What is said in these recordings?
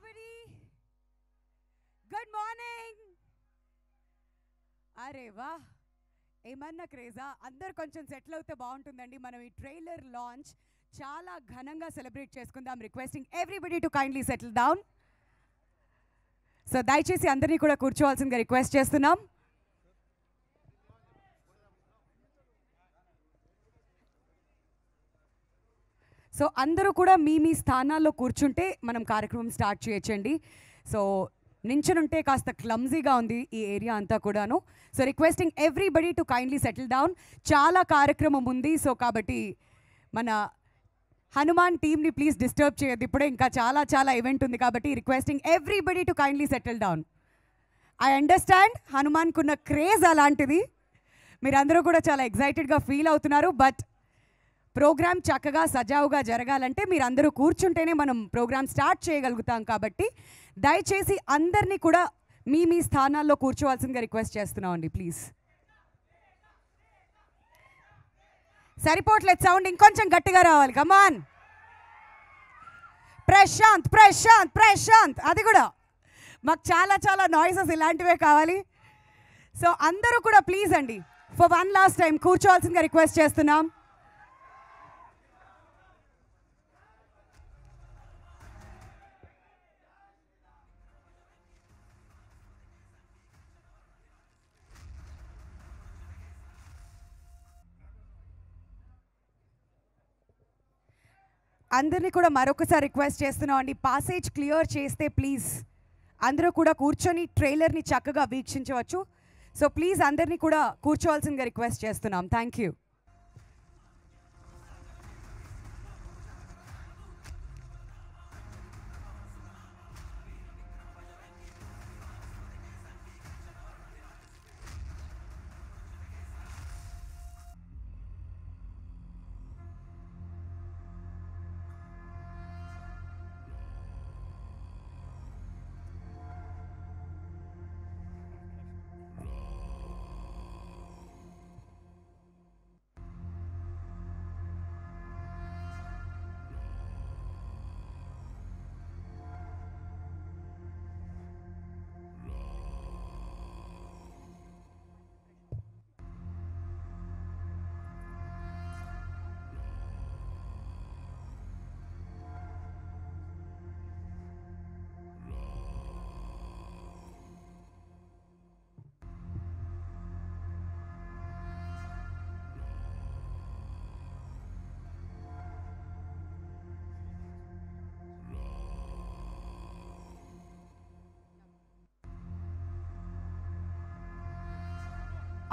everybody. Good morning. అరే వా ఏమన్నా క్రేజా అందరు కొంచెం సెటిల్ అవుతే బాగుంటుందండి. మనం ఈ ట్రైలర్ లాంచ్ చాలా ఘనంగా సెలబ్రేట్ చేసుకుందాం. Requesting everybody to kindly settle down. So దయచేసి అందరినీ కూడా కూర్చోవాల్సిందిగా రిక్వెస్ట్ చేస్తున్నాం. సో అందరూ కూడా మీ మీ స్థానాల్లో కూర్చుంటే మనం కార్యక్రమం స్టార్ట్ చేయొచ్చండి. సో నించునుంటే కాస్త క్లమ్జీగా ఉంది ఈ ఏరియా అంతా కూడాను. So requesting everybody to kindly settle down. చాలా కార్యక్రమం ఉంది. సో కాబట్టి మన హనుమాన్ టీమ్ని ప్లీజ్ డిస్టర్బ్ చేయొద్దు. ఇప్పుడే ఇంకా చాలా చాలా ఈవెంట్ ఉంది కాబట్టి requesting everybody to kindly settle down. I understand హనుమాన్కున్న క్రేజ్ అలాంటిది. మీరందరూ కూడా చాలా ఎగ్జైటెడ్గా ఫీల్ అవుతున్నారు. బట్ ప్రోగ్రామ్ చక్కగా సజావుగా జరగాలంటే మీరందరూ కూర్చుంటేనే మనం ప్రోగ్రామ్ స్టార్ట్ చేయగలుగుతాం. కాబట్టి దయచేసి అందరినీ కూడా మీ మీ స్థానాల్లో కూర్చోవాల్సిందిగా రిక్వెస్ట్ చేస్తున్నాం అండి ప్లీజ్. సరిపోవట్లేదు సౌండ్, ఇంకొంచెం గట్టిగా రావాలి. కమాన్ ప్రశాంత్ ప్రశాంత్ ప్రశాంత్, అది కూడా మాకు చాలా చాలా నాయిసెస్ ఇలాంటివే కావాలి. సో అందరూ కూడా ప్లీజ్ అండి ఫర్ వన్ లాస్ట్ టైం కూర్చోవాల్సిందిగా రిక్వెస్ట్ చేస్తున్నాం. అందరినీ కూడా మరొకసారి రిక్వెస్ట్ చేస్తున్నాం అండి, పాసేజ్ క్లియర్ చేస్తే ప్లీజ్ అందరూ కూడా కూర్చొని ట్రైలర్ని చక్కగా వీక్షించవచ్చు. సో ప్లీజ్ అందరినీ కూడా కూర్చోవాల్సిందిగా రిక్వెస్ట్ చేస్తున్నాం. Thank you.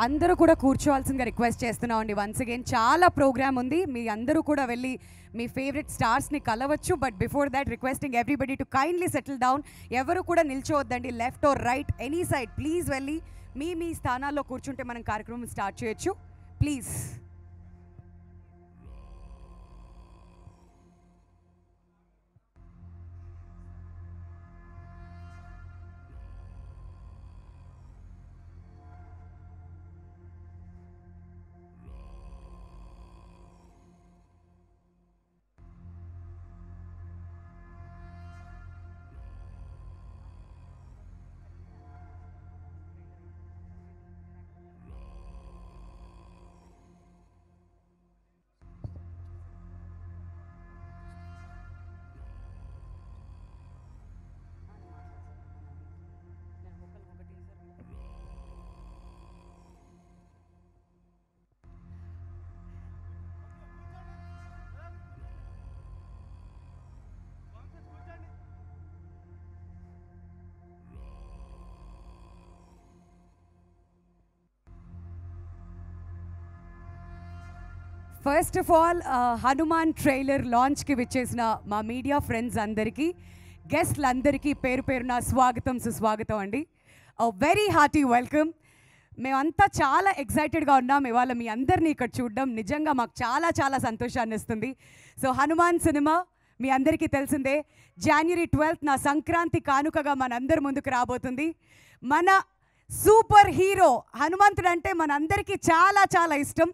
అందరూ కూడా కూర్చోవాల్సిందిగా రిక్వెస్ట్ చేస్తున్నాం అండి. వన్స్ అగైన్ చాలా ప్రోగ్రామ్ ఉంది. మీ అందరూ కూడా వెళ్ళి మీ ఫేవరెట్ స్టార్స్ని కలవచ్చు. But before that requesting everybody to kindly settle down. ఎవరు కూడా నిల్చోవద్దండి, left or right any side. Please వెళ్ళి మీ మీ స్థానాల్లో కూర్చుంటే మనం కార్యక్రమం స్టార్ట్ చేయొచ్చు please. First of all Hanuman trailer లాంచ్కి విచ్చేసిన మా మీడియా ఫ్రెండ్స్ అందరికీ, గెస్ట్లందరికీ పేరు పేరున స్వాగతం సుస్వాగతం అండి. Very hearty welcome. మేమంతా చాలా ఎక్సైటెడ్గా ఉన్నాం ఇవాళ మీ అందరినీ ఇక్కడ చూడడం. నిజంగా మాకు చాలా చాలా సంతోషాన్ని ఇస్తుంది. సో హనుమాన్ సినిమా మీ అందరికీ తెలిసిందే, January 12th నా సంక్రాంతి కానుకగా మనందరి ముందుకు రాబోతుంది. మన సూపర్ హీరో హనుమంతుడు అంటే మనందరికీ చాలా చాలా ఇష్టం.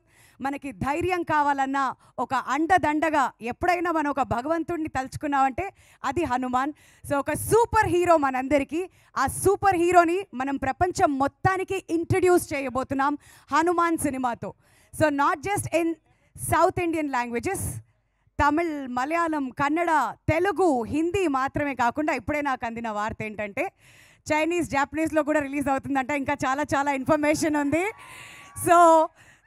మనకి ధైర్యం కావాలన్నా, ఒక అండదండగా ఎప్పుడైనా మనం ఒక భగవంతుడిని తలుచుకున్నామంటే అది హనుమాన్. సో ఒక సూపర్ హీరో మనందరికీ. ఆ సూపర్ హీరోని మనం ప్రపంచం మొత్తానికి ఇంట్రడ్యూస్ చేయబోతున్నాం హనుమాన్ సినిమాతో. So not just in south Indian languages, Tamil, Malayalam, Kannada, Telugu, Hindi మాత్రమే కాకుండా ఇప్పుడే నాకు అందిన వార్త ఏంటంటే చైనీస్, జాపనీస్లో కూడా రిలీజ్ అవుతుందంట. ఇంకా చాలా చాలా ఇన్ఫర్మేషన్ ఉంది. So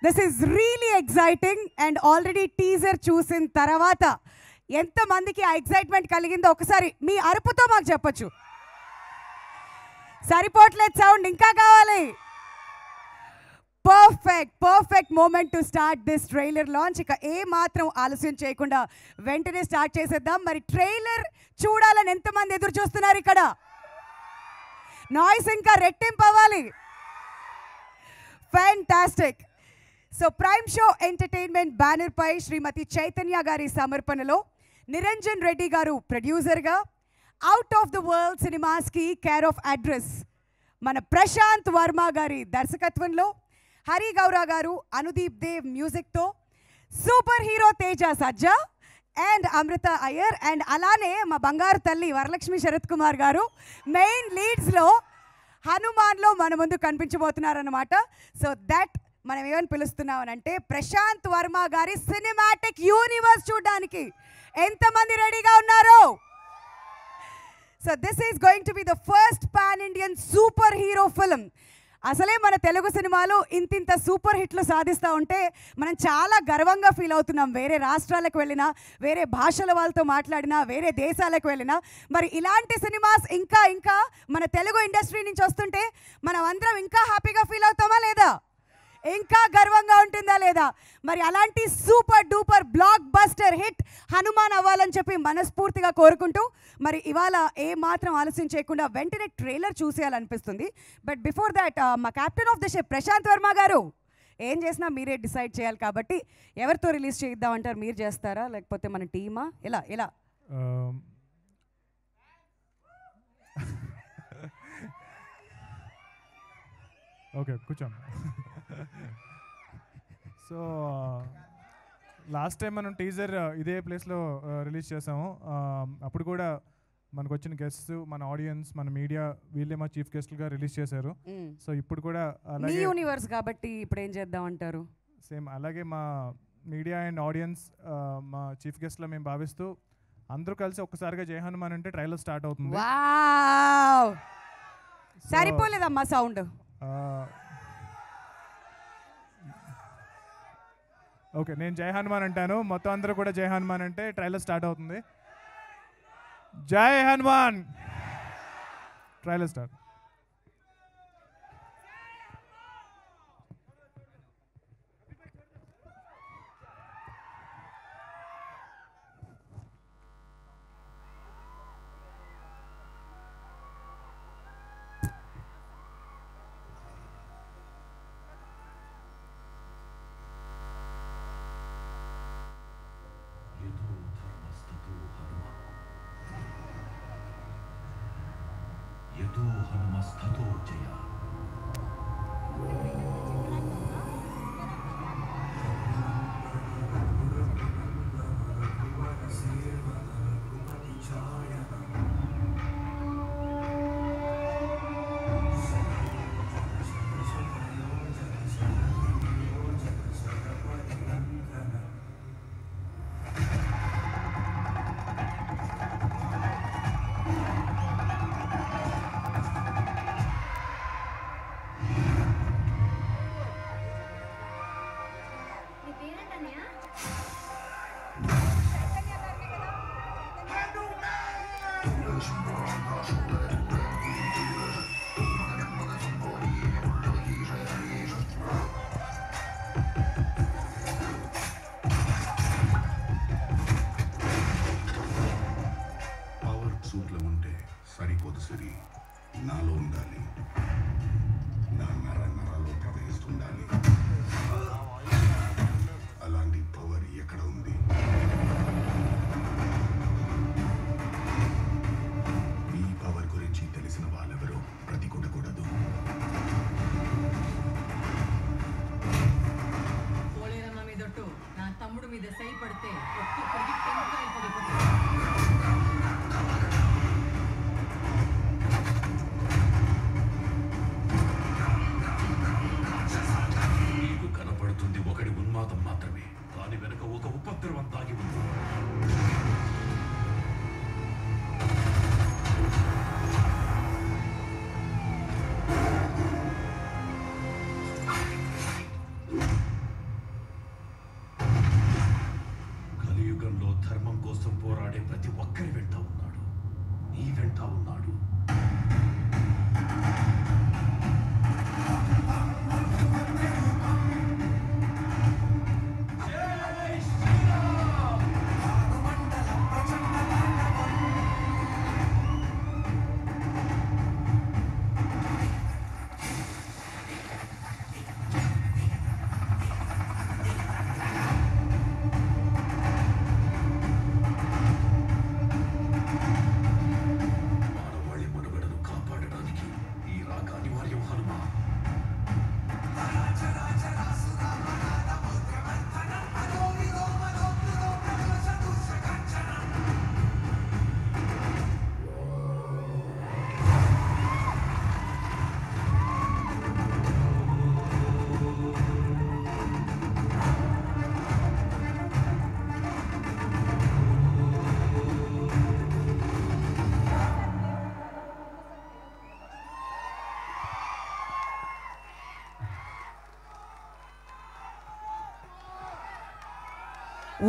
this is really exciting. And already teaser చూసిన తర్వాత ఎంతమందికి ఆ ఎగ్జైట్మెంట్ కలిగిందో ఒకసారి మీ అరుపుతో మాకు చెప్పొచ్చు. సరిపోవట్లేదు సౌండ్, ఇంకా కావాలి. Perfect moment to start this trailer launch. ఇక ఏ మాత్రం ఆలస్యం చేయకుండా వెంటనే స్టార్ట్ చేసేద్దాం. మరి ట్రైలర్ చూడాలని ఎంతమంది ఎదురు చూస్తున్నారు? ఇక్కడ నాయిస్ ఇంకా రెట్టింపు అవ్వాలి. Fantastic. So prime show entertainment banner పై శ్రీమతి చైతన్య గారి సమర్పణలో నిరంజన్ రెడ్డి గారు ప్రొడ్యూసర్గా, అవుట్ ఆఫ్ ద వరల్డ్ సినిమాస్కి కేర్ ఆఫ్ అడ్రస్ మన ప్రశాంత్ వర్మ గారి దర్శకత్వంలో, హరి గౌరా గారు, అనుదీప్ దేవ్ మ్యూజిక్తో, super hero Teja Sajja and Amritha Aiyer, and అలానే మా బంగారు తల్లి వరలక్ష్మి శరత్ కుమార్ గారు మెయిన్ లీడ్స్లో హనుమాన్లో మన ముందు కనిపించబోతున్నారన్నమాట. సో దట్ మనం ఏమని పిలుస్తున్నామనంటే ప్రశాంత్ వర్మ గారి సినిమాటిక్ యూనివర్స్ చూడడానికి ఎంతమంది రెడీగా ఉన్నారు? So this is going to be the first pan Indian super hero film. అసలే మన తెలుగు సినిమాలు ఇంతింత సూపర్ హిట్లు సాధిస్తూ ఉంటే మనం చాలా గర్వంగా ఫీల్ అవుతున్నాం. వేరే రాష్ట్రాలకు వెళ్ళినా, వేరే భాషల వాళ్ళతో మాట్లాడినా, వేరే దేశాలకు వెళ్ళినా, మరి ఇలాంటి సినిమాస్ ఇంకా ఇంకా మన తెలుగు ఇండస్ట్రీ నుంచి వస్తుంటే మనం అందరం ఇంకా హ్యాపీగా ఫీల్ అవుతామా లేదా? ఇంకా గర్వంగా ఉంటుందా లేదా? మరి అలాంటి super duper block buster hit Hanuman అవ్వాలని చెప్పి మనస్ఫూర్తిగా కోరుకుంటూ, మరి ఇవాళ ఏ మాత్రం ఆలస్యం చేయకుండా వెంటనే ట్రైలర్ చూసేయాలనిపిస్తుంది. బట్ బిఫోర్ దాట్ మా captain of the ship Prashanth Varma garu, ఏం చేసినా మీరే డిసైడ్ చేయాలి కాబట్టి ఎవరితో రిలీజ్ చేద్దామంటారు? మీరు చేస్తారా లేకపోతే మన టీమా? ఎలా ఎలా ఓకే కూర్చోం. సో లాస్ట్ టైం మనం టీజర్ ఇదే ప్లేస్లో రిలీజ్ చేసాము. అప్పుడు కూడా మనకు వచ్చిన గెస్ట్స్, మన ఆడియన్స్, మన మీడియా వీళ్ళే మా చీఫ్ గెస్ట్లుగా రిలీజ్ చేశారు. సో ఇప్పుడు కూడా అలాగే యూనివర్స్ కాబట్టి ఇప్పుడు ఏం చేద్దాం అంటారు? సేమ్ అలాగే మా మీడియా అండ్ ఆడియన్స్ మా చీఫ్ గెస్ట్లా మేము భావిస్తూ అందరూ కలిసి ఒక్కసారిగా జై హనుమాన్ అంటే ట్రైలర్ స్టార్ట్ అవుతుంది. సరిపోలేదమ్మా సౌండ్. ఓకే, నేను జై హనుమాన్ అంటాను, మొత్తం అందరూ కూడా జై హనుమాన్ అంటే ట్రైలర్ స్టార్ట్ అవుతుంది. జై హనుమాన్. Trailer start. నాలో ఉండాలి, నా నరాల్లో ప్రవహిస్తుండాలి. అలాంటి పవర్ ఎక్కడ ఉంది? ఈ పవర్ గురించి తెలిసిన వాళ్ళెవరో ప్రతికూడకూడదు.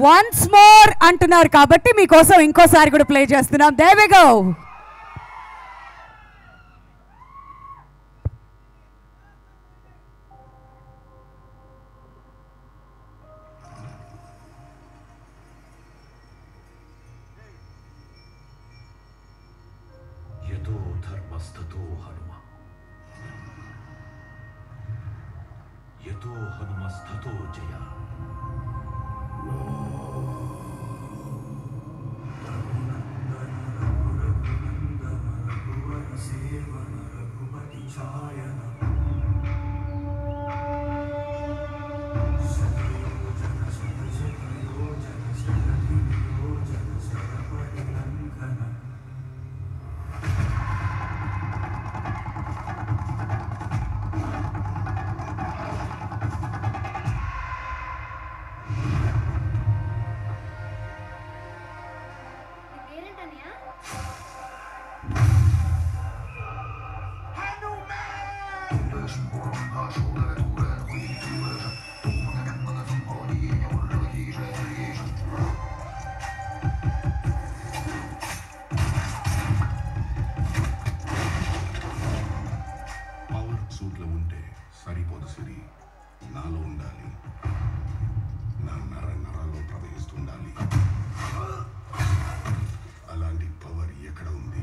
వన్స్ మోర్ అంటున్నారు కాబట్టి మీకోసం ఇంకోసారి కూడా ప్లే చేస్తున్నాం. There we go. యతో ధర్మస్తతో హనుమ, యతో హనుమస్తతో జయ. పవర్ సూట్లో ఉంటే సరిపోదు సిరి, నాలో ఉండాలి. నా నరాల్లో ప్రవహిస్తుండాలి. అలాంటి పవర్ ఎక్కడ ఉంది?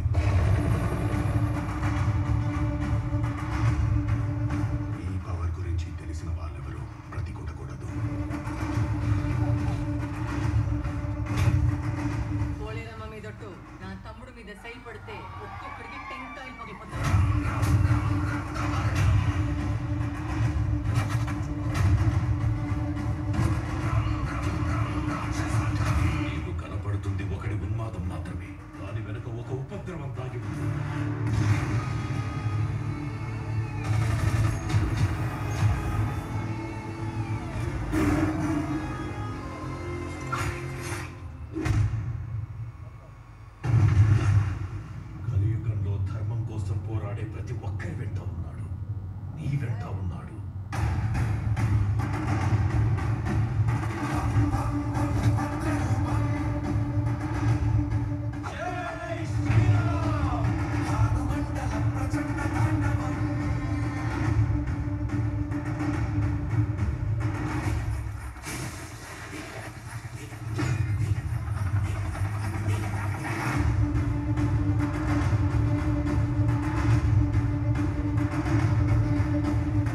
ఈ పవర్ గురించి తెలిసిన వాళ్ళెవరూ బ్రతికొట్టకూడదు. పోలేరమ్మ మీదొట్టు నా తమ్ముడు మీద సై పడితే ఒక్కొక్కడికి టెంకాయలు పగిలిపోతాయి. నీకు కనపడుతుంది ఒకడి ఉన్మాదం మాత్రమే, దాని వెనుక ఒక ఉపద్రవం దాగి ఉంది. కలియుగంలో ధర్మం కోసం పోరాడే ప్రతి ఒక్కరి వెంట ఉన్నాడు, నీ వెంట ఉన్నాడు.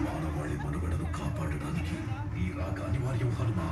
మానవాళి మనుగడను కాపాడడానికి ఈ రాక అనివార్యం Hanuma.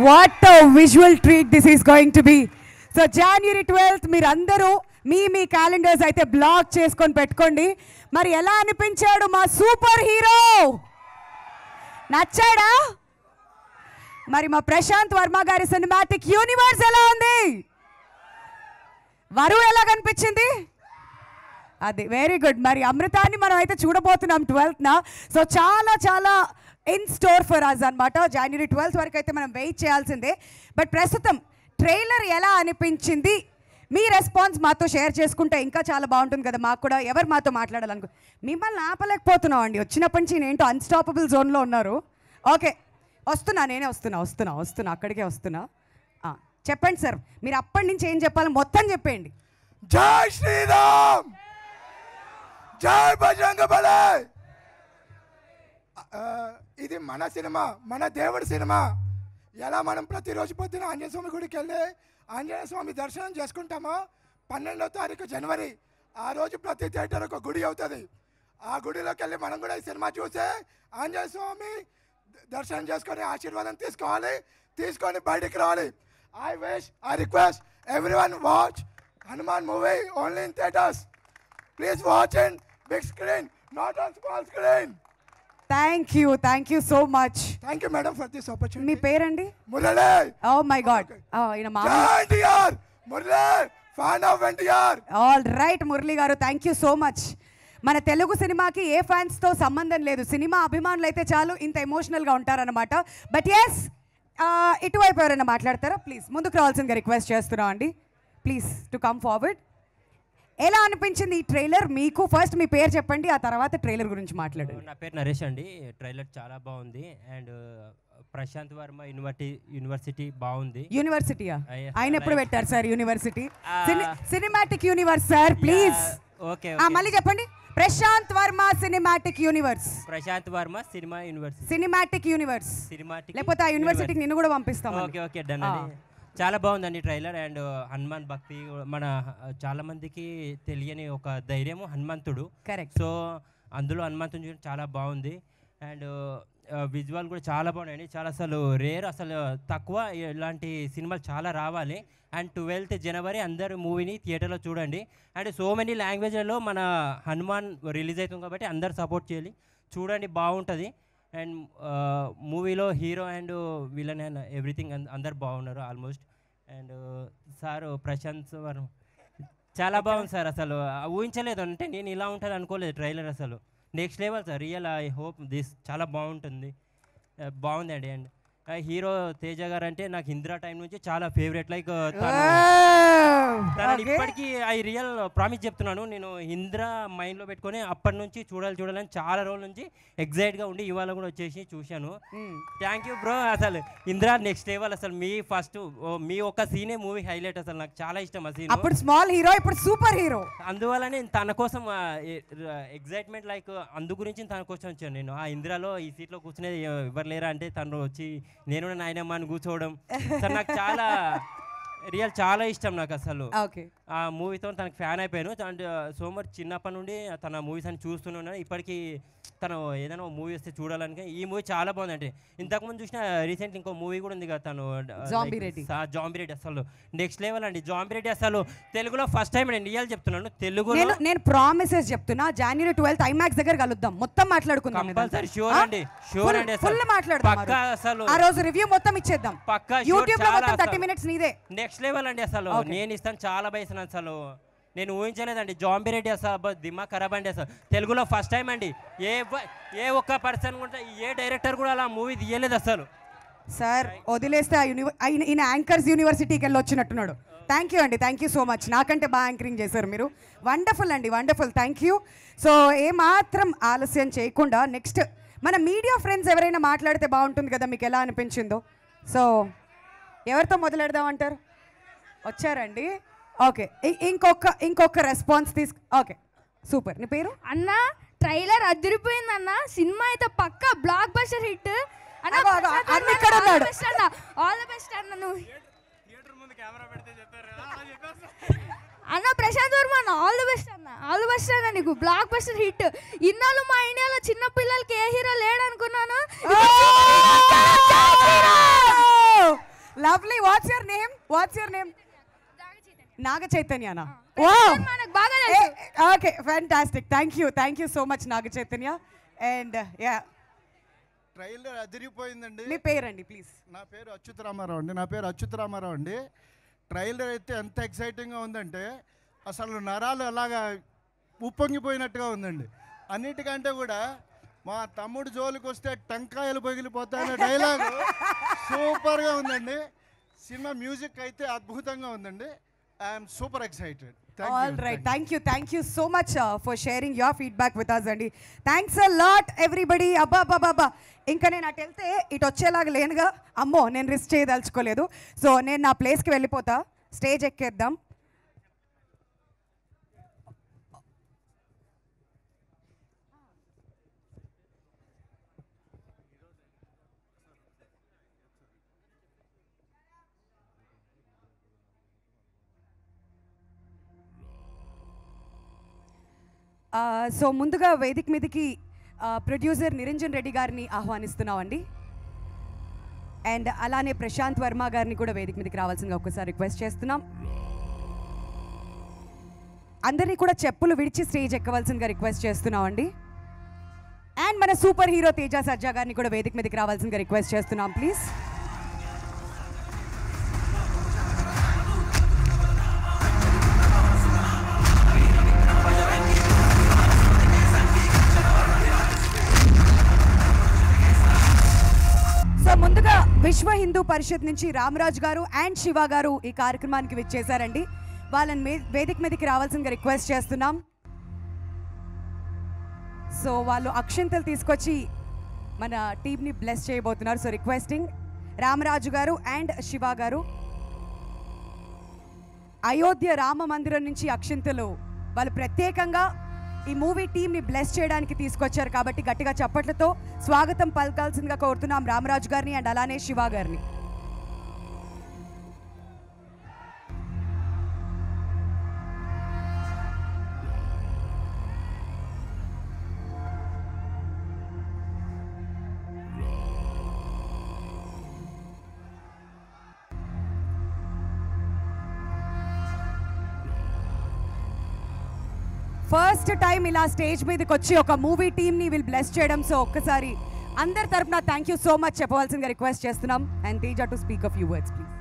What a visual treat this is going to be. So January 12th మీరందరూ మీ క్యాలెండర్స్ అయితే బ్లాక్ చేసుకొని పెట్టుకోండి. మరి ఎలా అనిపించాడు మా సూపర్ హీరో? నచ్చాడా? మరి మా ప్రశాంత్ వర్మ గారి సినిమాటిక్ యూనివర్స్ ఎలా ఉంది? వరు ఎలా కనిపించింది? అది వెరీ గుడ్. మరి అమృతాన్ని మనం అయితే చూడబోతున్నాం 12th. సో చాలా చాలా ఇన్ స్టోర్ ఫర్ అస్ అనమాట. January 12th వరకు అయితే మనం వెయిట్ చేయాల్సిందే. బట్ ప్రస్తుతం ట్రైలర్ ఎలా అనిపించింది? మీ రెస్పాన్స్ మాతో షేర్ చేసుకుంటే ఇంకా చాలా బాగుంటుంది కదా. మాకు కూడా ఎవరు మాతో మాట్లాడాలనుకో, మిమ్మల్ని ఆపలేకపోతున్నాం అండి. వచ్చినప్పటి నుంచి నేనేంటో అన్స్టాపబుల్ జోన్లో ఉన్నారు. ఓకే, నేనే వస్తున్నా, అక్కడికే వస్తున్నా. చెప్పండి సార్, మీరు అప్పటి నుంచి ఏం చెప్పాలి మొత్తం చెప్పేయండి. జై శ్రీరామ్, జై బజరంగబలి. ఇది మన సినిమా, మన దేవుడి సినిమా. ఎలా మనం ప్రతిరోజు పొద్దున ఆంజనేయ స్వామి గుడికి వెళ్ళి ఆంజనేయ స్వామి దర్శనం చేసుకుంటామో 12వ తారీఖు జనవరి ఆ రోజు ప్రతి థియేటర్ ఒక గుడి అవుతుంది. ఆ గుడిలోకి వెళ్ళి మనం కూడా ఈ సినిమా చూసి ఆంజనేయ స్వామి దర్శనం చేసుకొని ఆశీర్వాదం తీసుకొని బయటికి రావాలి. I request everyone watch Hanuman movie only in theaters. Please watch in big screen, not on small screen. Thank you so much. Thank you madam for this me opportunity. పేరండి? మురళి. ఓ మై గాడ్, ఈయన మా NTR Murali fan of NTR. All right Murali గారు, thank you so much. మన తెలుగు సినిమాకి ఏ ఫ్యాన్స్తో సంబంధం లేదు, cinema అభిమానులు అయితే చాలు ఇంత ఎమోషనల్గా ఉంటారనమాట. బట్ ఎస్, ఇటువైపు ఎవరైనా మాట్లాడతారా? ప్లీజ్ ముందుకు రావాల్సిందిగా రిక్వెస్ట్ చేస్తున్నాం అండి. Please to come forward. ఎలా అనిపించింది ఈ ట్రైలర్ మీకు? ఫస్ట్ మీ పేరు చెప్పండి, ఆ తర్వాత ట్రైలర్ గురించి మాట్లాడండి. నా పేరు నరేష్ అండి. ట్రైలర్ చాలా బాగుంది అండ్ ప్రశాంత్ వర్మ యూనివర్సిటీ బాగుంది. యూనివర్సిటీయా? ఆయన ఎప్పుడు పెట్టారు sir university? Cinematic universe sir, please. Okay, మళ్ళీ చెప్పండి. Prashanth Varma cinematic universe. Prashanth Varma cinema university, cinematic universe. Cinematic, లేకపోతే ఆ యూనివర్సిటీకి నిన్ను కూడా పంపిస్తాం. ఓకే డన్ అండి. చాలా బాగుందండి ట్రైలర్. అండ్ హనుమాన్ భక్తి మన చాలా మందికి తెలియని ఒక ధైర్యము హనుమంతుడు. కరెక్ట్. సో అందులో హనుమంతుడు చూడడం చాలా బాగుంది. అండ్ విజువల్ కూడా చాలా బాగున్నాయండి. చాలా అసలు రేర్, అసలు తక్కువ. ఇలాంటి సినిమాలు చాలా రావాలి. అండ్ 12th జనవరి అందరూ మూవీని థియేటర్లో చూడండి. అండ్ సో మెనీ లాంగ్వేజ్లలో మన హనుమాన్ రిలీజ్ అవుతుంది కాబట్టి అందరు సపోర్ట్ చేయాలి, చూడండి, బాగుంటుంది. అండ్ మూవీలో hero and villain and everything అందరు బాగున్నారు almost. And sir Prashanth Varma చాలా బాగుంది సార్. అసలు ఊహించలేదు, అంటే నేను ఇలా ఉంటుంది అనుకోలేదు. ట్రైలర్ అసలు next level sir. Real I hope this చాలా బాగుంటుంది, బాగుందండి. అండ్ హీరో తేజ గారు అంటే నాకు ఇందిరా టైం నుంచి చాలా ఫేవరెట్. లైక్ ఇప్పటికీ ఐ రియల్ ప్రామిస్ చెప్తున్నాను, నేను ఇందిరా మైండ్లో పెట్టుకొని అప్పటి నుంచి చూడాలని చాలా రోజుల నుంచి ఎగ్జైట్గా ఉండి ఇవాళ కూడా వచ్చేసి చూశాను. Thank you bro. అసలు ఇందిరా నెక్స్ట్ లెవెల్. అసలు మీ ఒక్క సీనే మూవీ హైలైట్. అసలు నాకు చాలా ఇష్టం ఆ సీన్. అప్పుడు స్మాల్ హీరో, ఇప్పుడు సూపర్ హీరో. అందువల్లనే తన కోసం ఎగ్జైట్మెంట్, లైక్ అందు గురించి తన కోసం వచ్చాను నేను. ఆ ఇందిరాలో ఈ సీట్లో కూర్చునేది ఎవరు లేరా అంటే తను వచ్చి నేను నాయనమ్మ అని కూర్చోవడం సార్ నాకు చాలా రియల్ చాలా ఇష్టం నాకు అసలు. ఆ మూవీతో తనకు ఫ్యాన్ అయిపోయాను. అండ్ సోమవారం చిన్నప్పటి నుండి తన మూవీస్ అని చూస్తున్నాను. ఇప్పటికీ తను ఏదైనా మూవీ వస్తే చూడాలని. ఈ మూవీ చాలా బాగుందండి. ఇంతకుముందు చూసిన రీసెంట్ ఇంకో మూవీ కూడా ఉంది కదా తను, జాంబిరెడ్డి. అసలు నెక్స్ట్ లెవెల్ అండి జాంబిరెడ్డి. అసలు తెలుగులో ఫస్ట్ టైం నేను రియల్ చెప్తున్నాను. తెలుగులో నేను ప్రామిసెస్ చెప్తున్నా, January 12th IMAX దగ్గర కలుద్దాం, మొత్తం మాట్లాడుకుందాం. కంపల్సరీ షూర్ అండి, షూర్ అండి. ఫుల్ మాట్లాడదాం పక్కా. అసలు ఆ రోజు రివ్యూ మొత్తం ఇచ్చేద్దాం పక్కా. YouTube లో మొత్తం 30 minutes నీదే. నెక్స్ట్ లెవెల్ అండి. అసలు నేను ఇస్తాను, చాలా బయసాను. అసలు నేను ఊహించలేదండి. జాంబిరెడ్డి అసలు దిమాగ్ ఖరాబ్ అండి. అసలు తెలుగులో ఫస్ట్ టైం అండి. ఏ ఒక్క పర్సన్ కూడా, ఏ డైరెక్టర్ కూడా అలా మూవీ తీయలేదు అసలు. సార్ వదిలేస్తే ఈయన యాంకర్స్ యూనివర్సిటీకి వెళ్ళి వచ్చినట్టున్నాడు. థ్యాంక్ యూ అండి, థ్యాంక్ యూ సో మచ్. నాకంటే బాగా యాంకరింగ్ చేశారు మీరు. వండర్ఫుల్ అండి, వండర్ఫుల్. Thank you. సో ఏమాత్రం ఆలస్యం చేయకుండా నెక్స్ట్ మన మీడియా ఫ్రెండ్స్ ఎవరైనా మాట్లాడితే బాగుంటుంది కదా. మీకు ఎలా అనిపించిందో? సో ఎవరితో మొదలెడదామంటారు? వచ్చారండి. ఓకే, ఇంకొక రెస్పాన్స్ ఓకే, సూపర్. నీ పేరు? అన్న ట్రైలర్ అదిరిపోయింది అన్న. సినిమా అయితే పక్కా బ్లాక్ బస్టర్ హిట్ అన్న. ఆల్ ది బెస్ట్ అన్న. నువ్వు అన్న ప్రశాంత్ వర్మ అన్న, ఆల్ ది బెస్ట్ అన్న, ఆల్ ది బెస్ట్ అన్న. నీకు బ్లాక్ బస్టర్ హిట్. ఇన్నాళ్ళు మా ఇండియాలో చిన్న పిల్లలకి ఏ హీరో లేడు అనుకున్నాను. Lovely. What's your name? Naga చైతన్యనా? Okay, fantastic. Thank you so much Naga Chaitanya. And yeah, trailer అదిరిపోయిందండి. మీ పేరండి ప్లీజ్? నా పేరు అచ్యుతరామారావు అండి. ట్రైలర్ అయితే ఎంత ఎక్సైటింగ్గా ఉందంటే అసలు నరాలు అలాగా ఉప్పొంగిపోయినట్టుగా ఉందండి. అన్నిటికంటే కూడా మా తమ్ముడు జోలికి వస్తే టంకాయలు పగిలిపోతాయనే డైలాగు సూపర్గా ఉందండి. సినిమా మ్యూజిక్ అయితే అద్భుతంగా ఉందండి. I'm super excited. All right, thank you so much for sharing your feedback with us అండి. Thanks a lot everybody. అబ్బా ఇంకా నేను అటు వెళ్తే ఇటు వచ్చేలాగా లేనుగా. అమ్మో, నేను రిస్క్ చేయదలుచుకోలేదు. సో నేను నా ప్లేస్కి వెళ్ళిపోతా. స్టేజ్ ఎక్కేద్దాం. సో ముందుగా వేదిక మీదకి ప్రొడ్యూసర్ నిరంజన్ రెడ్డి గారిని ఆహ్వానిస్తున్నామండి. అండ్ అలానే ప్రశాంత్ వర్మ గారిని కూడా వేదిక మీదకి రావాల్సిందిగా ఒక్కసారి రిక్వెస్ట్ చేస్తున్నాం. అందరినీ కూడా చెప్పులు విడిచి స్టేజ్ ఎక్కవలసిందిగా రిక్వెస్ట్ చేస్తున్నామండి. అండ్ మన సూపర్ హీరో తేజ సజ్జా గారిని కూడా వేదిక మీదకి రావాల్సిందిగా రిక్వెస్ట్ చేస్తున్నాం ప్లీజ్. సో ముందుగా విశ్వ హిందూ పరిషత్ నుంచి రామరాజు గారు అండ్ శివ గారు ఈ కార్యక్రమానికి విచ్చేశారండి. వాళ్ళని వేదిక మీదకి రావాల్సిందిగా రిక్వెస్ట్ చేస్తున్నాం. సో వాళ్ళు అక్షంతలు తీసుకొచ్చి మన టీంని బ్లెస్ చేయబోతున్నారు. సో రిక్వెస్టింగ్ రామరాజు గారు అండ్ శివ గారు. అయోధ్య రామ మందిరం నుంచి అక్షంతలు వాళ్ళు ప్రత్యేకంగా ఈ మూవీ టీంని బ్లెస్ చేయడానికి తీసుకొచ్చారు కాబట్టి గట్టిగా చప్పట్లతో స్వాగతం పలకాల్సిందిగా కోరుతున్నాం రామరాజు గారిని అండ్ అలానే శివ గారిని. ఫస్ట్ టైం ఇలా స్టేజ్ మీదకి వచ్చి ఒక మూవీ టీమ్ని వీళ్ళు బ్లెస్ చేయడం. సో ఒక్కసారి అందరి తరపున థ్యాంక్ యూ సో మచ్ చెప్పవలసిందిగా రిక్వెస్ట్ చేస్తున్నాం. And Teja to speak a few words please.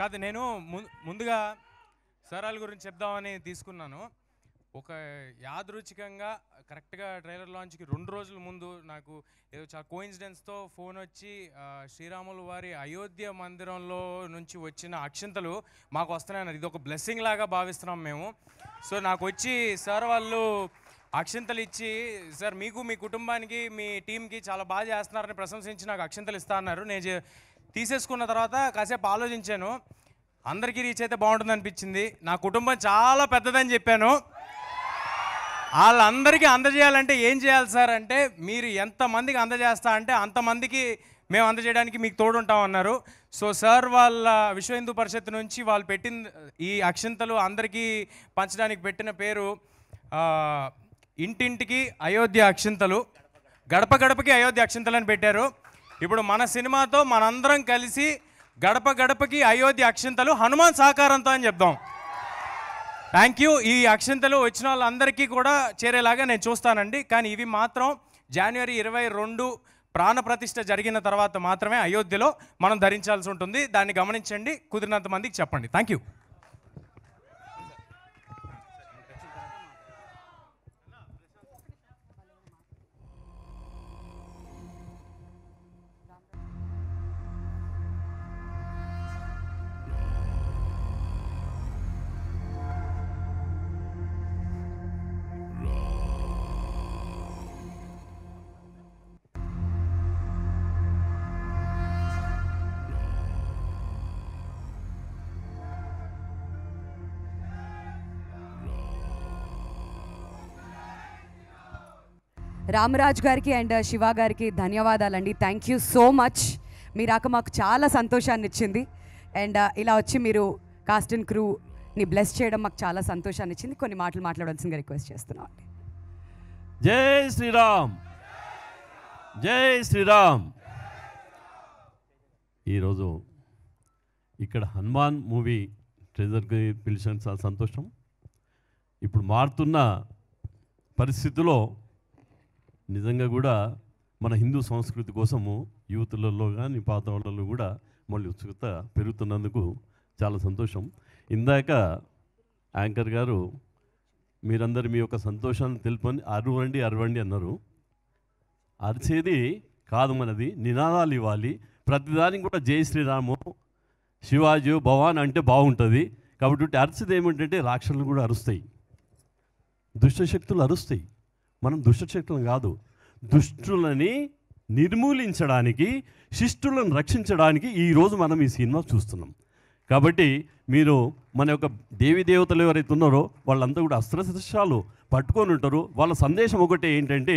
కాదు, నేను ముందుగా సరాల గురించి చెప్దామని తీసుకున్నాను. ఒక యాదృచ్ఛికంగా కరెక్ట్గా ట్రైలర్ లాంచ్కి 2 రోజుల ముందు నాకు ఏదో చాలా కోయిన్సిడెన్స్తో ఫోన్ వచ్చి శ్రీరాములు వారి అయోధ్య మందిరంలో నుంచి వచ్చిన అక్షంతలు మాకు వస్తున్నాయన్నారు. ఇది ఒక బ్లెస్సింగ్ లాగా భావిస్తున్నాం మేము. సో నాకు వచ్చి సార్ వాళ్ళు అక్షంతలు ఇచ్చి, సార్ మీకు మీ కుటుంబానికి మీ టీంకి చాలా బాగా చేస్తున్నారని ప్రశంసించి నాకు అక్షంతలు ఇస్తా అన్నారు. నేను తీసేసుకున్న తర్వాత కాసేపు ఆలోచించాను. అందరికీ రీచ్ అయితే బాగుంటుంది అనిపించింది. నా కుటుంబం చాలా పెద్దదని చెప్పాను. వాళ్ళందరికీ అందజేయాలంటే ఏం చేయాలి సార్ అంటే, మీరు ఎంతమందికి అందజేస్తా అంటే అంతమందికి మేము అందజేయడానికి మీకు తోడుంటామన్నారు. సో సార్ వాళ్ళ విశ్వ హిందూ పరిషత్ నుంచి వాళ్ళు పెట్టిన ఈ అక్షంతలు అందరికీ పంచడానికి పెట్టిన పేరు ఇంటింటికి అయోధ్య అక్షంతలు, గడప గడపకి అయోధ్య అక్షంతలు అని పెట్టారు. ఇప్పుడు మన సినిమాతో మనందరం కలిసి గడప గడపకి అయోధ్య అక్షంతలు హనుమాన్ సహకారంతో అని చెప్దాం. Thank you. ఈ అక్షంతలు వచ్చిన వాళ్ళందరికీ కూడా చేరేలాగా నేను చూస్తానండి. కానీ ఇవి మాత్రం జనవరి 22 ప్రాణప్రతిష్ఠ జరిగిన తర్వాత మాత్రమే అయోధ్యలో మనం ధరించాల్సి ఉంటుంది. దాన్ని గమనించండి, కుదిరినంత మందికి చెప్పండి. Thank you. రామరాజ్ గారికి అండ్ శివ గారికి ధన్యవాదాలండి. Thank you so much. మీ రాక మాకు చాలా సంతోషాన్ని ఇచ్చింది. అండ్ ఇలా వచ్చి మీరు కాస్ట్ అండ్ క్రూని బ్లెస్ చేయడం మాకు చాలా సంతోషాన్ని ఇచ్చింది. కొన్ని మాటలు మాట్లాడాల్సిందిగా రిక్వెస్ట్ చేస్తున్నాం అండి. జై శ్రీరామ్, జై శ్రీరామ్. ఈరోజు ఇక్కడ హనుమాన్ మూవీ ట్రెజర్కి పిలిచిన చాలా సంతోషం. ఇప్పుడు మారుతున్న పరిస్థితుల్లో నిజంగా కూడా మన హిందూ సంస్కృతి కోసము యూత్లలో కానీ పాత వాళ్ళలో కూడా మళ్ళీ ఉత్సుకత పెరుగుతున్నందుకు చాలా సంతోషం. ఇందాక యాంకర్ గారు మీరందరూ మీ యొక్క సంతోషాన్ని తెలుపని అరవండి అరవండి అన్నారు. అరిచేది కాదు, మనది నినాదాలు ఇవ్వాలి. ప్రతిదానికి కూడా జై శ్రీరాము, శివాజీ, భవాన్ అంటే బాగుంటుంది. కాబట్టి అరిచేది ఏమిటంటే రాక్షసులు కూడా అరుస్తాయి, దుష్టశక్తులు అరుస్తాయి. మనం దుష్టశక్తులను కాదు, దుష్టులని నిర్మూలించడానికి, శిష్టులను రక్షించడానికి ఈరోజు మనం ఈ సినిమా చూస్తున్నాం. కాబట్టి మీరు మన యొక్క దేవీ దేవతలు ఎవరైతే ఉన్నారో వాళ్ళంతా కూడా అస్త్రశస్త్రాలు పట్టుకొని ఉంటారు. వాళ్ళ సందేశం ఒకటే ఏంటంటే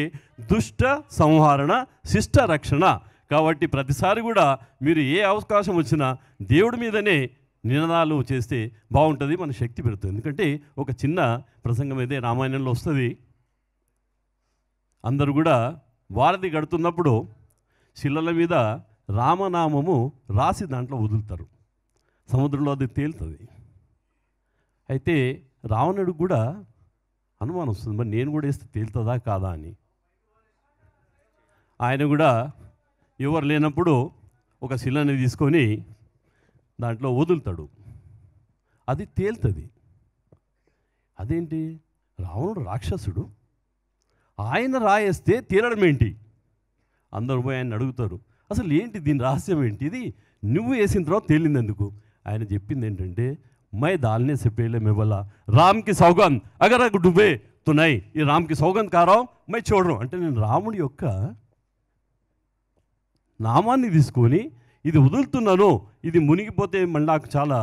దుష్ట సంహరణ, శిష్ట రక్షణ. కాబట్టి ప్రతిసారి కూడా మీరు ఏ అవకాశం వచ్చినా దేవుడి మీదనే నినాదాలు చేస్తే బాగుంటుంది, మన శక్తి పెరుగుతుంది. ఎందుకంటే ఒక చిన్న ప్రసంగం అయితే రామాయణంలో వస్తుంది. అందరూ కూడా వారధి గడుతున్నప్పుడు శిలల మీద రామనామము రాసి దాంట్లో వదులుతారు, సముద్రంలో అది తేలుతుంది. అయితే రావణుడు కూడా అనుమానం వస్తుంది, మరి నేను కూడా వేస్తే తేలుతుందా కాదా అని. ఆయన కూడా ఎవరు లేనప్పుడు ఒక శిలని తీసుకొని దాంట్లో వదులుతాడు, అది తేలుతుంది. అదేంటి, రావణుడు రాక్షసుడు, ఆయన రాయేస్తే తేలడం ఏంటి? అందరూ పోయి ఆయన అడుగుతారు, అసలు ఏంటి దీని రహస్యం ఏంటి, ఇది నువ్వు వేసిన తర్వాత తేలిందెందుకు? ఆయన చెప్పింది ఏంటంటే, मैं डालने से पहले मैं बोला राम की सौगंध अगर डूबे तो नहीं, ये राम की सौगंध खा रहा हूं, मैं छोड़ रहा हूं. అంటే నేను రాముడి యొక్క నామాన్ని తీసుకొని ఇది వదులుతున్నాను, ఇది మునిగిపోతే మళ్ళీ నాకు చాలా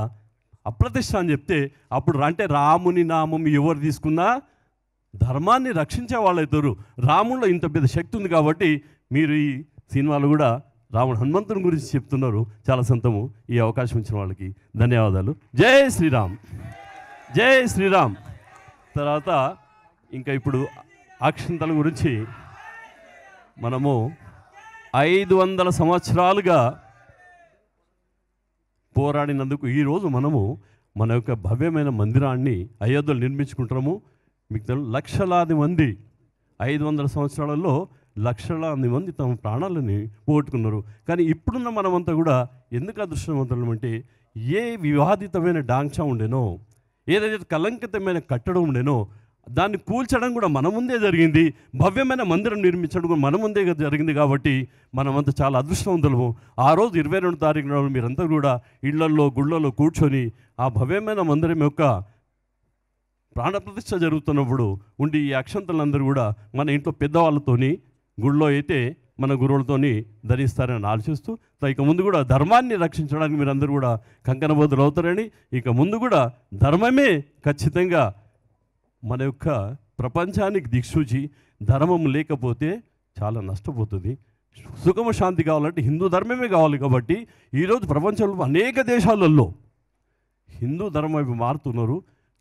అప్రతిష్ట అని చెప్తే, అప్పుడు అంటే రాముని నామం ఎవరు తీసుకున్నా ధర్మాన్ని రక్షించే వాళ్ళు అవుతారు. రాముడిలో ఇంత పెద్ద శక్తి ఉంది కాబట్టి మీరు ఈ సినిమాలో కూడా రాముడు హనుమంతుని గురించి చెప్తున్నారు. చాలా సంతము. ఈ అవకాశం ఇచ్చిన వాళ్ళకి ధన్యవాదాలు. జై శ్రీరామ్, జై శ్రీరామ్. తర్వాత ఇంకా ఇప్పుడు అక్షంతల గురించి మనము 500 సంవత్సరాలుగా పోరాడినందుకు ఈరోజు మనము మన యొక్క భవ్యమైన మందిరాన్ని అయోధ్యలో నిర్మించుకుంటున్నాము. మీకు తెలుసు, లక్షలాది మంది 500 సంవత్సరాలలో లక్షలాది మంది తమ ప్రాణాలని పోగొట్టుకున్నారు. కానీ ఇప్పుడున్న మనమంతా కూడా ఎందుకు అదృష్టవంతులం అంటే, ఏ వివాదితమైన డాంచా ఉండేనో, ఏదైతే కలంకితమైన కట్టడం ఉండేనో దాన్ని కూల్చడం కూడా మన ముందే జరిగింది. భవ్యమైన మందిరం నిర్మించడం కూడా మన ముందే జరిగింది. కాబట్టి మనమంతా చాలా అదృష్టవంతులము. ఆ రోజు 22 తారీఖు నాడు మీరంతా కూడా ఇళ్లల్లో గుళ్ళల్లో కూర్చొని ఆ భవ్యమైన మందిరం యొక్క ప్రాణప్రతిష్ఠ జరుగుతున్నప్పుడు ఉండి ఈ అక్షంతలందరూ కూడా మన ఇంట్లో పెద్దవాళ్ళతోని, గుళ్ళో అయితే మన గురువులతోని ధరిస్తారని ఆలోచిస్తూ, ఇక ముందు కూడా ధర్మాన్ని రక్షించడానికి మీరందరూ కూడా కంకణబద్ధులు అవుతారని, ఇక ముందు కూడా ధర్మమే ఖచ్చితంగా మన యొక్క ప్రపంచానికి దిక్సూచి. ధర్మం లేకపోతే చాలా నష్టపోతుంది. సుఖమ శాంతి కావాలంటే హిందూ ధర్మమే కావాలి. కాబట్టి ఈరోజు ప్రపంచంలో అనేక దేశాలలో హిందూ ధర్మం వైపు మారుతున్నారు.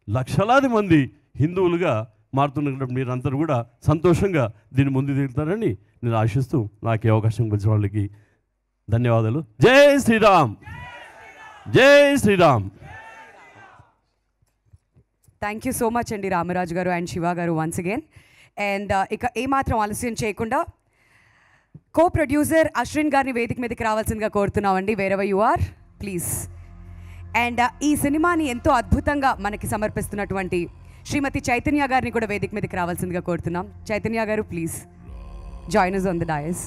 లక్షలాది మంది హిందువులుగా మారుతున్నప్పుడు మీరందరూ కూడా సంతోషంగా దీన్ని ముందు దిగుతారని నేను ఆశిస్తూ నాకు ఈ అవకాశం ఇచ్చిన వాళ్ళకి ధన్యవాదాలు. జై శ్రీరామ్, జై Shri Ram. Thank you so much అండి రామరాజు గారు అండ్ శివ గారు వన్స్ అగైన్. అండ్ ఇక ఏమాత్రం ఆలస్యం చేయకుండా కో ప్రొడ్యూసర్ అశ్విన్ గారిని వేదిక మీదకి రావాల్సిందిగా కోరుతున్నామండి. Wherever you are please. And ఈ సినిమాని ఎంతో అద్భుతంగా మనకి సమర్పిస్తున్నటువంటి శ్రీమతి చైతన్య గారిని కూడా వేదిక మీదకి రావాల్సిందిగా కోరుతున్నాం. చైతన్య గారు please join us on the dais.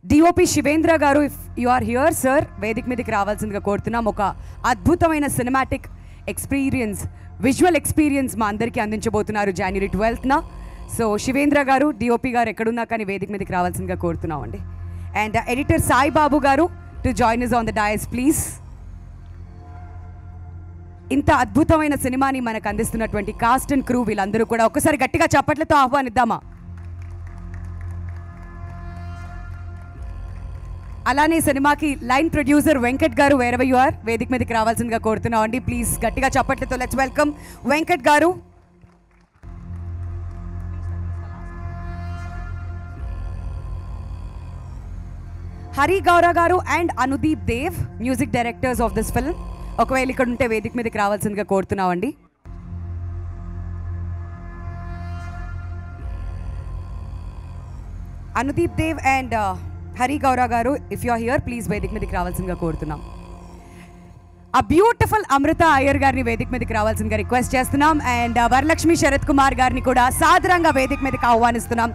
DOP Shivendra గారు, if you are here sir, వేదిక మీదకి రావాల్సిందిగా కోరుతున్నాం. ఒక అద్భుతమైన సినిమాటిక్ ఎక్స్పీరియన్స్, విజువల్ ఎక్స్పీరియన్స్ మా అందరికీ అందించబోతున్నారు January 12th. సో శివేంద్ర గారు, డిఓపి గారు ఎక్కడున్నా కానీ వేదిక మీదకి రావాల్సిందిగా కోరుతున్నామండి. అండ్ ఎడిటర్ సాయి బాబు గారు to join us on the dais please. ఇంత అద్భుతమైన సినిమాని మనకు అందిస్తున్నటువంటి కాస్ట్ అండ్ క్రూ వీళ్ళందరూ కూడా ఒక్కసారి గట్టిగా చప్పట్లతో ఆహ్వానిద్దామా. అలానే సినిమాకి లైన్ ప్రొడ్యూసర్ వెంకట్ గారు, వేరెవర్ యు ఆర్, వేదిక మీదకి రావాల్సిందిగా కోరుతున్నామండి ప్లీజ్. గట్టిగా చప్పట్లతో లెట్స్ వెల్కమ్ వెంకట్ గారు. Hari Gaura garu and Anudeep Dev, music directors of this film, ఒకవేళ ఇక్కడ ఉంటే వేదిక మీదకి రావాల్సిందిగా కోరుతున్నామండి. Anudeep Dev and Hari Gaura garu, if you are here please వేదిక మీదకి రావాల్సిందిగా కోరుతున్నాం. ఆ బ్యూటిఫుల్ అమృత అయ్యర్ గారిని వేదిక మీదకి రావాల్సిందిగా రిక్వెస్ట్ చేస్తున్నాం. అండ్ వరలక్ష్మి శరత్ కుమార్ గారిని కూడా సాదరంగా వేదిక మీదకి ఆహ్వానిస్తున్నాం.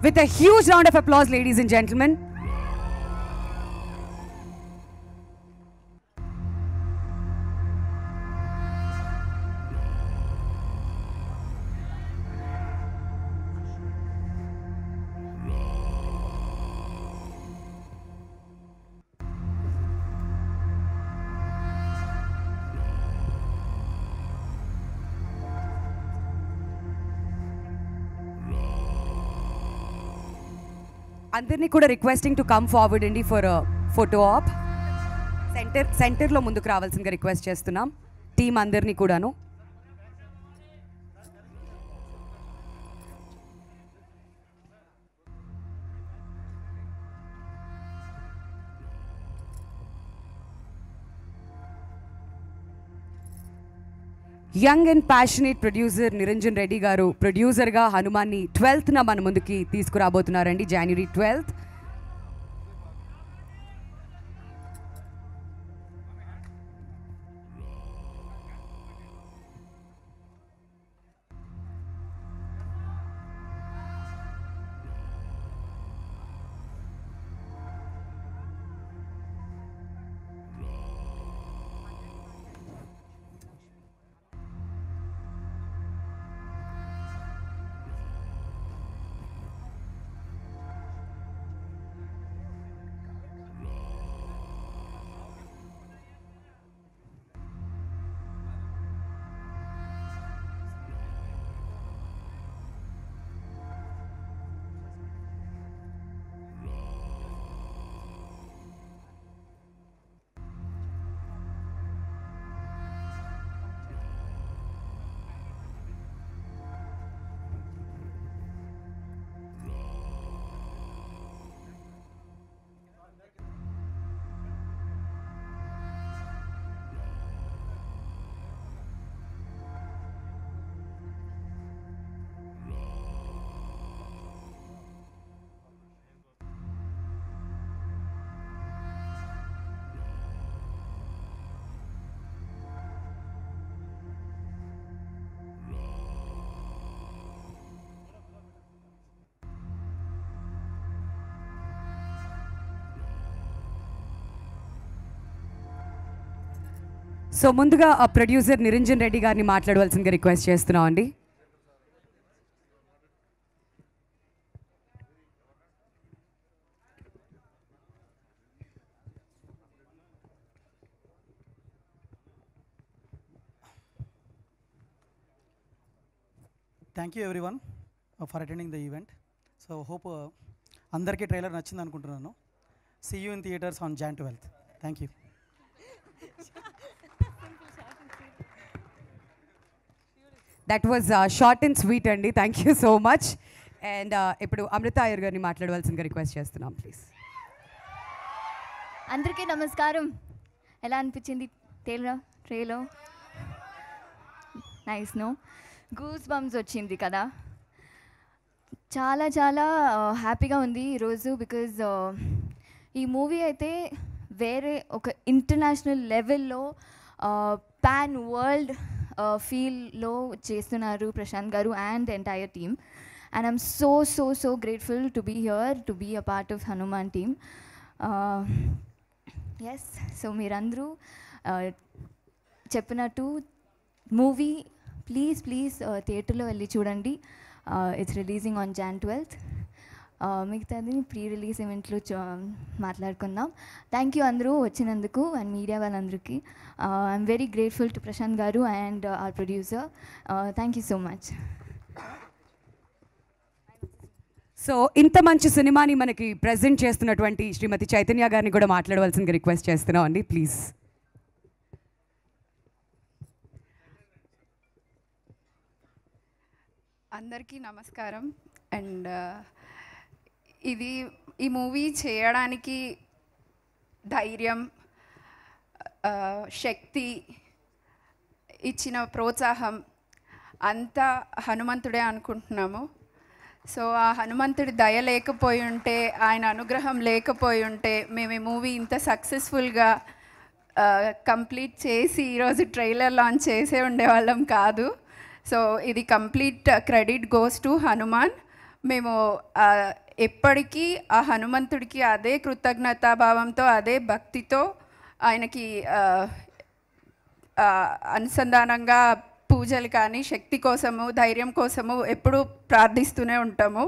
With a huge round of applause ladies and gentlemen. అందరినీ కూడా రిక్వెస్టింగ్ టు కమ్ ఫార్వర్డ్ అండి ఫర్ ఫోటో ఆప్. సెంటర్లో ముందుకు రావాల్సిందిగా రిక్వెస్ట్ చేస్తున్నాం టీం అందరినీ కూడాను. Young and passionate producer Niranjan Reddy గారు ప్రొడ్యూసర్గా హనుమాన్ని 12th మన ముందుకి తీసుకురాబోతున్నారండి, January 12th. సో ముందుగా ఆ ప్రొడ్యూసర్ నిరంజన్ రెడ్డి గారిని మాట్లాడవలసిందిగా రిక్వెస్ట్ చేస్తున్నాం అండి. Thank you everyone for attending the event. So hope అందరికీ ట్రైలర్ నచ్చింది అనుకుంటున్నాను. See you in theatres on Jan 12th. Thank you. That was short and sweet అండి. Thank you so much. And ఇప్పుడు అమృత అయ్యర్ గారిని మాట్లాడవలసిందిగా రిక్వెస్ట్ చేస్తున్నాం ప్లీజ్. అందరికీ నమస్కారం. ఎలా అనిపించింది trailer? Nice no, goosebumps వచ్చింది కదా. చాలా చాలా హ్యాపీగా ఉంది ఈరోజు. బికాజ్ ఈ మూవీ అయితే వేరే ఒక ఇంటర్నేషనల్ లెవెల్లో పాన్ వరల్డ్ ఫీల్లో చేస్తున్నారు ప్రశాంత్ గారు and entire team. And I'm so grateful to be here, to be a part of Hanuman team. Yes, so మీరందరూ చెప్పినట్టు మూవీ ప్లీజ్ థియేటర్లో వెళ్ళి చూడండి. It's releasing on Jan 12th. మిగతాది ప్రీ రిలీజ్ ఈవెంట్లో మాట్లాడుకుందాం. థ్యాంక్ యూ అందరూ వచ్చినందుకు అండ్ మీడియా వాళ్ళందరికీ. I'm very grateful to Prashanth గారు and our producer. Thank you so much. So ఇంత మంచి సినిమాని మనకి ప్రజెంట్ చేస్తున్నటువంటి శ్రీమతి చైతన్య గారిని కూడా మాట్లాడవలసిందిగా రిక్వెస్ట్ చేస్తున్నాం అండి ప్లీజ్. అందరికీ నమస్కారం. అండ్ ఈ మూవీ చేయడానికి ధైర్యం, శక్తి ఇచ్చిన ప్రోత్సాహం అంతా హనుమంతుడే అనుకుంటున్నాము. సో ఆ హనుమంతుడి దయ లేకపోయి ఉంటే, ఆయన అనుగ్రహం లేకపోయి ఉంటే మేము ఈ మూవీ ఇంత సక్సెస్ఫుల్గా కంప్లీట్ చేసి ఈరోజు ట్రైలర్ లాంచ్ చేసే ఉండేవాళ్ళం కాదు. సో ఇది complete credit goes to Hanuman. మేము ఎప్పటికీ ఆ హనుమంతుడికి అదే కృతజ్ఞతాభావంతో, అదే భక్తితో ఆయనకి అనుసంధానంగా పూజలు కానీ, శక్తి కోసము, ధైర్యం కోసము ఎప్పుడూ ప్రార్థిస్తూనే ఉంటాము.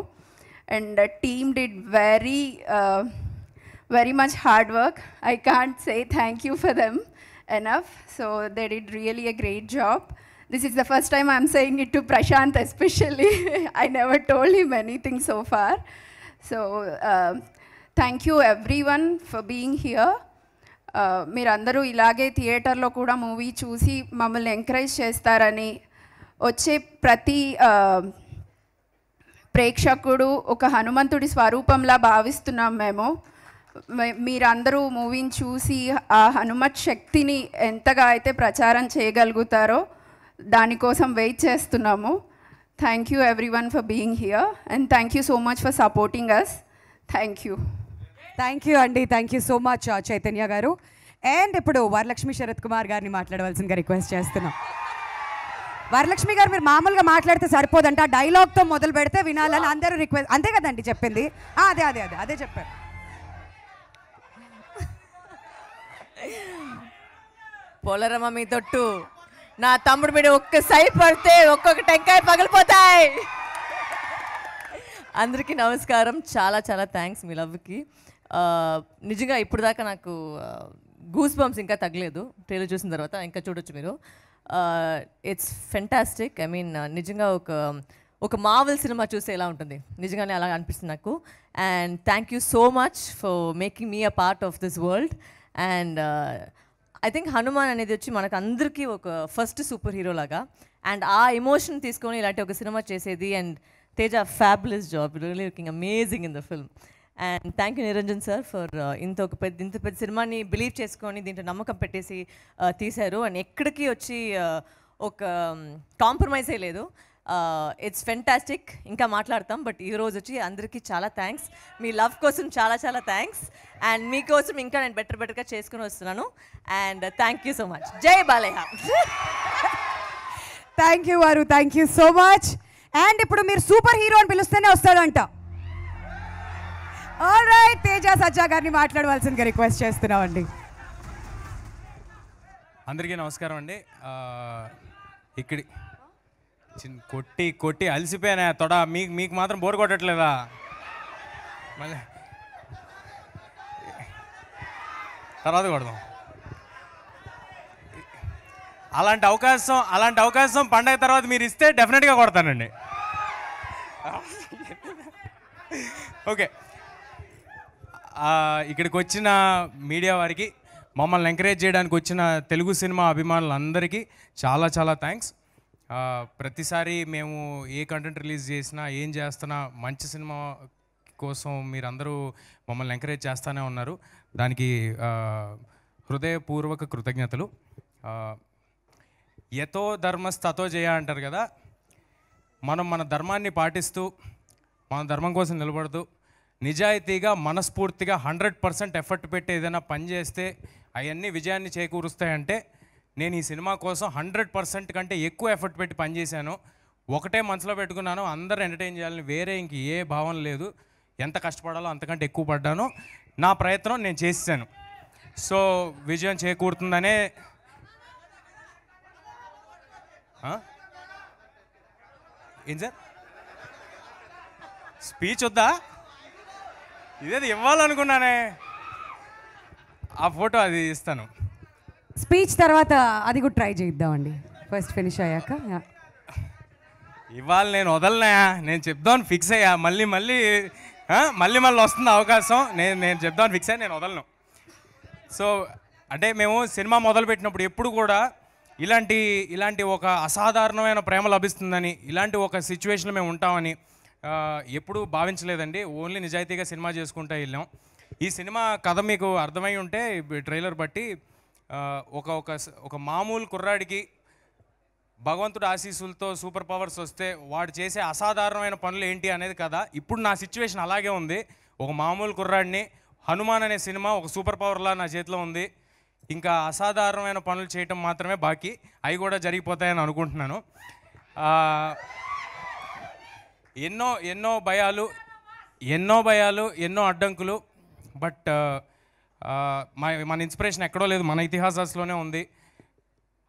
And team did very much hard work. I can't say thank you for them enough. So they did really a great job. This is the first time I'm saying it to Prashant especially. I never told him anything so far. So thank you everyone for being here. మీరందరూ ఇలాగే థియేటర్లో కూడా movie చూసి మమ్మల్ని encourage చేస్తారని, వచ్చే ప్రతి ప్రేక్షకుడు ఒక హనుమంతుడి స్వరూపంలా భావిస్తున్నాం మేము. మీరందరూ మూవీని చూసి ఆ హనుమత్ శక్తిని ఎంతగా అయితే ప్రచారం చేయగలుగుతారో దానికోసం వెయిట్ చేస్తున్నాము. Thank you everyone for being here and thank you so much for supporting us. Thank you. Thank you అండి. Thank you so much Chaitanya గారు. అండ్ ఇప్పుడు వరలక్ష్మి శరత్ కుమార్ గారిని మాట్లాడవలసిందిగా రిక్వెస్ట్ చేస్తున్నాం. వరలక్ష్మి గారు మీరు మామూలుగా మాట్లాడితే సరిపోదంట, డైలాగ్తో మొదలు పెడితే వినాలని అందరూ రిక్వెస్ట్. అంతే కదండి చెప్పింది? అదే అదే అదే అదే చెప్పారు. పోలరమ్మ మీ తొట్టు, నా తమ్ముడు మీద ఒక్క సై పడితే ఒక్కొక్క టెంకాయ పగిలిపోతాయి. అందరికీ నమస్కారం. చాలా చాలా థ్యాంక్స్ మీ లవ్కి. నిజంగా ఇప్పుడు దాకా నాకు గూస్ బంప్స్ ఇంకా తగ్గలేదు. ట్రైలర్ చూసిన తర్వాత ఇంకా చూడొచ్చు మీరు. It's fantastic. ఐ మీన్ నిజంగా ఒక మార్వెల్ సినిమా చూస్తే ఎలా ఉంటుంది, నిజంగానే అలా అనిపిస్తుంది నాకు. And thank you so much for making me a part of this world. And I think Hanuman అనేది వచ్చి మనకు అందరికీ ఒక ఫస్ట్ సూపర్ హీరో లాగా. అండ్ ఆ ఎమోషన్ తీసుకొని ఇలాంటి ఒక సినిమా చేసేది. And Teja fabulous job, really looking amazing in the film. And thank you Niranjan sir for ఇంత పెద్ద సినిమాని బిలీవ్ చేసుకొని దీంట్లో నమ్మకం పెట్టేసి తీశారు. అండ్ ఎక్కడికి వచ్చి ఒక కాంప్రమైజే లేదు. It's fantastic. ఇంకా మాట్లాడతాం, బట్ ఈరోజు వచ్చి అందరికీ చాలా థ్యాంక్స్. మీ లవ్ కోసం చాలా చాలా థ్యాంక్స్. అండ్ మీకోసం ఇంకా నేను బెటర్గా చేసుకుని వస్తున్నాను. And thank you so much. జై బాలయ్య. థ్యాంక్ యూ వారు, thank you so much. And ఇప్పుడు మీరు సూపర్ హీరో అని పిలుస్తేనే వస్తాడంట. ఆల్ రైట్, తేజ సజ్జా గారిని మాట్లాడవలసిందిగా రిక్వెస్ట్ చేస్తున్నామండి. అందరికీ నమస్కారం అండి. ఇక్కడి కొట్టి కొట్టి అలసిపోయానా తొడ. మీకు మాత్రం బోర్ కొట్టట్లేదా? మళ్ళీ తర్వాత కొడదాం. అలాంటి అవకాశం పండగ తర్వాత మీరు ఇస్తే డెఫినెట్గా కొడతానండి. ఓకే, ఇక్కడికి వచ్చిన మీడియా వారికి, మమ్మల్ని ఎంకరేజ్ చేయడానికి వచ్చిన తెలుగు సినిమా అభిమానులందరికీ చాలా చాలా థ్యాంక్స్. ప్రతిసారి మేము ఏ కంటెంట్ రిలీజ్ చేసినా, ఏం చేస్తున్నా, మంచి సినిమా కోసం మీరందరూ మమ్మల్ని ఎంకరేజ్ చేస్తూనే ఉన్నారు. దానికి హృదయపూర్వక కృతజ్ఞతలు. యతో ధర్మస్తతో జయ అంటారు కదా, మనం మన ధర్మాన్ని పాటిస్తూ మన ధర్మం కోసం నిలబడుతూ నిజాయితీగా మనస్ఫూర్తిగా 100% ఎఫర్ట్ పెట్టి ఏదైనా పని చేస్తే అవన్నీ విజయాన్ని చేకూరుస్తాయంటే నేను ఈ సినిమా కోసం 100% కంటే ఎక్కువ ఎఫర్ట్ పెట్టి పనిచేశాను. ఒకటే మనసులో పెట్టుకున్నాను, అందరూ ఎంటర్టైన్ చేయాలని. వేరే ఇంక ఏ భావన లేదు. ఎంత కష్టపడాలో అంతకంటే ఎక్కువ పడ్డాను. నా ప్రయత్నం నేను చేసాను. సో విజయం చేకూరుతుందనే. ఏం సార్ స్పీచ్ వద్దా? ఇదేది ఇవ్వాలనుకున్నానే, ఆ ఫోటో అది ఇస్తాను. స్పీచ్ తర్వాత అది కూడా ట్రై చేద్దామండి, ఫస్ట్ ఫినిష్ అయ్యాక. ఇవాళ నేను వదలనా, నేను చెప్దామని ఫిక్స్ అయ్యా. మళ్ళీ వస్తుంది అవకాశం. నేను చెప్దామని ఫిక్స్ అయ్యా, నేను వదలను. సో అంటే మేము సినిమా మొదలుపెట్టినప్పుడు ఎప్పుడు కూడా ఇలాంటి ఒక అసాధారణమైన ప్రేమ లభిస్తుందని, ఇలాంటి ఒక సిచ్యువేషన్లో మేము ఉంటామని ఎప్పుడూ భావించలేదండి. ఓన్లీ నిజాయితీగా సినిమా చేసుకుంటూ వెళ్ళాం. ఈ సినిమా కథ మీకు అర్థమై ఉంటే ట్రైలర్ బట్టి ఒక మామూలు కుర్రాడికి భగవంతుడు ఆశీస్సులతో సూపర్ పవర్స్ వస్తే వాడు చేసే అసాధారణమైన పనులు ఏంటి అనేది కదా. ఇప్పుడు నా సిచ్యువేషన్ అలాగే ఉంది. ఒక మామూలు కుర్రాడిని, హనుమాన్ అనే సినిమా ఒక సూపర్ పవర్లా నా చేతిలో ఉంది. ఇంకా అసాధారణమైన పనులు చేయటం మాత్రమే బాకీ. అవి కూడా జరిగిపోతాయని అనుకుంటున్నాను. ఎన్నో భయాలు, ఎన్నో అడ్డంకులు. బట్ మన ఇన్స్పిరేషన్ ఎక్కడో లేదు, మన ఇతిహాసాల్లోనే ఉంది.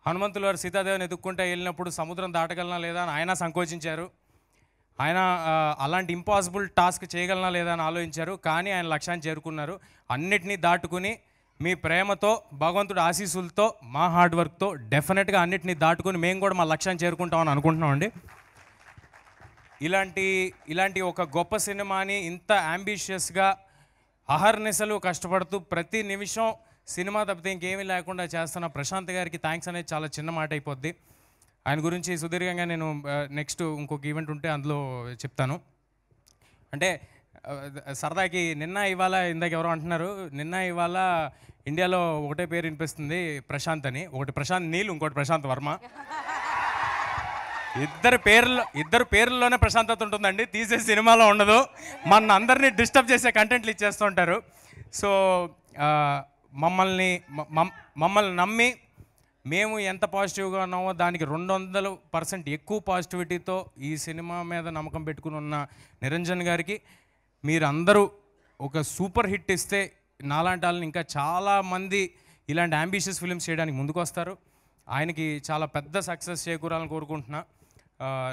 హనుమంతులు వారు సీతాదేవిని ఎదుక్కుంటే వెళ్ళినప్పుడు సముద్రం దాటగలనా లేదా అని ఆయన సంకోచించారు. ఆయన అలాంటి ఇంపాసిబుల్ టాస్క్ చేయగలనా లేదా అని ఆలోచించారు. కానీ ఆయన లక్ష్యాన్ని చేరుకున్నారు. అన్నిటినీ దాటుకుని మీ ప్రేమతో, భగవంతుడి ఆశీస్సులతో, మా హార్డ్ వర్క్తో డెఫినెట్గా అన్నిటినీ దాటుకుని మేము కూడా మా లక్ష్యాన్ని చేరుకుంటామని అనుకుంటున్నామండి. ఇలాంటి ఒక గొప్ప సినిమాని ఇంత అంబిషియస్గా అహర్నిశలు కష్టపడుతూ ప్రతి నిమిషం సినిమా తప్పితే ఇంకేమీ లేకుండా చేస్తున్న ప్రశాంత్ గారికి థ్యాంక్స్ అనేది చాలా చిన్న మాట అయిపోద్ది. ఆయన గురించి సుదీర్ఘంగా నేను నెక్స్ట్ ఇంకొక ఈవెంట్ ఉంటే అందులో చెప్తాను. అంటే సరదాకి నిన్న ఇవాళ ఇందాక ఎవరో అంటున్నారు, నిన్న ఇవాళ ఇండియాలో ఒకటే పేరు వినిపిస్తుంది ప్రశాంత్ అని. ఒకటి ప్రశాంత్ నీల్, ఇంకోటి ప్రశాంత్ వర్మ. ఇద్దరు పేర్లలోనే ప్రశాంతత ఉంటుందండి, తీసే సినిమాలో ఉండదు. మన అందరినీ డిస్టర్బ్ చేసే కంటెంట్లు ఇచ్చేస్తూ ఉంటారు. సో మమ్మల్ని నమ్మి మేము ఎంత పాజిటివ్గా ఉన్నామో దానికి 200% ఎక్కువ పాజిటివిటీతో ఈ సినిమా మీద నమ్మకం పెట్టుకుని ఉన్న నిరంజన్ గారికి మీరందరూ ఒక సూపర్ హిట్ ఇస్తే నాలాంటి వాళ్ళని ఇంకా చాలామంది ఇలాంటి అంబిషియస్ ఫిల్మ్స్ చేయడానికి ముందుకు వస్తారు. ఆయనకి చాలా పెద్ద సక్సెస్ చేకూరాలని కోరుకుంటున్నా.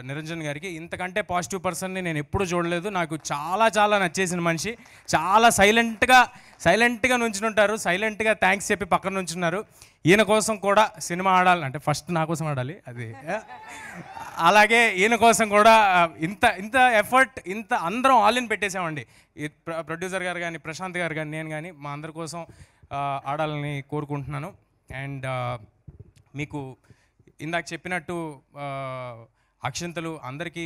నిరంజన్ గారికి ఇంతకంటే పాజిటివ్ పర్సన్ని నేను ఎప్పుడూ చూడలేదు. నాకు చాలా నచ్చేసిన మనిషి, చాలా సైలెంట్గా నుంచుంటారు, సైలెంట్గా థ్యాంక్స్ చెప్పి పక్కన నుంచున్నారు. ఈయన కోసం కూడా సినిమా ఆడాలి అంటే ఫస్ట్ నా కోసం ఆడాలి, అది అలాగే ఈయన కోసం కూడా ఇంత ఎఫర్ట్, ఇంత అందరం ఆల్ ఇన్ పెట్టేసామండి. ప్రొడ్యూసర్ గారు కానీ, ప్రశాంత్ గారు కానీ, నేను కానీ మా అందరి కోసం ఆడాలని కోరుకుంటున్నాను. అండ్ మీకు ఇందాక చెప్పినట్టు అక్షింతలు అందరికీ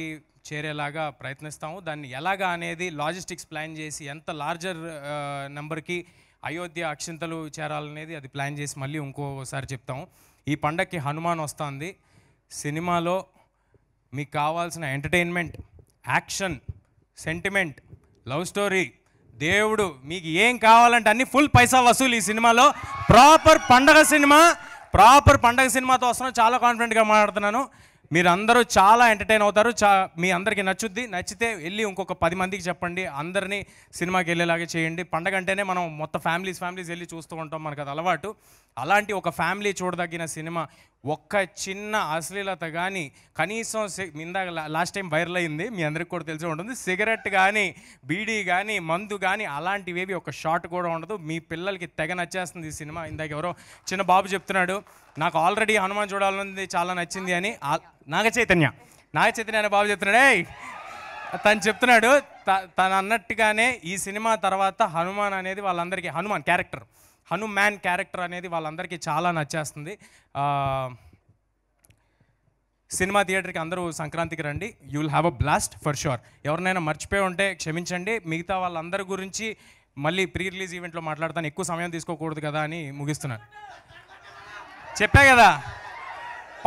చేరేలాగా ప్రయత్నిస్తాము. దాన్ని ఎలాగా అనేది లాజిస్టిక్స్ ప్లాన్ చేసి ఎంత లార్జర్ నెంబర్కి అయోధ్య అక్షింతలు చేరాలనేది అది ప్లాన్ చేసి మళ్ళీ ఇంకోసారి చెప్తాము. ఈ పండగకి హనుమాన్ వస్తుంది. సినిమాలో మీకు కావాల్సిన entertainment, action, sentiment, love story, దేవుడు, మీకు ఏం కావాలంటే అన్ని ఫుల్ పైసా వసూలు ఈ సినిమాలో. ప్రాపర్ పండగ సినిమాతో వస్తున్నాను. చాలా కాన్ఫిడెంట్గా మాట్లాడుతున్నాను. మీరందరూ చాలా ఎంటర్టైన్ అవుతారు. మీ అందరికీ నచ్చుద్ది. నచ్చితే వెళ్ళి ఇంకొక 10 మందికి చెప్పండి, అందరినీ సినిమాకి వెళ్ళేలాగా చేయండి. పండగ అంటేనే మనం మొత్తం ఫ్యామిలీస్ వెళ్ళి చూస్తూ ఉంటాం, మనకు అది అలవాటు. అలాంటి ఒక ఫ్యామిలీ చూడదగిన సినిమా, ఒక్క చిన్న అశ్లీలత కానీ, కనీసం ఇందాక లాస్ట్ టైం వైరల్ అయింది, మీ అందరికి కూడా తెలిసి ఉంటుంది, సిగరెట్ కానీ, బీడీ కానీ, మందు కానీ అలాంటివేవి ఒక షాట్ కూడా ఉండదు. మీ పిల్లలకి తెగ నచ్చేస్తుంది ఈ సినిమా. ఇందాక ఎవరో చిన్న బాబు చెప్తున్నాడు, నాకు ఆల్రెడీ హనుమాన్ చూడాలన్నది చాలా నచ్చింది అని. నాగ చైతన్య అనే బాబు చెప్తున్నాడే, తను చెప్తున్నాడు, తను అన్నట్టుగానే ఈ సినిమా తర్వాత హనుమాన్ అనేది వాళ్ళందరికీ, హనుమాన్ క్యారెక్టర్ అనేది వాళ్ళందరికీ చాలా నచ్చేస్తుంది. సినిమా థియేటర్కి అందరూ సంక్రాంతికి రండి. You will have a blast for sure. ఎవరినైనా మర్చిపోయి ఉంటే క్షమించండి. మిగతా వాళ్ళందరి గురించి మళ్ళీ ప్రీ రిలీజ్ ఈవెంట్లో మాట్లాడతాను, ఎక్కువ సమయం తీసుకోకూడదు కదా అని ముగిస్తున్నాను. చెప్పా కదా,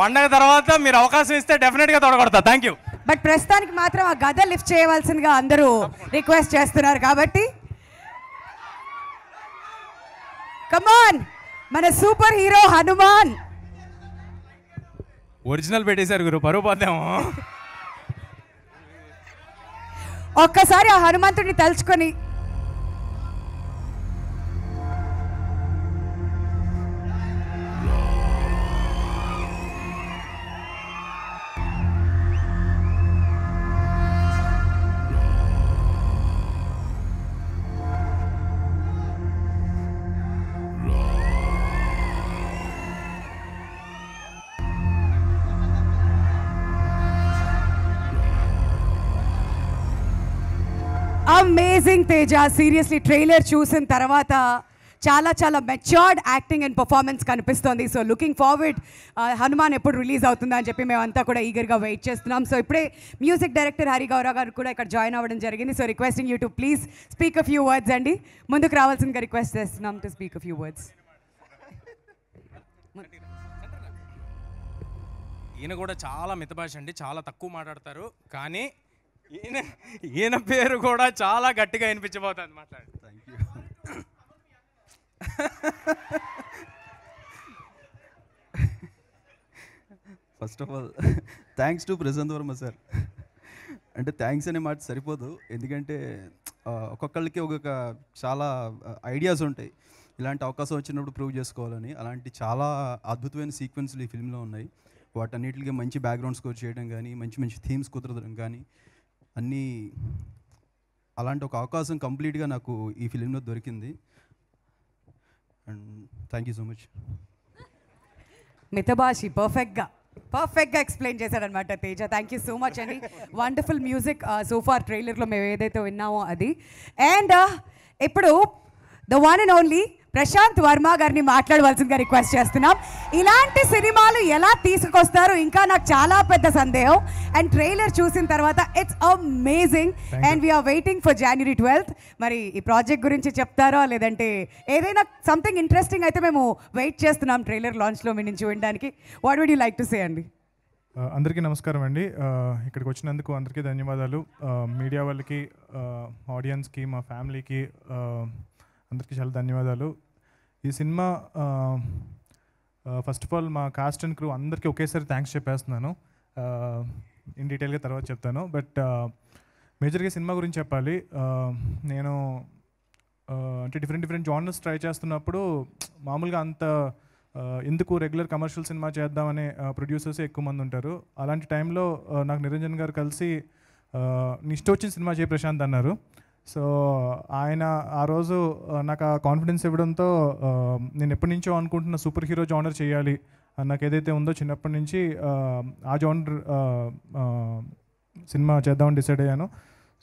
పండగ తర్వాత మీరు అవకాశం ఇస్తే డెఫినెట్గా తొడగొడతా. Thank you. బట్ ప్రస్తుతానికి మాత్రం ఆ గద లిఫ్ట్ చేయవలసిందిగా అందరూ రిక్వెస్ట్ చేస్తున్నారు కాబట్టి కమాన్, మన సూపర్ హీరో హనుమాన్. ఒరిజినల్ పెట్టేశారు గురు, పరువు పోద్దాము. ఒక్కసారి ఆ హనుమంతుడిని తలుచుకొని అమేజింగ్ తేజ. సీరియస్లీ ట్రైలర్ చూసిన తర్వాత చాలా మెచ్యూర్డ్ యాక్టింగ్ అండ్ పర్ఫార్మెన్స్ కనిపిస్తుంది. సో లుకింగ్ ఫార్వర్డ్ హనుమాన్ ఎప్పుడు రిలీజ్ అవుతుందా అని చెప్పి మేమంతా కూడా ఈగర్గా వెయిట్ చేస్తున్నాం. సో ఇప్పుడే మ్యూజిక్ డైరెక్టర్ హరి గౌరవ్ గారు కూడా ఇక్కడ జాయిన్ అవ్వడం జరిగింది. So requesting you to please speak a few words అండి. ముందుకు రావాల్సిందిగా రిక్వెస్ట్ చేస్తున్నాం to speak a few words. ఈయన కూడా చాలా మితభాష అండి, చాలా తక్కువ మాట్లాడతారు, కానీ ఈయన పేరు కూడా చాలా గట్టిగా వినిపించబోతుంది. మాట్లాడు. Thank you. First of all thanks to Prashanth Varma sir. అంటే థ్యాంక్స్ అనే మాట సరిపోదు, ఎందుకంటే ఒక్కొక్కళ్ళకి ఒక్కొక్క చాలా ఐడియాస్ ఉంటాయి, ఇలాంటి అవకాశం వచ్చినప్పుడు ప్రూవ్ చేసుకోవాలని. అలాంటి చాలా అద్భుతమైన సీక్వెన్స్లు ఈ ఫిల్మ్లో ఉన్నాయి. వాటన్నిటికి మంచి బ్యాక్గ్రౌండ్ స్కోర్ చేయడం కానీ, మంచి థీమ్స్ కుదరడం కానీ, అన్నీ అలాంటి ఒక అవకాశం కంప్లీట్గా నాకు ఈ ఫిలింలో దొరికింది. And thank you so much. మితభాషి పర్ఫెక్ట్గా ఎక్స్ప్లెయిన్ చేశారనమాట తేజ. థ్యాంక్ యూ సో మచ్ అండి. వండర్ఫుల్ మ్యూజిక్ సోఫార్ ట్రైలర్లో మేము ఏదైతే విన్నామో అది. అండ్ ఇప్పుడు the one and only Prashanth Varma గారిని మాట్లాడవలసిందిగా రిక్వెస్ట్ చేస్తున్నాం. ఇలాంటి సినిమాలు ఎలా తీసుకొస్తారు ఇంకా నాకు చాలా పెద్ద సందేహం. అండ్ ట్రైలర్ చూసిన తర్వాత it's amazing and we are waiting for January 12th. మరి ఈ ప్రాజెక్ట్ గురించి చెప్తారా, లేదంటే ఏదైనా సంథింగ్ ఇంట్రెస్టింగ్ అయితే మేము వెయిట్ చేస్తున్నాం ట్రైలర్ లాంచ్లో మీ నుంచి వినడానికి. What would you like to say అండి? అందరికీ నమస్కారం అండి. ఇక్కడికి వచ్చినందుకు అందరికీ ధన్యవాదాలు. మీడియా వాళ్ళకి, ఆడియన్స్కి, మా ఫ్యామిలీకి అందరికీ చాలా ధన్యవాదాలు. ఈ సినిమా ఫస్ట్ ఆఫ్ ఆల్ మా కాస్ట్ అండ్ క్రూ అందరికీ ఒకేసారి థ్యాంక్స్ చెప్పేస్తున్నాను. ఇన్ డీటెయిల్గా తర్వాత చెప్తాను. బట్ మేజర్గా సినిమా గురించి చెప్పాలి. నేను అంటే డిఫరెంట్ జానర్స్ ట్రై చేస్తున్నప్పుడు మామూలుగా అంత ఎందుకు రెగ్యులర్ కమర్షియల్ సినిమా చేద్దామనే ప్రొడ్యూసర్స్ ఎక్కువ మంది ఉంటారు. అలాంటి టైంలో నాకు నిరంజన్ గారు కలిసి నీ ఇష్టం వచ్చిన సినిమా చేయ ప్రశాంత్ అన్నారు. సో ఆయన ఆ రోజు నాకు ఆ కాన్ఫిడెన్స్ ఇవ్వడంతో నేను ఎప్పటి నుంచో అనుకుంటున్న సూపర్ హీరో జానర్ చేయాలి నాకు ఏదైతే ఉందో చిన్నప్పటి నుంచి ఆ జానర్ సినిమా చేద్దామని డిసైడ్ అయ్యాను.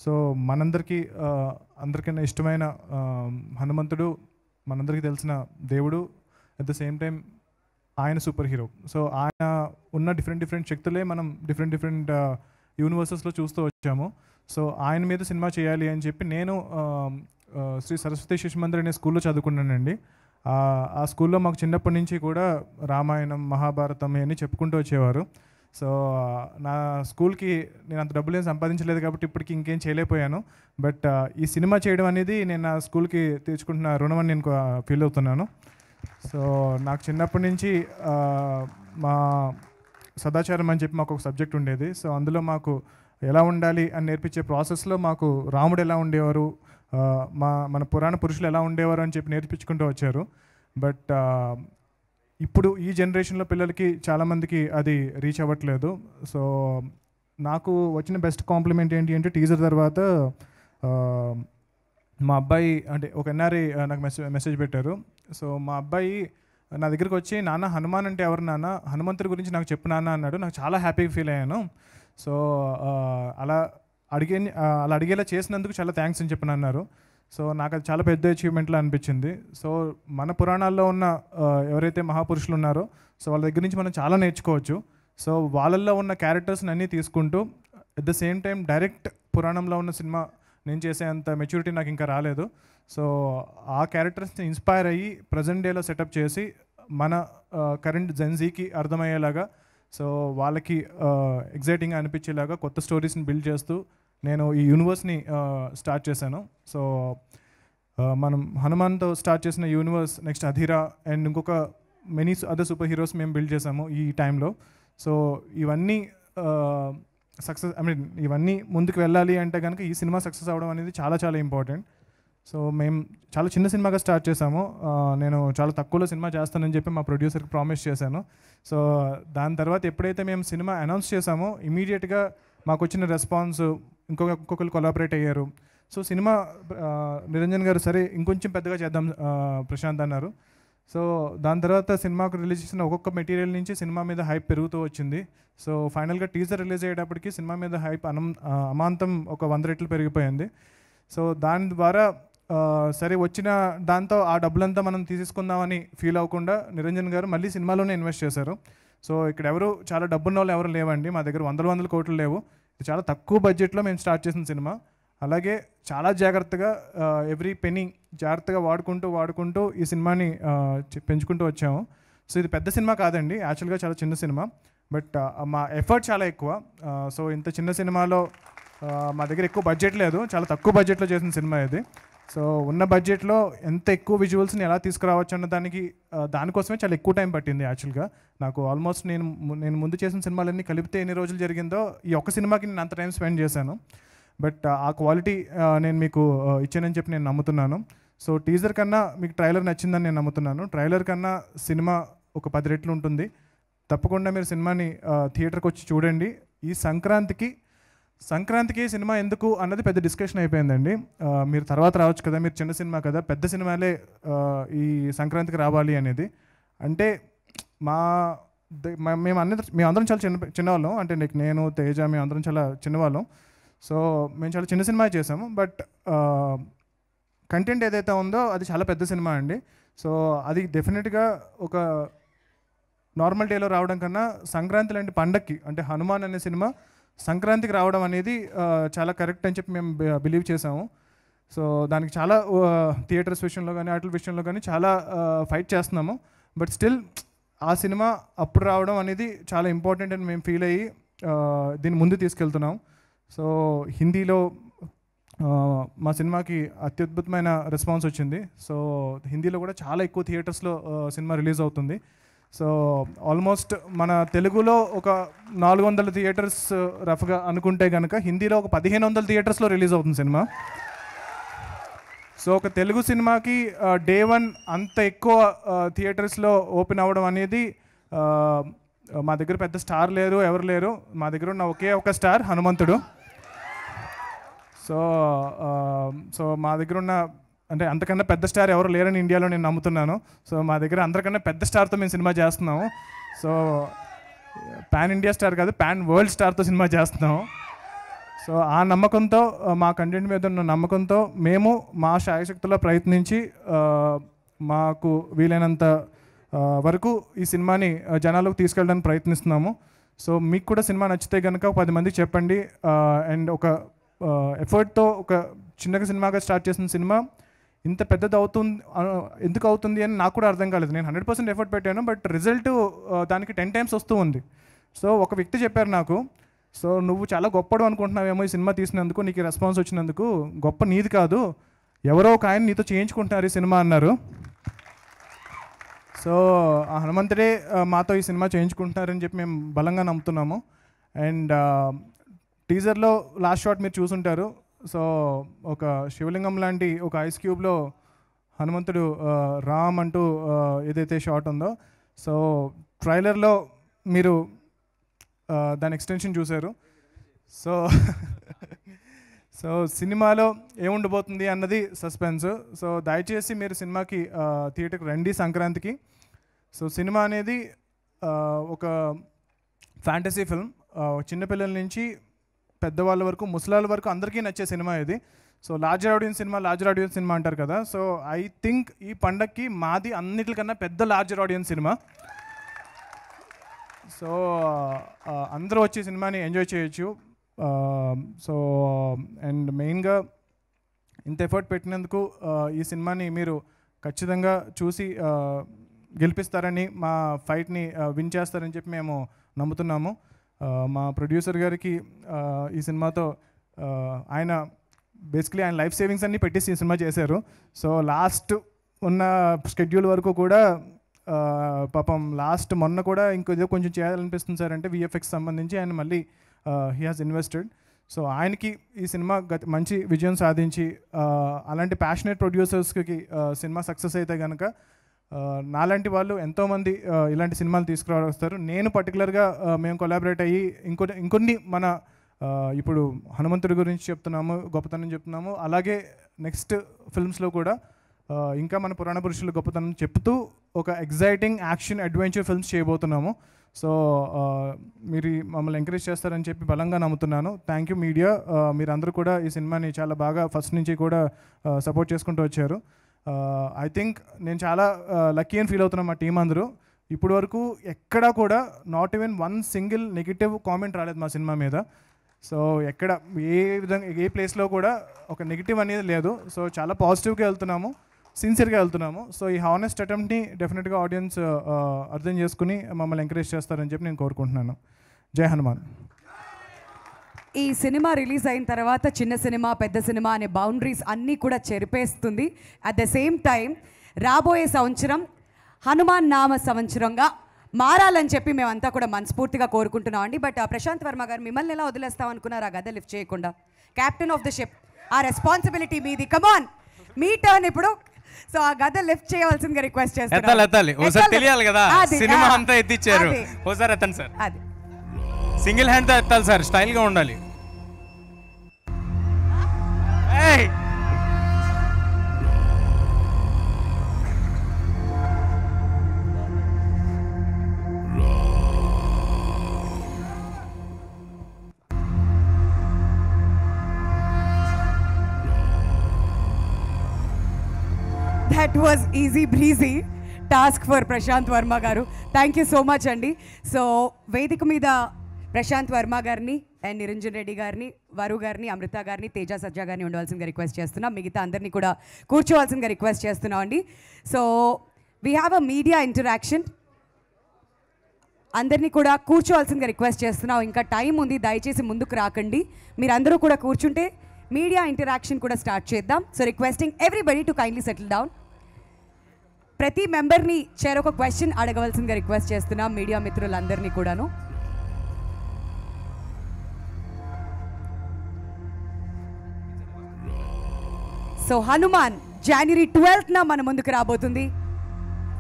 సో మనందరికీ అందరికన్నా ఇష్టమైన హనుమంతుడు, మనందరికీ తెలిసిన దేవుడు, అట్ ద సేమ్ టైం ఆయన సూపర్ హీరో. సో ఆయన ఉన్న డిఫరెంట్ శక్తులే మనం డిఫరెంట్ యూనివర్సెస్లో చూస్తూ వచ్చాము. సో ఆయన మీద సినిమా చేయాలి అని చెప్పి నేను శ్రీ సరస్వతి శిశు మందిర్ అనే స్కూల్లో చదువుకున్నానండి. ఆ స్కూల్లో మాకు చిన్నప్పటి నుంచి కూడా రామాయణం, మహాభారతం అని చెప్పుకుంటూ వచ్చేవారు. సో నా స్కూల్కి నేను అంత డబ్బులు ఏం సంపాదించలేదు కాబట్టి ఇప్పటికి ఇంకేం చేయలేకపోయాను. బట్ ఈ సినిమా చేయడం అనేది నేను నా స్కూల్కి తీర్చుకుంటున్న రుణం అని నేను ఫీల్ అవుతున్నాను. సో నాకు చిన్నప్పటి నుంచి మా సదాచారం అని చెప్పి మాకు ఒక సబ్జెక్ట్ ఉండేది. సో అందులో మాకు ఎలా ఉండాలి అని నేర్పించే ప్రాసెస్లో మాకు రాముడు ఎలా ఉండేవారు, మన పురాణ పురుషులు ఎలా ఉండేవారు అని చెప్పి నేర్పించుకుంటూ వచ్చారు. బట్ ఇప్పుడు ఈ జనరేషన్లో పిల్లలకి చాలామందికి అది రీచ్ అవ్వట్లేదు. సో నాకు వచ్చిన బెస్ట్ కాంప్లిమెంట్ ఏంటి అంటే టీజర్ తర్వాత మా అబ్బాయి అంటే ఒక ఎన్ఆర్ఐ నాకు మెసేజ్ పెట్టారు. సో మా అబ్బాయి నా దగ్గరికి వచ్చి, నాన్న హనుమాన్ అంటే ఎవరు నాన్న, హనుమంతుడి గురించి నాకు చెప్పు నాన్న అన్నాడు. నాకు చాలా హ్యాపీగా ఫీల్ అయ్యాను. సో అలా అడిగేలా చేసినందుకు చాలా థ్యాంక్స్ అని చెప్పని అన్నారు. సో నాకు అది చాలా పెద్ద అచీవ్మెంట్లా అనిపించింది. సో మన పురాణాల్లో ఉన్న ఎవరైతే మహాపురుషులు ఉన్నారో సో వాళ్ళ దగ్గర నుంచి మనం చాలా నేర్చుకోవచ్చు. సో వాళ్ళల్లో ఉన్న క్యారెక్టర్స్ని అన్నీ తీసుకుంటూ at the same time direct పురాణంలో ఉన్న సినిమా నేను చేసే అంత మెచ్యూరిటీ నాకు ఇంకా రాలేదు. సో ఆ క్యారెక్టర్స్ని ఇన్స్పైర్ అయ్యి ప్రజెంట్ డేలో సెటప్ చేసి మన కరెంట్ జెన్జీకి అర్థమయ్యేలాగా, సో వాళ్ళకి ఎగ్జైటింగ్గా అనిపించేలాగా కొత్త స్టోరీస్ని బిల్డ్ చేస్తూ నేను ఈ యూనివర్స్ని స్టార్ట్ చేశాను. సో మనం హనుమాన్తో స్టార్ట్ చేసిన యూనివర్స్ నెక్స్ట్ అధీరా అండ్ ఇంకొక మెనీ అదర్ సూపర్ హీరోస్ మేము బిల్డ్ చేసాము ఈ టైంలో. సో ఇవన్నీ సక్సెస్ ఇవన్నీ ముందుకు వెళ్ళాలి అంటే కనుక ఈ సినిమా సక్సెస్ అవ్వడం అనేది చాలా చాలా ఇంపార్టెంట్. సో మేము చాలా చిన్న సినిమాగా స్టార్ట్ చేసాము. నేను చాలా తక్కువలో సినిమా చేస్తానని చెప్పి మా ప్రొడ్యూసర్కి ప్రామిస్ చేశాను. సో దాని తర్వాత ఎప్పుడైతే మేము సినిమా అనౌన్స్ చేసామో ఇమీడియట్గా మాకు వచ్చిన రెస్పాన్స్ ఇంకొకరు కొలాబరేట్ అయ్యారు. సో సినిమా నిరంజన్ గారు సరే ఇంకొంచెం పెద్దగా చేద్దాం ప్రశాంత్ అన్నారు. సో దాని తర్వాత సినిమాకు రిలీజ్ చేసిన ఒక్కొక్క మెటీరియల్ నుంచి సినిమా మీద హైప్ పెరుగుతూ వచ్చింది. సో ఫైనల్గా టీజర్ రిలీజ్ అయ్యేటప్పటికి సినిమా మీద హైప్ అమాంతం ఒక 100 రెట్లు పెరిగిపోయింది. సో దాని ద్వారా సరే వచ్చిన దాంతో ఆ డబ్బులంతా మనం తీసుకుందామని ఫీల్ అవ్వకుండా నిరంజన్ గారు మళ్ళీ సినిమాలోనే ఇన్వెస్ట్ చేశారు. సో ఇక్కడ ఎవరు చాలా డబ్బున్న వాళ్ళు ఎవరు లేవండి, మా దగ్గర వందల కోట్లు లేవు. ఇది చాలా తక్కువ బడ్జెట్లో మేము స్టార్ట్ చేసిన సినిమా. అలాగే చాలా జాగ్రత్తగా ఎవ్రీ పెనీ జాగ్రత్తగా వాడుకుంటూ ఈ సినిమాని పెంచుకుంటూ వచ్చాము. సో ఇది పెద్ద సినిమా కాదండి, యాక్చువల్గా చాలా చిన్న సినిమా. బట్ మా ఎఫర్ట్ చాలా ఎక్కువ. సో ఇంత చిన్న సినిమాలో మా దగ్గర ఎక్కువ బడ్జెట్ లేదు, చాలా తక్కువ బడ్జెట్లో చేసిన సినిమా ఇది. సో ఉన్న బడ్జెట్లో ఎంత ఎక్కువ విజువల్స్ని ఎలా తీసుకురావచ్చు అన్న దానికోసమే చాలా ఎక్కువ టైం పట్టింది. యాక్చువల్గా నాకు ఆల్మోస్ట్ నేను ముందు చేసిన సినిమాలన్నీ కలిపితే ఎన్ని రోజులు జరిగిందో ఈ ఒక్క సినిమాకి నేను అంత టైం స్పెండ్ చేశాను. బట్ ఆ క్వాలిటీ నేను మీకు ఇచ్చానని చెప్పి నేను నమ్ముతున్నాను. సో టీజర్ కన్నా మీకు ట్రైలర్ నచ్చిందని నేను నమ్ముతున్నాను. ట్రైలర్ కన్నా సినిమా ఒక 10 రెట్లు ఉంటుంది. తప్పకుండా మీరు సినిమాని థియేటర్కి వచ్చి చూడండి. ఈ సంక్రాంతికి సినిమా ఎందుకు అన్నది పెద్ద డిస్కషన్ అయిపోయిందండి. మీరు తర్వాత రావచ్చు కదా, మీరు చిన్న సినిమా కదా, పెద్ద సినిమాలే ఈ సంక్రాంతికి రావాలి అనేది. అంటే మేమందరం చాలా చిన్నవాళ్ళం, అంటే నేను తేజ మేమందరం చాలా చిన్నవాళ్ళం. సో మేము చాలా చిన్న సినిమా చేసాము. బట్ కంటెంట్ ఏదైతే ఉందో అది చాలా పెద్ద సినిమా అండి. సో అది డెఫినెట్గా ఒక నార్మల్ డేలో రావడం కన్నా సంక్రాంతి లాంటి పండక్కి, అంటే హనుమాన్ అనే సినిమా సంక్రాంతికి రావడం అనేది చాలా కరెక్ట్ అని చెప్పి మేము బిలీవ్ చేసాము. సో దానికి చాలా థియేటర్స్ విషయంలో కానీ వాటి విషయంలో కానీ చాలా ఫైట్ చేస్తున్నాము. బట్ స్టిల్ ఆ సినిమా అప్పుడు రావడం అనేది చాలా ఇంపార్టెంట్ అని మేము ఫీల్ అయ్యి దీన్ని ముందు తీసుకెళ్తున్నాం. సో హిందీలో మా సినిమాకి అత్యద్భుతమైన రెస్పాన్స్ వచ్చింది. సో హిందీలో కూడా చాలా ఎక్కువ థియేటర్స్లో సినిమా రిలీజ్ అవుతుంది. సో ఆల్మోస్ట్ మన తెలుగులో ఒక 400 థియేటర్స్ రఫ్గా అనుకుంటే కనుక హిందీలో ఒక 1500 థియేటర్స్లో రిలీజ్ అవుతుంది సినిమా. సో ఒక తెలుగు సినిమాకి డే 1 అంత ఎక్కువ థియేటర్స్లో ఓపెన్ అవ్వడం అనేది, మా దగ్గర పెద్ద స్టార్ లేరు, ఎవరు లేరు. మా దగ్గర ఉన్న ఒకే ఒక స్టార్ హనుమంతుడు. సో మా దగ్గర ఉన్న అంటే అంతకన్నా పెద్ద స్టార్ ఎవరు లేరని ఇండియాలో నేను నమ్ముతున్నాను. సో మా దగ్గర అందరికన్నా పెద్ద స్టార్తో మేము సినిమా చేస్తున్నాము. సో పాన్ ఇండియా స్టార్ కాదు, పాన్ వరల్డ్ స్టార్తో సినిమా చేస్తున్నాము. సో ఆ నమ్మకంతో, మా కంటెంట్ మీద ఉన్న నమ్మకంతో మేము మా శాయశక్తిలో ప్రయత్నించి మాకు వీలైనంత వరకు ఈ సినిమాని జనాలకు తీసుకెళ్ళడానికి ప్రయత్నిస్తున్నాము. సో మీకు కూడా సినిమా నచ్చితే కనుక 10 మందికి చెప్పండి. అండ్ ఒక ఎఫర్ట్తో ఒక చిన్నగా సినిమాగా స్టార్ట్ చేసిన సినిమా ఇంత పెద్దది ఎందుకు అవుతుంది అని నాకు కూడా అర్థం కాలేదు. నేను 100% ఎఫర్ట్ పెట్టాను, బట్ రిజల్ట్ దానికి 10 times వస్తూ ఉంది. సో ఒక వ్యక్తి చెప్పారు నాకు, సో నువ్వు చాలా గొప్పడు అనుకుంటున్నావేమో ఈ సినిమా తీసినందుకు, నీకు రెస్పాన్స్ వచ్చినందుకు. గొప్ప నీది కాదు, ఎవరో ఒక ఆయన నీతో చేయించుకుంటున్నారు ఈ సినిమా అన్నారు. సో ఆ హనుమంతుడే మాతో ఈ సినిమా చేయించుకుంటున్నారని చెప్పి మేము బలంగా నమ్ముతున్నాము. అండ్ టీజర్లో లాస్ట్ షాట్ మీరు చూసుంటారు. సో ఒక శివలింగం లాంటి ఒక ఐస్ క్యూబ్లో హనుమంతుడు రామ్ అంటూ ఏదైతే షాట్ ఉందో, సో ట్రైలర్లో మీరు దాని ఎక్స్టెన్షన్ చూశారు. సో సినిమాలో ఏముండబోతుంది అన్నది సస్పెన్స్. సో దయచేసి మీరు సినిమాకి థియేటర్కి రండి సంక్రాంతికి. సో సినిమా అనేది ఒక ఫ్యాంటసీ ఫిల్మ్. చిన్నపిల్లల నుంచి పెద్దవాళ్ళ వరకు, ముసలాళ్ళ వరకు అందరికీ నచ్చే సినిమా ఇది. సో లార్జర్ ఆడియన్స్ సినిమా అంటారు కదా. సో ఐ థింక్ ఈ పండగకి మాది అన్నిటికన్నా పెద్ద లార్జర్ ఆడియన్స్ సినిమా. సో అందరూ వచ్చి సినిమాని ఎంజాయ్ చేయొచ్చు. సో అండ్ మెయిన్గా ఇంత ఎఫర్ట్ పెట్టినందుకు ఈ సినిమాని మీరు ఖచ్చితంగా చూసి గెలిపిస్తారని, మా ఫైట్ని విన్ చేస్తారని చెప్పి మేము నమ్ముతున్నాము. మా ప్రొడ్యూసర్ గారికి ఈ సినిమాతో ఆయన బేసిక్లీ ఆయన లైఫ్ సేవింగ్స్ అన్నీ పెట్టేసి ఈ సినిమా చేశారు. సో లాస్ట్ ఉన్న షెడ్యూల్ వరకు కూడా పాపం లాస్ట్ మొన్న కూడా ఇంకొద్దిగా కొంచెం చేయాలనిపిస్తుంది సార్ అంటే విఎఫ్ఎక్స్ సంబంధించి ఆయన మళ్ళీ హీ హాజ్ ఇన్వెస్టెడ్. సో ఆయనకి ఈ సినిమా మంచి విజయం సాధించి అలాంటి ప్యాషనేట్ ప్రొడ్యూసర్స్కి సినిమా సక్సెస్ అయితే కనుక నాలాంటి వాళ్ళు ఎంతోమంది ఇలాంటి సినిమాలు తీసుకురావస్తారు. నేను పర్టికులర్గా మేము కొలాబరేట్ అయ్యి ఇంకొన్ని మన ఇప్పుడు హనుమంతుడి గురించి చెప్తున్నాము, గొప్పతనం చెప్తున్నాము. అలాగే నెక్స్ట్ ఫిల్మ్స్లో కూడా ఇంకా మన పురాణ పురుషుల గొప్పతనం చెప్తూ ఒక ఎగ్జైటింగ్ యాక్షన్ అడ్వెంచర్ ఫిల్మ్స్ చేయబోతున్నాము. సో మీరు మమ్మల్ని ఎంకరేజ్ చేస్తారని చెప్పి బలంగా నమ్ముతున్నాను. థ్యాంక్ యూ మీడియా, మీరందరూ కూడా ఈ సినిమాని చాలా బాగా ఫస్ట్ నుంచి కూడా సపోర్ట్ చేసుకుంటూ వచ్చారు. ఐ థింక్ నేను చాలా లక్కీ అని ఫీల్ అవుతున్నాను. మా టీం అందరూ ఇప్పుడు వరకు ఎక్కడా కూడా not even 1 single negative comment రాలేదు మా సినిమా మీద. సో ఎక్కడ ఏ విధంగా ఏ ప్లేస్లో కూడా ఒక నెగిటివ్ అనేది లేదు. సో చాలా పాజిటివ్గా వెళ్తున్నాము, సిన్సియర్గా వెళ్తున్నాము. సో ఈ హానెస్ట్ అటెంప్ట్ని డెఫినెట్గా ఆడియన్స్ అర్థం చేసుకుని మమ్మల్ని ఎంకరేజ్ చేస్తారని చెప్పి నేను కోరుకుంటున్నాను. జై హనుమాన్. ఈ సినిమా రిలీజ్ అయిన తర్వాత చిన్న సినిమా పెద్ద సినిమా అనే బౌండరీస్ అన్నీ కూడా చెరిపేస్తుంది. అట్ ద సేమ్ టైం రాబోయే సంవత్సరం హనుమాన్ నామ సంవత్సరంగా మారాలని చెప్పి మేమంతా కూడా మనస్ఫూర్తిగా కోరుకుంటున్నాం అండి. బట్ ప్రశాంత్ వర్మ గారు మిమ్మల్ని ఎలా వదిలేస్తాం అనుకున్నారు ఆ గద లిఫ్ట్ చేయకుండా? క్యాప్టెన్ ఆఫ్ ద షిప్, ఆ రెస్పాన్సిబిలిటీ మీది. కమాన్, మీ టర్న్ ఇప్పుడు. సో ఆ గద లిఫ్ట్ చేయవలసిందిగా రిక్వెస్ట్ చేస్తాను. ఎత్తాలి ఒకసారి తెలియాలి కదా, సినిమా అంతా ఎత్తిచ్చారు. ఒకసారి ఎత్తండి సార్, అది సింగిల్ హ్యాండ్తో ఎత్తాలి సార్, స్టైల్గా ఉండాలి. That was easy breezy task for Prashanth Varma garu. Thank you so much అండి. సో వేదిక మీద ప్రశాంత్ వర్మ గారిని అండ్ నిరంజన్ రెడ్డి గారిని, వరు గారిని, అమృత గారిని, తేజ సజ్జా గారిని ఉండవలసిందిగా రిక్వెస్ట్ చేస్తున్నాం. మిగతా అందరినీ కూడా కూర్చోవలసిందిగా రిక్వెస్ట్ చేస్తున్నాం అండి. So we have a media interaction. అందరినీ కూడా కూర్చోవాల్సిందిగా రిక్వెస్ట్ చేస్తున్నాం. ఇంకా టైం ఉంది, దయచేసి ముందుకు రాకండి. మీరందరూ కూడా కూర్చుంటే మీడియా ఇంటరాక్షన్ కూడా స్టార్ట్ చేద్దాం. So requesting everybody to kindly settle down. ప్రతి మెంబర్ని ఒక క్వశ్చన్ అడగవలసిందిగా రిక్వెస్ట్ చేస్తున్నాం మీడియా మిత్రులందరినీ కూడాను. సో హనుమాన్ జనవరి 12న మన ముందుకు రాబోతుంది.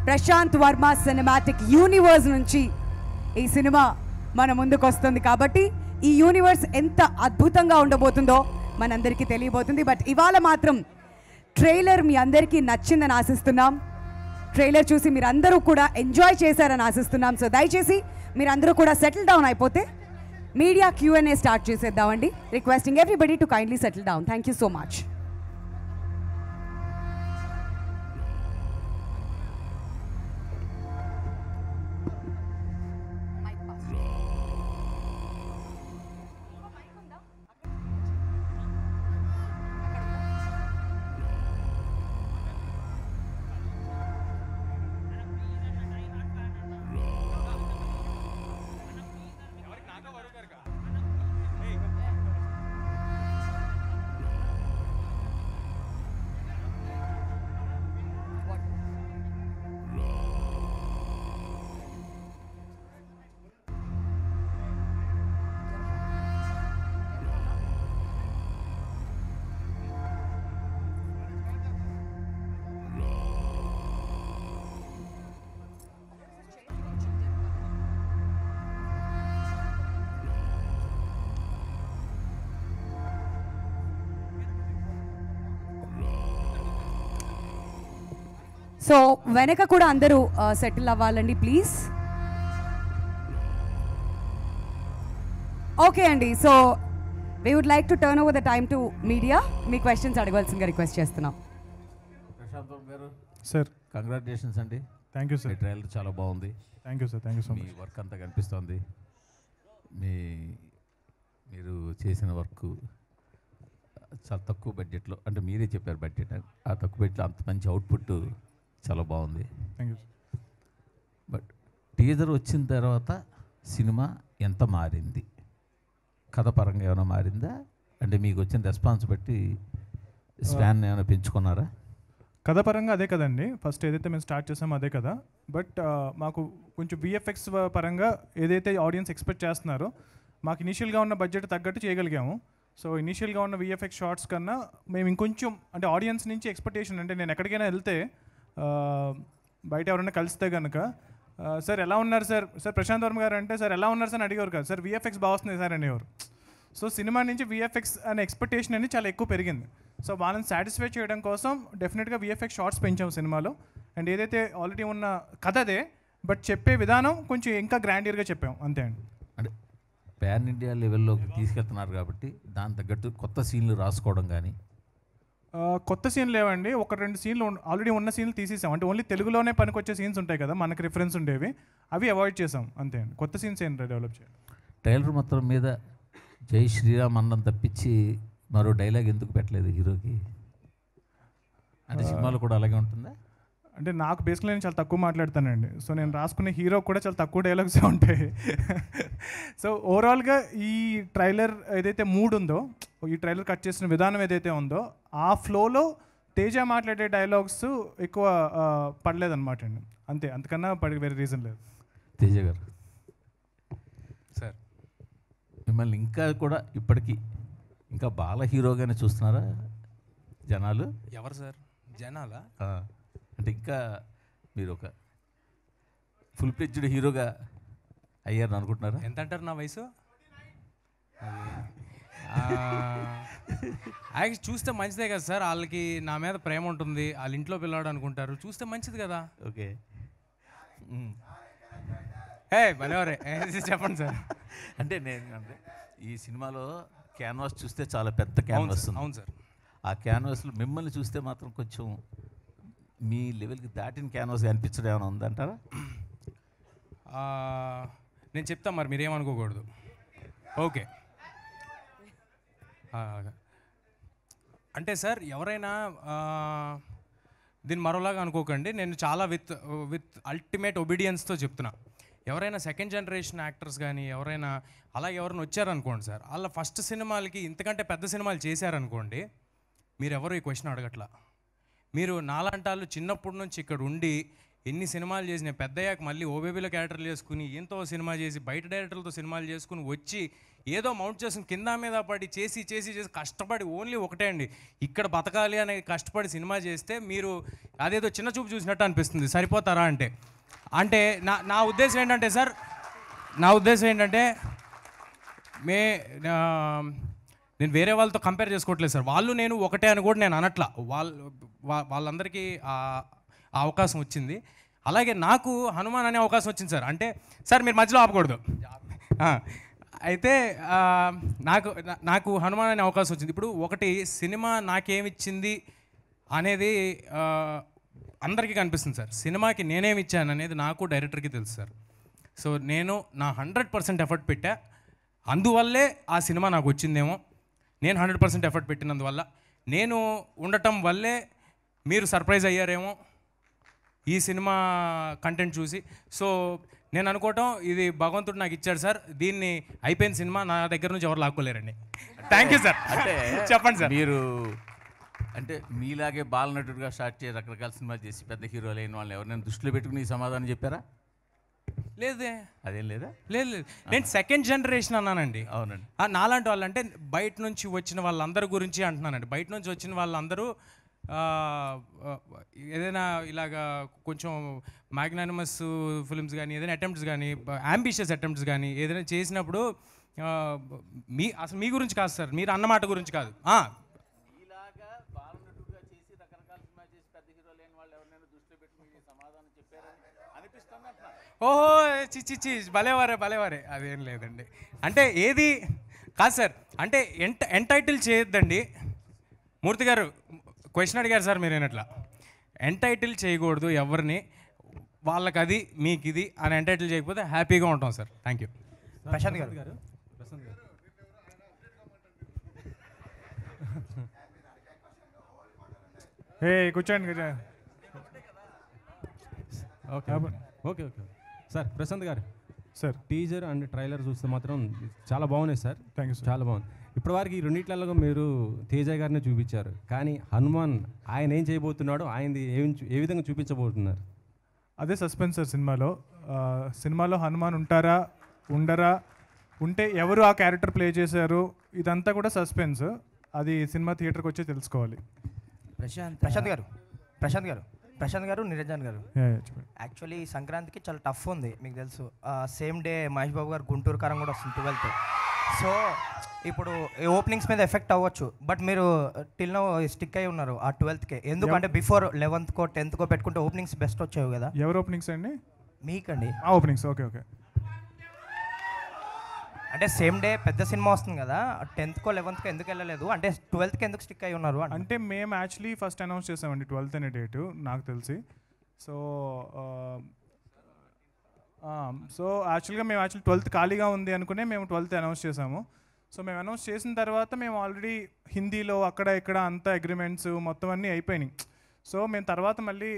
ప్రశాంత్ వర్మ సినిమాటిక్ యూనివర్స్ నుంచి ఈ సినిమా మన ముందుకు వస్తుంది. కాబట్టి ఈ యూనివర్స్ ఎంత అద్భుతంగా ఉండబోతుందో మనందరికీ తెలియబోతుంది. బట్ ఇవాళ మాత్రం ట్రైలర్ మీ అందరికీ నచ్చిందని ఆశిస్తున్నాం. ట్రైలర్ చూసి మీరందరూ కూడా ఎంజాయ్ చేశారని ఆశిస్తున్నాం. సో దయచేసి మీరందరూ కూడా సెటిల్ డౌన్ అయిపోతే మీడియా Q&A స్టార్ట్ చేసేద్దామండి. Requesting everybody to kindly settle down. Thank you so much. So వెనక కూడా అందరూ సెటిల్ అవ్వాలండి ప్లీజ్. ఓకే అండి. So we would like to turn over the time to media. మీ క్వశ్చన్స్ అడగవలసిందిగా request చేస్తున్నాం. ప్రశాంత్ గారు సార్, కంగ్రాచులేషన్స్ అండి. Thank you sir. మీ ట్రైలర్ చాలా బాగుంది. Thank you sir. Thank you so much. మీ వర్క్ అంతా కనిపిస్తోంది. మీరు చేసిన వర్క్ చాలా తక్కువ బడ్జెట్లో, అంటే మీరే చెప్పారు బడ్జెట్, ఆ తక్కువ బడ్జెట్లో అంత మంచి అవుట్పుట్ చాలా బాగుంది. Thank you. బట్ టీజర్ వచ్చిన తర్వాత సినిమా ఎంత మారింది? కథ పరంగా ఏమైనా మారిందా? అంటే మీకు వచ్చిన రెస్పాన్స్ బట్టి స్పాన్ ఏమైనా పెంచుకున్నారా? కథ పరంగా అదే కదండి, ఫస్ట్ ఏదైతే మేము స్టార్ట్ చేసామో అదే కదా. బట్ మాకు కొంచెం VFX పరంగా ఏదైతే ఆడియన్స్ ఎక్స్పెక్ట్ చేస్తున్నారో మాకు ఇనీషియల్గా ఉన్న బడ్జెట్ తగ్గట్టు చేయగలిగాము. సో ఇనీషియల్గా ఉన్న VFX షార్ట్స్ కన్నా మేము ఇంకొంచెం అంటే ఆడియన్స్ నుంచి ఎక్స్పెక్టేషన్, అంటే నేను ఎక్కడికైనా వెళ్తే బయట ఎవరైనా కలిస్తే కనుక సార్ ఎలా ఉన్నారు సార్, సార్ ప్రశాంత్ వర్మ గారు అంటే సార్ ఎలా ఉన్నారు సార్ అని అడిగేవారు కాదు, సార్ VFX బాగుస్తుంది సార్ అనేవారు. సో సినిమా నుంచి VFX అనే ఎక్స్పెక్టేషన్ అనేది చాలా ఎక్కువ పెరిగింది. సో వాళ్ళని సాటిస్ఫై చేయడం కోసం డెఫినెట్గా VFX షార్ట్స్ పెంచాము సినిమాలో. అండ్ ఏదైతే ఆల్రెడీ ఉన్న కథ అదే, బట్ చెప్పే విధానం కొంచెం ఇంకా గ్రాండియర్గా చెప్పాము అంతే అండి. అంటే పాన్ ఇండియా లెవెల్లోకి తీసుకెళ్తున్నారు కాబట్టి దాని తగ్గట్టు కొత్త సీన్లు రాసుకోవడం కానీ? కొత్త సీన్లు లేవండి, ఒక 2 సీన్లు ఆల్రెడీ ఉన్న సీన్లు తీసేసాం. అంటే ఓన్లీ తెలుగులోనే పనికొచ్చే సీన్స్ ఉంటాయి కదా మనకి రిఫరెన్స్ ఉండేవి, అవి అవాయిడ్ చేసాం అంతే అండి. కొత్త సీన్స్ ఏం డెవలప్ చేయాలి. ట్రైలర్ మొత్తం మీద జై శ్రీరామ్ అన్నం తప్పించి మరో డైలాగ్ ఎందుకు పెట్టలేదు హీరోకి? అంటే సినిమాలో కూడా అలాగే ఉంటుందా? అంటే నాకు బేసిక్లీ నేను చాలా తక్కువ మాట్లాడతానండి. సో నేను రాసుకునే హీరో కూడా చాలా తక్కువ డైలాగ్సే ఉంటాయి. సో ఓవరాల్గా ఈ ట్రైలర్ ఏదైతే మూడ్ ఉందో, ఈ ట్రైలర్ కట్ చేసిన విధానం ఏదైతే ఉందో ఆ ఫ్లోలో తేజ మాట్లాడే డైలాగ్స్ ఎక్కువ పడలేదన్నమాట అండి, అంతే. అంతకన్నా వేరే రీజన్ లేదు. తేజ గారు సార్, మిమ్మల్ని ఇంకా కూడా ఇప్పటికీ ఇంకా బాల హీరోగానే చూస్తున్నారా జనాలు? ఎవరు సార్ జనాలా? అంటే ఇంకా మీరు ఒక ఫుల్ ప్లెడ్జ్డ్ హీరోగా అయ్యారని అనుకుంటున్నారా? ఎంత అంటారు నా వయసు? యాక్చువల్లీ చూస్తే మంచిదే కదా సార్, వాళ్ళకి నా మీద ప్రేమ ఉంటుంది, వాళ్ళ ఇంట్లో పిల్లవాడు అనుకుంటారు, చూస్తే మంచిది కదా. ఓకే. భలేవరే చెప్పండి సార్. అంటే అంటే ఈ సినిమాలో క్యాన్వాస్ చూస్తే చాలా పెద్ద క్యాన్వాస్ ఉంది. అవును సార్. ఆ క్యాన్వాస్లో మిమ్మల్ని చూస్తే మాత్రం కొంచెం మీ లెవెల్కి దాటిన క్యాన్వాస్ అనిపించడం ఏమైనా ఉందంటారా? నేను చెప్తా, మరి మీరేమనుకోకూడదు. ఓకే. అంటే సార్ ఎవరైనా దీన్ని మరోలాగా అనుకోకండి, నేను చాలా విత్ అల్టిమేట్ ఒబీడియన్స్తో చెప్తున్నా. ఎవరైనా సెకండ్ జనరేషన్ యాక్టర్స్ కానీ ఎవరైనా అలా ఎవరైనా వచ్చారనుకోండి సార్, వాళ్ళ ఫస్ట్ సినిమాలకి ఇంతకంటే పెద్ద సినిమాలు చేశారనుకోండి, మీరు ఎవరు ఈ క్వశ్చన్ అడగట్లా. మీరు నాలాంటి వాళ్ళు చిన్నప్పటి నుంచి ఇక్కడ ఉండి ఎన్ని సినిమాలు చేసిన పెద్దయ్యాక మళ్ళీ ఓబేబీలో క్యారెక్టర్లు చేసుకుని ఎంతో సినిమా చేసి బయట డైరెక్టర్లతో సినిమాలు చేసుకుని వచ్చి ఏదో మౌంట్ చేసుకుని కింద మీద పడి చేసి చేసి చేసి కష్టపడి ఓన్లీ ఒకటే అండి, ఇక్కడ బతకాలి అనే కష్టపడి సినిమా చేస్తే మీరు అదేదో చిన్న చూపు చూసినట్టు అనిపిస్తుంది. సరిపోతారా అంటే అంటే నా ఉద్దేశం ఏంటంటే సార్, నా ఉద్దేశం ఏంటంటే నేను వేరే వాళ్ళతో కంపేర్ చేసుకోవట్లేదు సార్. వాళ్ళు నేను ఒకటే అని కూడా నేను అనట్లా. వాళ్ళందరికీ ఆ అవకాశం వచ్చింది. అలాగే నాకు హనుమాన్ అనే అవకాశం వచ్చింది సార్. అంటే సార్ మీరు మధ్యలో ఆపకూడదు. అయితే నాకు హనుమాన్ అనే అవకాశం వచ్చింది. ఇప్పుడు ఒకటి సినిమా నాకేమిచ్చింది అనేది అందరికీ కనిపిస్తుంది సార్. సినిమాకి నేనేమి ఇచ్చాను అనేది నాకు డైరెక్టర్కి తెలుసు సార్. సో నేను నా 100% ఎఫర్ట్ పెట్టా, అందువల్లే ఆ సినిమా నాకు వచ్చిందేమో. నేను 100% ఎఫర్ట్ పెట్టినందువల్ల, నేను ఉండటం వల్లే మీరు సర్ప్రైజ్ అయ్యారేమో ఈ సినిమా కంటెంట్ చూసి. సో నేను అనుకోవటం ఇది భగవంతుడు నాకు ఇచ్చాడు సార్, దీన్ని అయిపోయిన సినిమా నా దగ్గర నుంచి ఎవరు లాక్కోలేరండి. Thank you sir. అంటే చెప్పండి సార్. మీరు అంటే మీలాగే బాలనటుడిగా స్టార్ట్ చేసి రకరకాల సినిమాలు చేసి పెద్ద హీరోలు అయిన వాళ్ళని ఎవరైనా దృష్టిలో పెట్టుకుని ఈ సమాధానం చెప్పారా? లేదే. అదేం లేదా? లేదు లేదు, నేను సెకండ్ జనరేషన్ అన్నానండి. అవునండి. నాలాంటి వాళ్ళు అంటే బయట నుంచి వచ్చిన వాళ్ళందరి గురించి అంటున్నానండి. బయట నుంచి వచ్చిన వాళ్ళందరూ ఏదైనా ఇలాగా కొంచెం మ్యాగ్నానిమస్ ఫిల్మ్స్ కానీ ఏదైనా అటెంప్ట్స్ కానీ అంబిషియస్ అటెంప్ట్స్ కానీ ఏదైనా చేసినప్పుడు అసలు మీ గురించి కాదు సార్, మీరు అన్నమాట గురించి కాదు. ఓహో చిచ్చి భలేవారే అదేం లేదండి. అంటే ఏది కాదు సార్, అంటే ఎంటైటిల్ చేయొద్దండి. మూర్తి గారు క్వశ్చన్ అడిగారు సార్ మీరు ఏనట్లా. ఎంటైటిల్ చేయకూడదు ఎవరిని, వాళ్ళకి అది మీకు ఇది అని ఎంటైటిల్ చేయకపోతే హ్యాపీగా ఉంటాం sir. Thank you. Prashanth garu కూర్చోండి. Okay okay okay sir. Prashanth గారు సార్, టీజర్ అండ్ ట్రైలర్ చూస్తే మాత్రం చాలా బాగున్నాయి సార్. Thank you. చాలా బాగుంది. ఇప్పటివరకు ఈ రెండిట్లలో మీరు తేజ గారిని చూపించారు, కానీ హనుమాన్ ఆయన ఏం చేయబోతున్నాడో ఆయనది ఏ విధంగా చూపించబోతున్నారు? అదే సస్పెన్స్ సార్ సినిమాలో. సినిమాలో హనుమాన్ ఉంటారా ఉండరా, ఉంటే ఎవరు ఆ క్యారెక్టర్ ప్లే చేశారు, ఇదంతా కూడా సస్పెన్స్. అది సినిమా థియేటర్కి వచ్చి తెలుసుకోవాలి. ప్రశాంత్ గారు నిరంజన్ గారు, యాక్చువల్లీ సంక్రాంతికి చాలా టఫ్ ఉంది మీకు తెలుసు. సేమ్ డే మహేష్ బాబు గారు గుంటూరు కారం కూడా వస్తుంది 12th. సో ఇప్పుడు ఓపెనింగ్స్ మీద ఎఫెక్ట్ అవ్వచ్చు, బట్ మీరు టిల్ నో స్టిక్ అయి ఉన్నారు ఆ 12th. ఎందుకంటే బిఫోర్ 11th 10th పెట్టుకుంటే ఓపెనింగ్స్ బెస్ట్ వచ్చాయి కదా. ఎవరు ఓపెనింగ్స్ అండి? మీకండి ఓపెనింగ్స్. Okay okay. అంటే సేమ్ డే పెద్ద సినిమా వస్తుంది కదా, 10th 11th ఎందుకు వెళ్ళలేదు, అంటే 12th ఎందుకు స్టిక్ అయి ఉన్నారు? అంటే మేము యాక్చువల్లీ ఫస్ట్ అనౌన్స్ చేసామండి 12th అనే డేటు నాకు తెలిసి. సో యాక్చువల్గా మేము 12th ఖాళీగా ఉంది అనుకునే మేము 12th అనౌన్స్ చేసాము. సో మేము అనౌన్స్ చేసిన తర్వాత మేము ఆల్రెడీ హిందీలో అక్కడ ఇక్కడ అంతా అగ్రిమెంట్స్ మొత్తం అన్నీ అయిపోయినాయి. సో మేము తర్వాత మళ్ళీ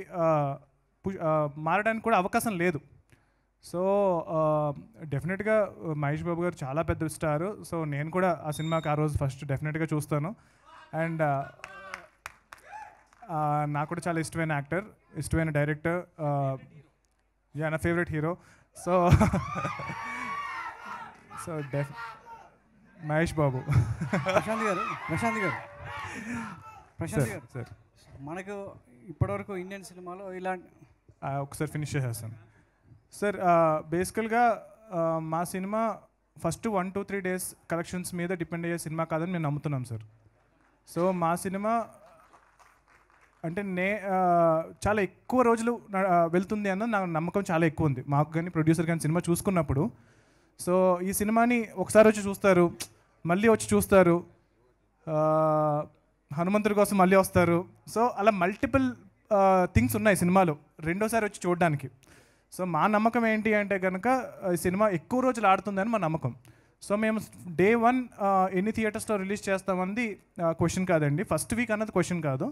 మారడానికి కూడా అవకాశం లేదు. సో డెఫినెట్గా మహేష్ బాబు గారు చాలా పెద్ద స్టారు. సో నేను కూడా ఆ సినిమాకి ఆ రోజు ఫస్ట్ డెఫినెట్గా చూస్తాను. అండ్ నాకు కూడా చాలా ఇష్టమైన యాక్టర్, ఇష్టమైన డైరెక్టర్, నా favourite hero. So Mahesh Babu. Prashanth గారు సార్, మనకు ఇప్పటివరకు ఇండియన్ సినిమాలో ఇలాంటి ఒకసారి ఫినిష్ చేసేస్తాను సార్. బేసికల్గా మా సినిమా ఫస్ట్ 1-2-3 డేస్ కలెక్షన్స్ మీద డిపెండ్ అయ్యే సినిమా కాదని మేము నమ్ముతున్నాం సార్. సో మా సినిమా అంటే చాలా ఎక్కువ రోజులు వెళ్తుంది అన్న నా నమ్మకం చాలా ఎక్కువ ఉంది మాకు కానీ ప్రొడ్యూసర్ కానీ సినిమా చూసుకున్నప్పుడు. సో ఈ సినిమాని ఒకసారి వచ్చి చూస్తారు, మళ్ళీ వచ్చి చూస్తారు, హనుమంతుడి కోసం మళ్ళీ వస్తారు. సో అలా మల్టిపుల్ థింగ్స్ ఉన్నాయి సినిమాలో రెండోసారి వచ్చి చూడడానికి. సో మా నమ్మకం ఏంటి అంటే కనుక ఈ సినిమా ఎక్కువ రోజులు ఆడుతుందని మా నమ్మకం. సో మేము Day 1 ఎన్ని థియేటర్స్లో రిలీజ్ చేస్తామన్నది క్వశ్చన్ కాదండి, ఫస్ట్ వీక్ అన్నది క్వశ్చన్ కాదు.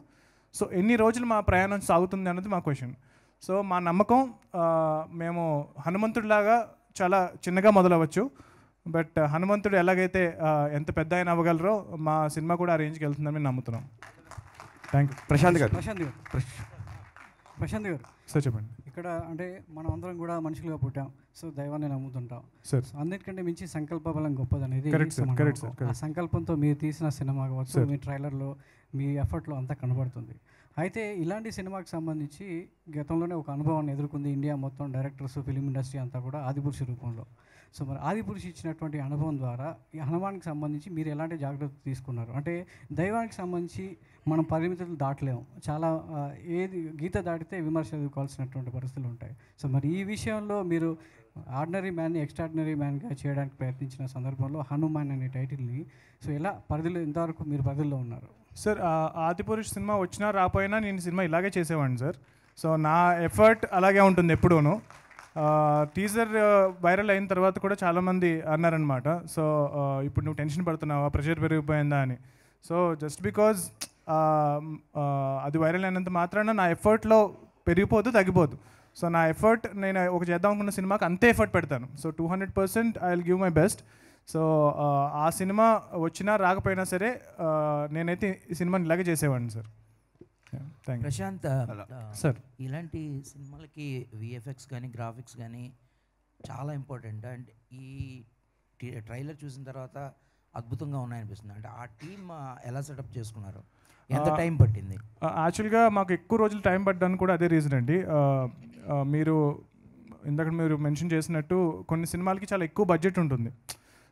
సో ఎన్ని రోజులు మా ప్రయాణం సాగుతుంది అన్నది మా క్వశ్చన్. సో మా నమ్మకం మేము హనుమంతుడిలాగా చాలా చిన్నగా మొదలవచ్చు, బట్ హనుమంతుడు ఎలాగైతే ఎంత పెద్ద ఆయన అవ్వగలరో మా సినిమా కూడా ఆ రేంజ్కి వెళ్తుందని మేము నమ్ముతున్నాం. Thank you. ప్రశాంత్ గారు సార్ చెప్పండి. ఇక్కడ అంటే మనం అందరం కూడా మనుషులుగా పుట్టాం, సో దైవాన్ని నమ్ముతుంటాం. సార్. సో అన్నిటికంటే మించి సంకల్ప బలం గొప్పదనేది Correct, sir. మన Correct, నమ్మకం. sir. ఆ సంకల్పంతో మీరు తీసిన సినిమా కావచ్చు, Sir. మీ ట్రైలర్లో మీ ఎఫర్ట్లో అంతా కనబడుతుంది. అయితే ఇలాంటి సినిమాకి సంబంధించి గతంలోనే ఒక అనుభవాన్ని ఎదుర్కొంది ఇండియా మొత్తం, డైరెక్టర్స్, ఫిలిం ఇండస్ట్రీ అంతా కూడా ఆదిపురుషు రూపంలో. సో మరి ఆదిపురుషు ఇచ్చినటువంటి అనుభవం ద్వారా ఈ హనుమాన్కి సంబంధించి మీరు ఎలాంటి జాగ్రత్తలు తీసుకున్నారు? అంటే దైవానికి సంబంధించి మనం పరిమితులు దాటలేము, చాలా ఏది గీత దాటితే విమర్శ ఎదుర్కోవాల్సినటువంటి పరిస్థితులు ఉంటాయి. సో మరి ఈ విషయంలో మీరు ఆర్డినరీ మ్యాన్ని ఎక్స్ట్రాడినరీ మ్యాన్గా చేయడానికి ప్రయత్నించిన సందర్భంలో హనుమాన్ అనే టైటిల్ని సో ఎలా పరిధిలో ఇంతవరకు మీరు పరిధిలో ఉన్నారు? సార్ ఆదిపురుష్ సినిమా వచ్చినా రాపోయినా నేను సినిమా ఇలాగే చేసేవాడిని సార్. సో నా ఎఫర్ట్ అలాగే ఉంటుంది ఎప్పుడూను. టీజర్ వైరల్ అయిన తర్వాత కూడా చాలామంది అన్నారనమాట, సో ఇప్పుడు నువ్వు టెన్షన్ పడుతున్నావా, ప్రెషర్ పెరిగిపోయిందా అని. సో జస్ట్ బికాజ్ అది వైరల్ అయినంత మాత్రాన నా ఎఫర్ట్లో పెరిగిపోదు, తగ్గిపోదు. సో నా ఎఫర్ట్ నేను ఒక చేద్దాం అనుకున్న సినిమాకి అంతే ఎఫర్ట్ పెడతాను. So 200% I will give my best. So ఆ సినిమా వచ్చినా రాకపోయినా సరే నేనైతే ఈ సినిమాని ఇలాగే చేసేవాడిని sir. Thank you. Prashanth sir, ఇలాంటి సినిమాలకి విఎఫ్ఎక్స్ కానీ గ్రాఫిక్స్ కానీ చాలా ఇంపార్టెంట్. అండ్ ఈ ట్రైలర్ చూసిన తర్వాత అద్భుతంగా ఉన్నాయనిపిస్తుంది. అంటే ఆ టీమ్ ఎలా సెటప్ చేసుకున్నారు, ఎంత టైం పట్టింది? యాక్చువల్గా మాకు ఎక్కువ రోజులు టైం పడ్డానికి కూడా అదే రీజన్ అండి. మీరు ఇందాక మీరు మెన్షన్ చేసినట్టు కొన్ని సినిమాలకి చాలా ఎక్కువ బడ్జెట్ ఉంటుంది.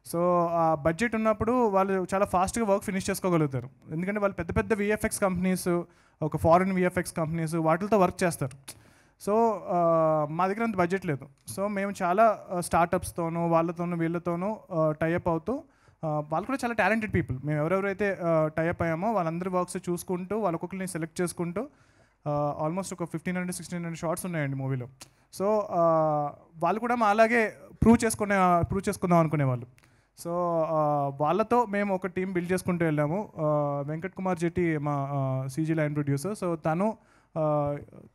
సో ఆ బడ్జెట్ ఉన్నప్పుడు వాళ్ళు చాలా ఫాస్ట్గా వర్క్ ఫినిష్ చేసుకోగలుగుతారు, ఎందుకంటే వాళ్ళు పెద్ద పెద్ద విఎఫ్ఎక్స్ కంపెనీస్, ఒక ఫారిన్ విఎఫ్ఎక్స్ కంపెనీస్ వాటితో వర్క్ చేస్తారు. సో మా దగ్గర అంత బడ్జెట్ లేదు. సో మేము చాలా స్టార్టప్స్తోనూ వాళ్ళతోనూ వీళ్ళతోనూ టైఅప్ అవుతూ, వాళ్ళు కూడా చాలా టాలెంటెడ్ పీపుల్. మేము ఎవరెవరైతే టైఅప్ అయ్యామో వాళ్ళందరి వర్క్స్ చూసుకుంటూ వాళ్ళ ఒక్కొక్కరిని సెలెక్ట్ చేసుకుంటూ ఆల్మోస్ట్ ఒక 1500-1600 షార్ట్స్ ఉన్నాయండి మూవీలో. సో వాళ్ళు కూడా మా అలాగే ప్రూవ్ చేసుకుందాం అనుకునేవాళ్ళు. సో వాళ్ళతో మేము ఒక టీం బిల్డ్ చేసుకుంటూ వెళ్ళాము. వెంకట్ కుమార్ జెట్టి మా సీజీ లైన్ ప్రొడ్యూసర్. సో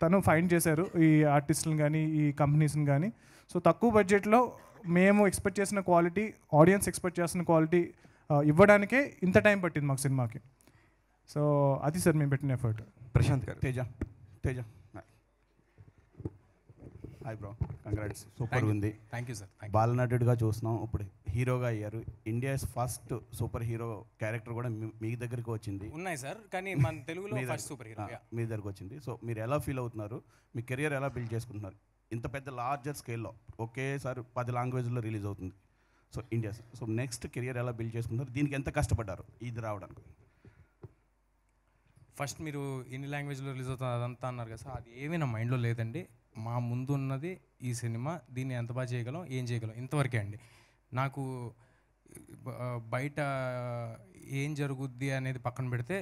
తను ఫైండ్ చేశారు ఈ ఆర్టిస్టులను కానీ ఈ కంపెనీస్ని కానీ. సో తక్కువ బడ్జెట్లో మేము ఎక్స్పెక్ట్ చేసిన క్వాలిటీ, ఆడియన్స్ ఎక్స్పెక్ట్ చేసిన క్వాలిటీ ఇవ్వడానికే ఇంత టైం పట్టింది మాకు సినిమాకి. సో అది సార్ మేము పెట్టిన ఎఫర్ట్. ప్రశాంత్ గారు. Teja hi bro, congrats, super ఉంది. Thank you sir. బాలనటుడిగా చూస్తున్నాం, ఇప్పుడు హీరోగా అయ్యారు. India's first super hero character కూడా మీ దగ్గరికి వచ్చింది. ఉన్నాయి సార్, కానీ మన తెలుగులో ఫస్ట్ సూపర్ హీరో మీ దగ్గరకు వచ్చింది. సో మీరు ఎలా ఫీల్ అవుతున్నారు, మీ కెరియర్ ఎలా బిల్డ్ చేసుకుంటున్నారు? ఇంత పెద్ద లార్జర్ స్కేల్లో ఒకేసారి 10 లాంగ్వేజ్లో రిలీజ్ అవుతుంది. So India, so next career ఎలా బిల్డ్ చేసుకుంటున్నారు, దీనికి ఎంత కష్టపడ్డారు ఇది రావడానికి? ఫస్ట్ మీరు ఎన్ని లాంగ్వేజ్లో రిలీజ్ అవుతుంది అదంతా అన్నారు కదా సార్, అది ఏమీ నా మైండ్లో లేదండి. మా ముందు ఉన్నది ఈ సినిమా, దీన్ని ఎంత బాగా చేయగలం, ఏం చేయగలం, ఇంతవరకే అండి. నాకు బయట ఏం జరుగుద్ది అనేది పక్కన పెడితే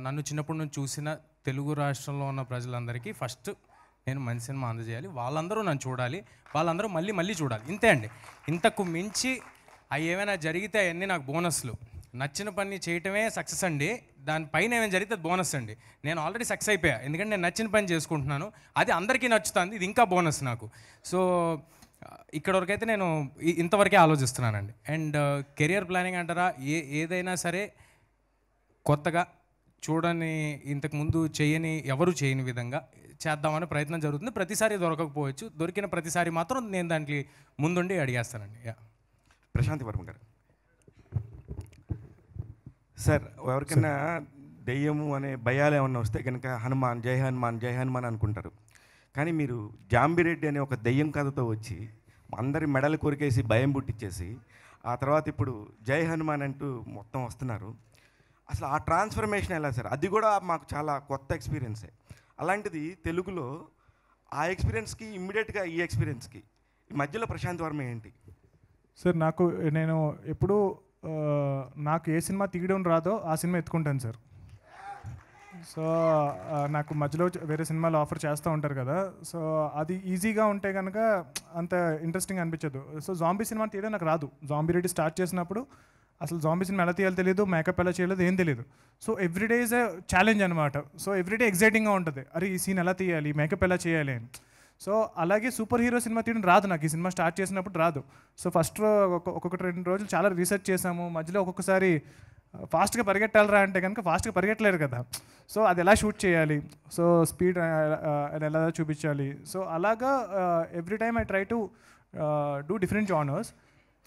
నన్ను చిన్నప్పటి నుంచి చూసిన తెలుగు రాష్ట్రంలో ఉన్న ప్రజలందరికీ ఫస్ట్ నేను మంచి సినిమా అందజేయాలి, వాళ్ళందరూ నన్ను చూడాలి, వాళ్ళందరూ మళ్ళీ చూడాలి, ఇంతే అండి. ఇంతకు మించి అవి ఏమైనా జరిగితే అవన్నీ నాకు బోనస్లు. నచ్చిన పని చేయటమే సక్సెస్ అండి, దానిపైన ఏమైనా జరిగితే బోనస్ అండి. నేను ఆల్రెడీ సక్సెస్ అయిపోయా, ఎందుకంటే నేను నచ్చిన పని చేసుకుంటున్నాను, అది అందరికీ నచ్చుతుంది, ఇది ఇంకా బోనస్ నాకు. సో ఇక్కడ వరకైతే నేను ఇంతవరకే ఆలోచిస్తున్నానండి. అండ్ కెరియర్ ప్లానింగ్ అంటారా, ఏదైనా సరే కొత్తగా చూడని, ఇంతకుముందు ఎవరు చేయని విధంగా చేద్దామనే ప్రయత్నం జరుగుతుంది. ప్రతిసారి దొరకకపోవచ్చు, దొరికిన ప్రతిసారి మాత్రం నేను దానికి ముందుండి అడిగేస్తానండి. ప్రశాంతి వర్మ గారు. సార్, ఎవరికైనా దెయ్యము అనే భయాలు ఏమన్నా వస్తే కనుక హనుమాన్, జై హనుమాన్, జై హనుమాన్ అనుకుంటారు. కానీ మీరు జాంబిరెడ్డి అనే ఒక దెయ్యం కథతో వచ్చి అందరి మెడలు కొరికేసి భయం పుట్టించేసి ఆ తర్వాత ఇప్పుడు జై హనుమాన్ అంటూ మొత్తం వస్తున్నారు. అసలు ఆ ట్రాన్స్ఫర్మేషన్ ఎలా సార్? అది కూడా మాకు చాలా కొత్త ఎక్స్పీరియన్సే. అలాంటిది తెలుగులో ఆ ఎక్స్పీరియన్స్కి ఇమ్మీడియట్గా ఈ ఎక్స్పీరియన్స్కి ఈ మధ్యలో ప్రశాంత్ వర్మ ఏంటి సార్? నేను ఎప్పుడు నాకు ఏ సినిమా తీయడం రాదో ఆ సినిమా ఎత్తుకుంటాను సార్. సో నాకు మధ్యలో వేరే సినిమాలు ఆఫర్ చేస్తూ ఉంటారు కదా, సో అది ఈజీగా ఉంటే కనుక అంత ఇంట్రెస్టింగ్ అనిపించదు. సో జాంబీ సినిమా తీయడం నాకు రాదు. జాంబీ రెడ్డి స్టార్ట్ చేసినప్పుడు అసలు జాంబీ సినిమా ఎలా తీయాలో తెలియదు, మేకప్ ఎలా చేయలేదు, ఏం తెలియదు. So everyday is a challenge అనమాట. సో ఎవ్రీడే ఎగ్జైటింగ్గా ఉంటుంది, అరే ఈ సీన్ ఎలా తీయాలి, మేకప్ ఎలా చేయాలి అని. సో అలాగే సూపర్ హీరో సినిమా తీయడం రాదు నాకు, ఈ సినిమా స్టార్ట్ చేసినప్పుడు రాదు. సో ఫస్ట్ ఒక్కొక్కటి 2 రోజులు చాలా రీసెర్చ్ చేసాము. మధ్యలో ఒక్కొక్కసారి ఫాస్ట్గా పరిగెట్టాలరా అంటే కనుక ఫాస్ట్గా పరిగెట్టలేరు కదా. సో అది ఎలా షూట్ చేయాలి, సో స్పీడ్ ఎలా చూపించాలి. సో అలాగా every time I try to do different genres.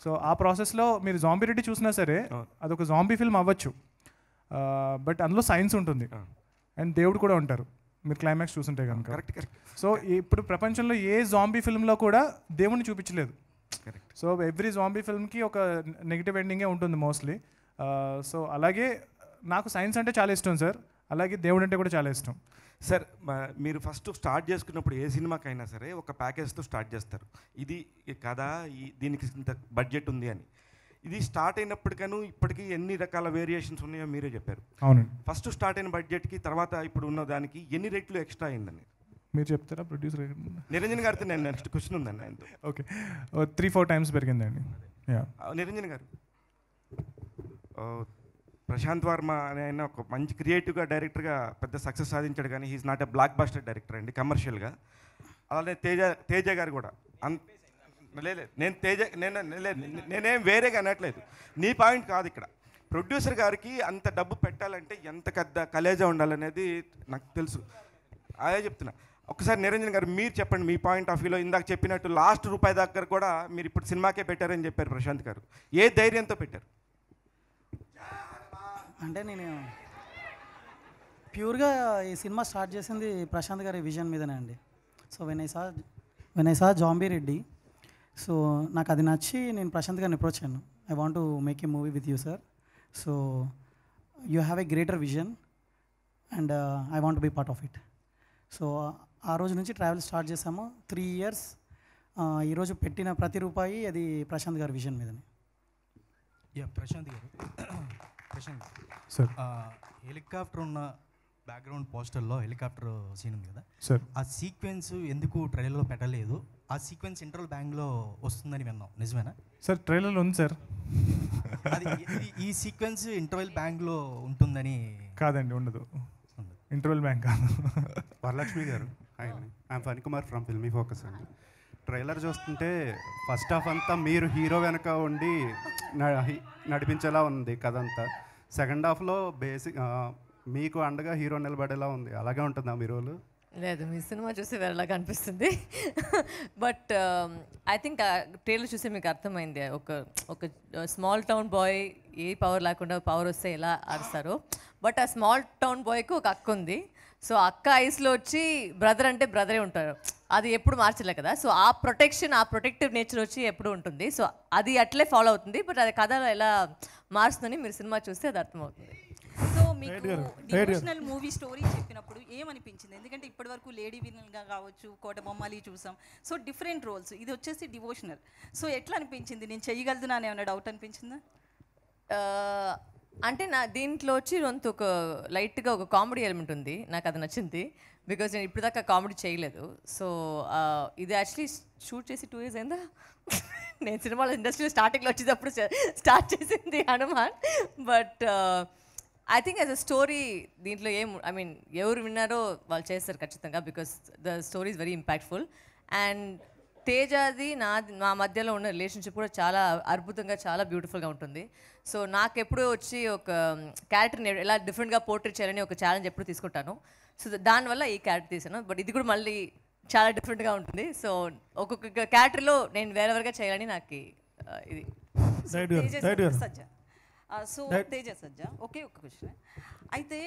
So ఆ ప్రాసెస్లో మీరు జాంబీ రెడ్డి చూసినా సరే అదొక జాంబీ ఫిల్మ్ అవ్వచ్చు, బట్ అందులో సైన్స్ ఉంటుంది అండ్ దేవుడు కూడా ఉంటారు మీరు క్లైమాక్స్ చూస్తుంటే కనుక. సో ఇప్పుడు ప్రపంచంలో ఏ జాంబీ ఫిల్మ్లో కూడా దేవుడిని చూపించలేదు. సో ఎవ్రీ జాంబీ ఫిల్మ్కి ఒక నెగిటివ్ ఎండింగే ఉంటుంది మోస్ట్లీ. సో అలాగే నాకు సైన్స్ అంటే చాలా ఇష్టం సార్, అలాగే దేవుడు అంటే కూడా చాలా ఇష్టం. సార్ మీరు ఫస్ట్ స్టార్ట్ చేసుకున్నప్పుడు ఏ సినిమాకైనా సరే ఒక ప్యాకేజ్తో స్టార్ట్ చేస్తారు, ఇది కథ దీనికి ఇంత బడ్జెట్ ఉంది అని. ఇది స్టార్ట్ అయినప్పటికను ఇప్పటికీ ఎన్ని రకాల వేరియేషన్స్ ఉన్నాయో మీరే చెప్పారు. అవునండి. ఫస్ట్ స్టార్ట్ అయిన బడ్జెట్కి తర్వాత ఇప్పుడు ఉన్న దానికి ఎన్ని రెట్లు ఎక్స్ట్రా అయిందని మీరు చెప్తారా? ప్రొడ్యూసర్ నిరంజన్ గారితో నేను నెక్స్ట్ క్వశ్చన్ ఉందండి ఆయనతో. ఓకే, 3-4 టైమ్స్ పెరిగిందండి. నిరంజన్ గారు, ప్రశాంత్ వర్మ అనే ఆయన ఒక మంచి క్రియేటివ్గా డైరెక్టర్గా పెద్ద సక్సెస్ సాధించాడు, కానీ he's not a block buster director అండి కమర్షియల్గా. అలానే తేజ గారు కూడా లేదు, నేనేం వేరేగా అనట్లేదు, నీ పాయింట్ కాదు ఇక్కడ. ప్రొడ్యూసర్ గారికి అంత డబ్బు పెట్టాలంటే ఎంత పెద్ద కలేజా ఉండాలనేది నాకు తెలుసు, అదే చెప్తున్నా. ఒకసారి నిరంజన్ గారు మీరు చెప్పండి మీ పాయింట్ ఆఫ్ వ్యూలో. ఇందాక చెప్పినట్టు లాస్ట్ రూపాయి దగ్గర కూడా మీరు ఇప్పుడు సినిమాకే పెట్టారని చెప్పారు ప్రశాంత్ గారు, ఏ ధైర్యంతో పెట్టారు? అంటే నేను ప్యూర్గా ఈ సినిమా స్టార్ట్ చేసింది ప్రశాంత్ గారి విజన్ మీదనే అండి. So when I saw Zombie Reddy, so నాకు అది నచ్చి నేను ప్రశాంత్ గారిని అప్రోచ్ అయ్యాను. I want to make a movie with you sir, so you have a greater vision and I want be part of it. So ఆ రోజు నుంచి ట్రావెల్ స్టార్ట్ చేసాము. 3 years. ఈరోజు పెట్టిన ప్రతి రూపాయి అది ప్రశాంత్ గారి విజన్ మీదనే. ప్రశాంత్ గారు, ప్రశాంత్ సార్, హెలికాప్టర్ ఉన్న బ్యాక్గ్రౌండ్ పోస్టర్లో హెలికాప్టర్ సీన్ ఉంది కదా సార్, ఆ సీక్వెన్స్ ఎందుకు ట్రైలర్లో పెట్టలేదు? ఆ సీక్వెన్స్ ఇంటర్వల్ బ్యాంగ్లో వస్తుందని విన్నాం, నిజమేనా? సార్ ట్రైలర్లో ఉంది సార్. అది ఈ సీక్వెన్స్ ఇంటర్వెల్ బ్యాంగ్లో ఉంటుందని? కాదండి, ఉండదు. ఇంటర్వెల్ బ్యాంక్ కాదు. వరలక్ష్మి గారు, I'm Phani Kumar from filmy focus అండి. ట్రైలర్ చూస్తుంటే ఫస్ట్ హాఫ్ అంతా మీరు హీరో వెనక ఉండి నడిపించేలా ఉంది కథ అంతా. సెకండ్ హాఫ్లో బేసిక్ మీకు అండగా హీరో నిలబడేలా ఉంది, అలాగే ఉంటుందా మీ రోలు? లేదు, మీ సినిమా చూసి వేరేలాగా అనిపిస్తుంది. బట్ ఐ థింక్ ట్రైలర్ చూసి మీకు అర్థమైంది, ఒక స్మాల్ టౌన్ బాయ్ ఏ పవర్ లేకుండా పవర్ వస్తే ఎలా అరుస్తారో. బట్ ఆ స్మాల్ టౌన్ బాయ్కి ఒక అక్క ఉంది. సో అక్క ఐస్లో వచ్చి బ్రదర్ అంటే బ్రదరే ఉంటారు, అది ఎప్పుడు మార్చలే కదా. సో ఆ ప్రొటెక్షన్, ఆ ప్రొటెక్టివ్ నేచర్ వచ్చి ఎప్పుడు ఉంటుంది. సో అది అట్లే ఫాలో అవుతుంది. బట్ అది కథలో ఎలా మారుస్తుందని మీరు సినిమా చూస్తే అది అర్థమవుతుంది. సో మీకు డివోషనల్ మూవీ స్టోరీ చెప్పినప్పుడు ఏమనిపించింది? ఎందుకంటే ఇప్పటివరకు లేడీ వినల్గా కావచ్చు, కోట బొమ్మలి చూసాం, సో డిఫరెంట్ రోల్స్, ఇది వచ్చేసి డివోషనల్. సో ఎట్లా అనిపించింది? నేను చేయగలుగుతున్నా అని ఏమైనా డౌట్ అనిపించిందా? అంటే నా దీంట్లో వచ్చి ఒక లైట్గా ఒక కామెడీ ఎలిమెంట్ ఉంది, నాకు అది నచ్చింది. బికాజ్ నేను ఇప్పుడు దాకా కామెడీ చేయలేదు. సో ఇది యాక్చువల్లీ షూట్ చేసి 2 years అయిందా. నేను సినిమాలో ఇండస్ట్రీలో స్టార్టింగ్లో వచ్చేటప్పుడు స్టార్ట్ చేసింది Hanuman. But I think as a story దీంట్లో ఎవరు విన్నారో వాళ్ళు చేస్తారు ఖచ్చితంగా, because the story is very impactful. And తేజాది నా మధ్యలో ఉన్న రిలేషన్షిప్ కూడా చాలా అద్భుతంగా, చాలా బ్యూటిఫుల్గా ఉంటుంది. సో నాకు ఎప్పుడు వచ్చి ఒక క్యారెక్టర్ని ఎలా డిఫరెంట్గా పోర్ట్రేట్ చేయాలని ఒక ఛాలెంజ్ ఎప్పుడు తీసుకుంటాను. సో దానివల్ల ఈ క్యారెక్టర్ తీసాను. బట్ ఇది కూడా మళ్ళీ చాలా డిఫరెంట్గా ఉంటుంది. సో ఒక్కొక్క క్యారెక్టర్లో నేను వేరేవరగా చేయాలని నాకు ఇది. సో తేజ సజ్జ, ఒకే ఒక క్వశ్చన్. అయితే